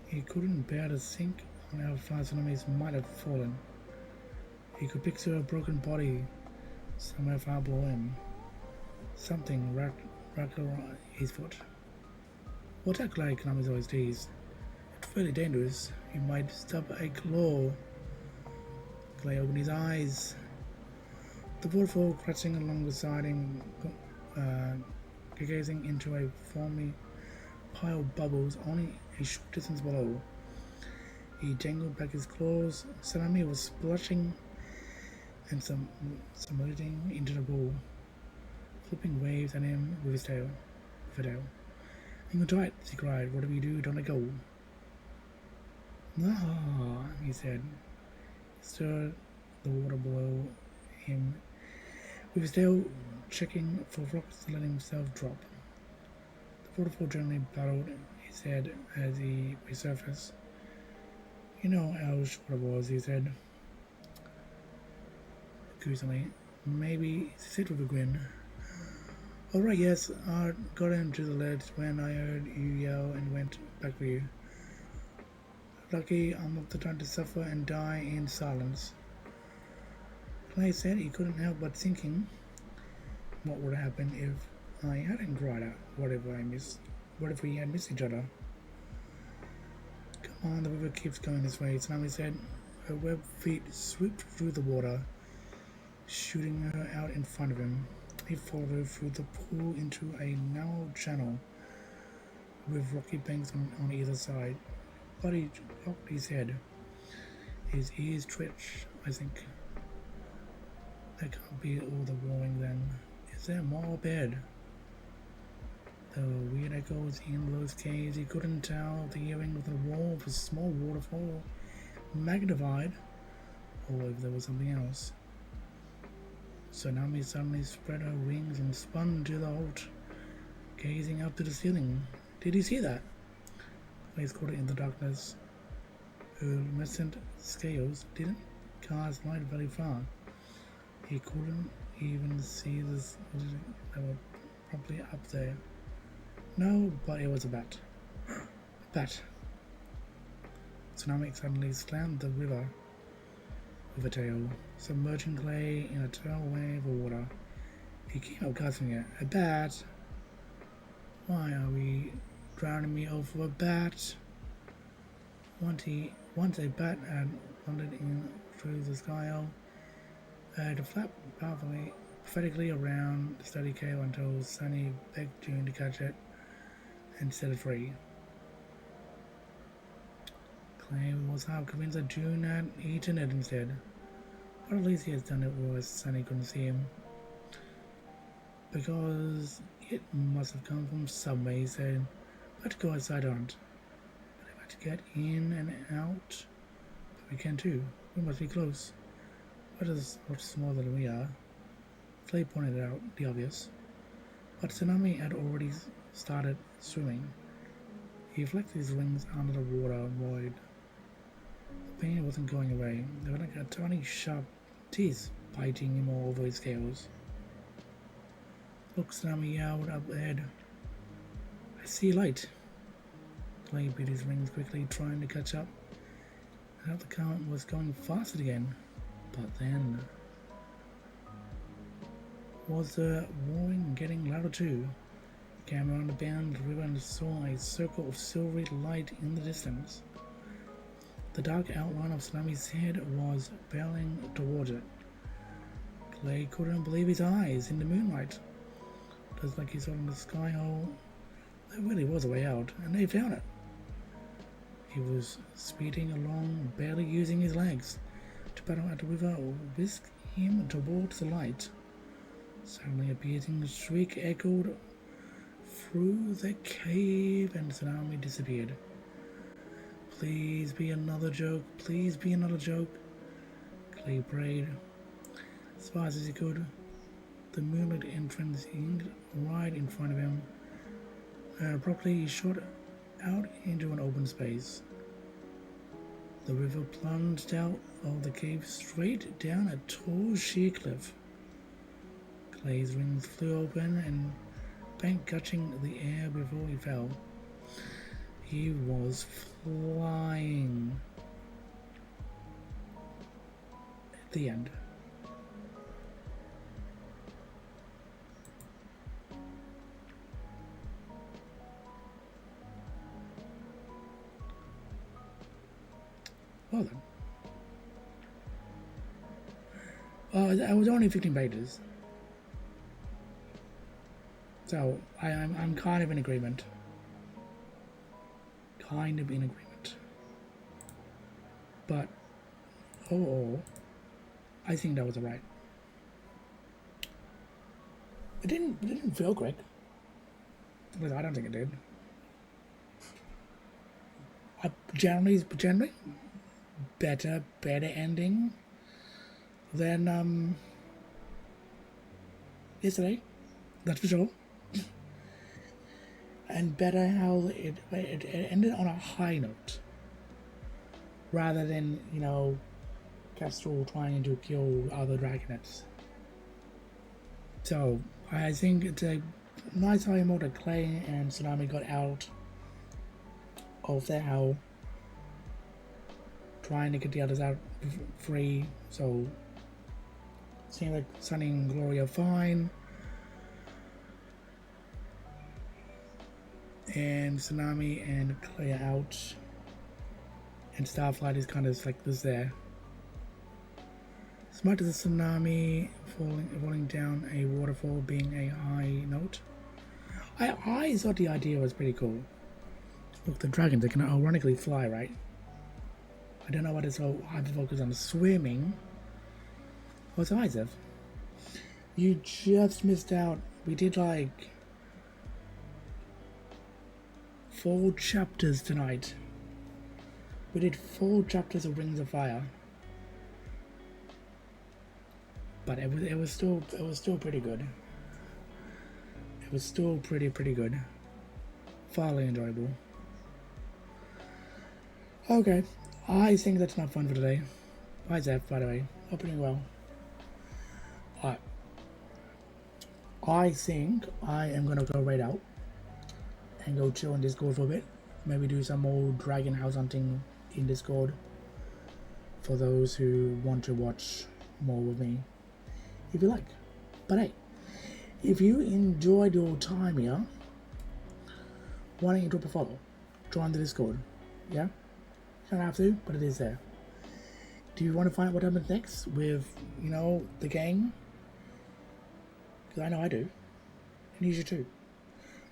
S1: He couldn't bear to think on how far Tsunamis might have fallen. He could picture a broken body somewhere far below him. Something racked around his foot. What act like Tsunamis always teased. It's really dangerous. He might stub a claw. Clay opened his eyes. The waterfall crashing along beside him, gazing into a foamy pile of bubbles only a short distance below. He jangled back his claws. Tsunami was splashing and submerging into the pool, flipping waves at him with his tail. Hang on tight, he cried. Whatever you do, don't let go. Ah, he said. He stirred the water below him with his tail, checking for rocks to let himself drop. The waterfall gently battled his head as he resurfaced. You know how short it was, he said, accusingly. Maybe sit with a grin. Alright, yes, I got into the ledge when I heard you yell and went back for you. Lucky I'm not the time to suffer and die in silence. Clay said he couldn't help but thinking what would happen if I hadn't cried out. What if we had missed each other? Come on, the river keeps going this way, Tsunami said. Her webbed feet swooped through the water, shooting her out in front of him. He followed her through the pool into a narrow channel with rocky banks on either side. But he cocked his head. His ears twitched, I think. That can't be all the roaring then. Is there more up ahead? There were weird echoes in those caves. He couldn't tell the hearing of the roar of a small waterfall magnified, or if there was something else. Tsunami suddenly spread her wings and spun to the halt, gazing up to the ceiling. Did you see that? Place caught it in the darkness. Her luminescent scales didn't cast light very far. He couldn't even see this. They were probably up there. No, but it was a bat. A bat. Tsunami suddenly slammed the river with a tail, submerging Clay in a tidal wave of water. He came up gasping it. A bat? Why are we drowning me over a bat? Once a bat had wandered in through the sky, to flap pathetically around the steady cave until Sunny begged June to catch it and set it free. Clay was half convinced that June had eaten it instead, but at least he had done it where Sunny couldn't see him. Because it must have come from somewhere, he said. Let's go outside aren't. Let's get in and out. But we can too. We must be close. What is much smaller than we are? Clay pointed out the obvious. But Tsunami had already started swimming. He flexed his wings under the water void. The pain wasn't going away. They were like a tiny sharp teeth biting him all over his scales. Look, Tsunami yelled up ahead. I see light. Clay beat his wings quickly, trying to catch up. Now the current was going faster again. But then was the roaring getting louder too? Came around the bend of the river and saw a circle of silvery light in the distance. The dark outline of Tsunami's head was barreling towards it. Clay couldn't believe his eyes in the moonlight. Just like he saw in the sky hole, there really was a way out, and they found it. He was speeding along, barely using his legs to paddle at the river or whisk him towards the light. Suddenly a piercing shriek echoed through the cave and Tsunami disappeared. Please be another joke, please be another joke. Clay prayed. As fast as he could, the moonlit entrance inked right in front of him. Abruptly he shot out into an open space. The river plunged out of the cave straight down a tall sheer cliff. Clay's wings flew open and banked, catching the air before he fell. He was flying. At the end. Well then. I was only 15 pages. So, I'm kind of in agreement. Kind of in agreement. But, I think that was alright. It didn't feel great. I don't think it did. Generally, better ending than yesterday. That's for sure. And better how it ended on a high note, rather than Kestrel trying to kill other dragonets. So I think it's a nice how that Clay and Tsunami got out of their hell, trying to get the others out free. So seems like Sunny and Glory are fine, and Tsunami and Clay are out, and Starflight is kind of like this there. Smart as a tsunami falling down a waterfall being a high note. I thought the idea was pretty cool. Look, the dragons, they can ironically fly, right? I don't know why they're so hyper-focused on swimming. What's Isaac? You just missed out. We did like 4 chapters tonight. We did 4 chapters of Rings of Fire. But it was still pretty good. It was still pretty good. Fairly enjoyable. Okay, I think that's not fun for today. Bye Zeph, by the way. Hope you're doing well. Alright. I think I am gonna go right out and go chill in Discord for a bit. Maybe do some more dragon house hunting in Discord for those who want to watch more with me, if you like. But hey, if you enjoyed your time here, why don't you drop a follow? Join the Discord. Yeah? You don't have to, but it is there. Do you want to find out what happens next with, the gang? Because I know I do. And you should too.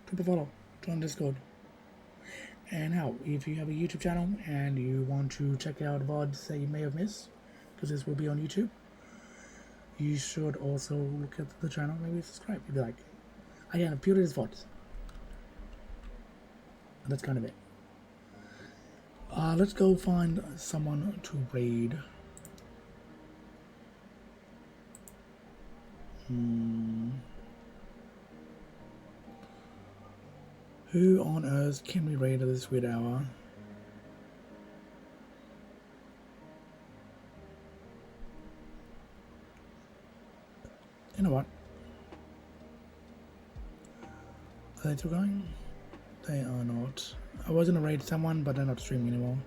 S1: Drop a follow. Join Discord. And now, if you have a YouTube channel and you want to check out VODs that you may have missed, because this will be on YouTube, you should also look at the channel, maybe subscribe if you like. Again, purely as VODs. That's kind of it. Let's go find someone to raid. Who on earth can we raid at this weird hour? You know what? Are they still going? They are not. I was gonna raid someone, but they're not streaming anymore.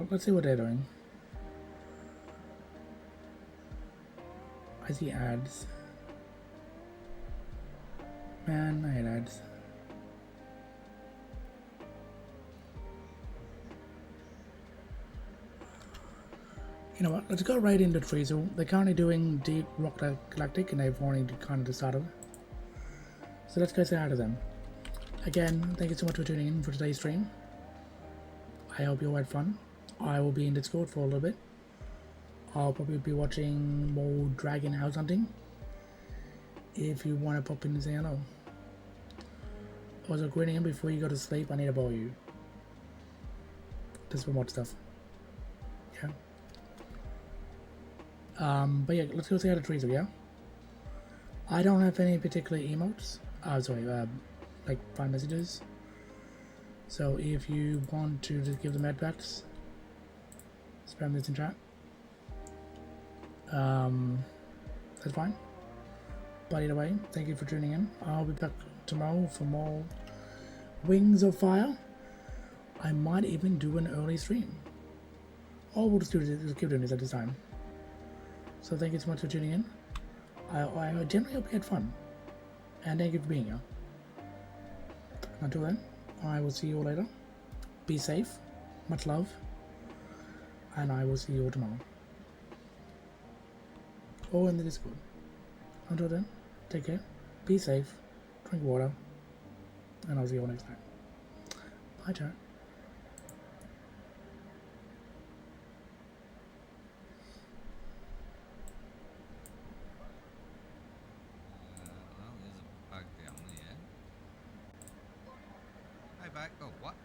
S1: Let's see what they're doing. I see ads. Man, I hate ads. You know what? Let's go right into Treacle. They're currently doing Deep Rock Galactic, and they've already kind of started. So let's go say hi to them. Again, thank you so much for tuning in for today's stream. I hope you all had fun. I will be in Discord for a little bit. I'll probably be watching more Dragon House Hunting. If you want to pop in and say hello. Also, greeting in before you go to sleep, I need to borrow you. Just for more stuff. Yeah. But yeah, let's go say hi to Treacle, yeah? I don't have any particular emotes. Like 5 messages. So if you want to just give the med packs, spam this in chat. That's fine. But either way, thank you for tuning in. I'll be back tomorrow for more Wings of Fire. I might even do an early stream. Or we'll just keep doing this at this time. So thank you so much for tuning in. I generally hope you had fun. And thank you for being here. Until then, I will see you all later. Be safe. Much love. And I will see you all tomorrow. Or in the Discord. Until then, take care. Be safe. Drink water. And I'll see you all next time. Bye, chat.
S3: Well, there's a bug down there. Hey, back. Oh, what?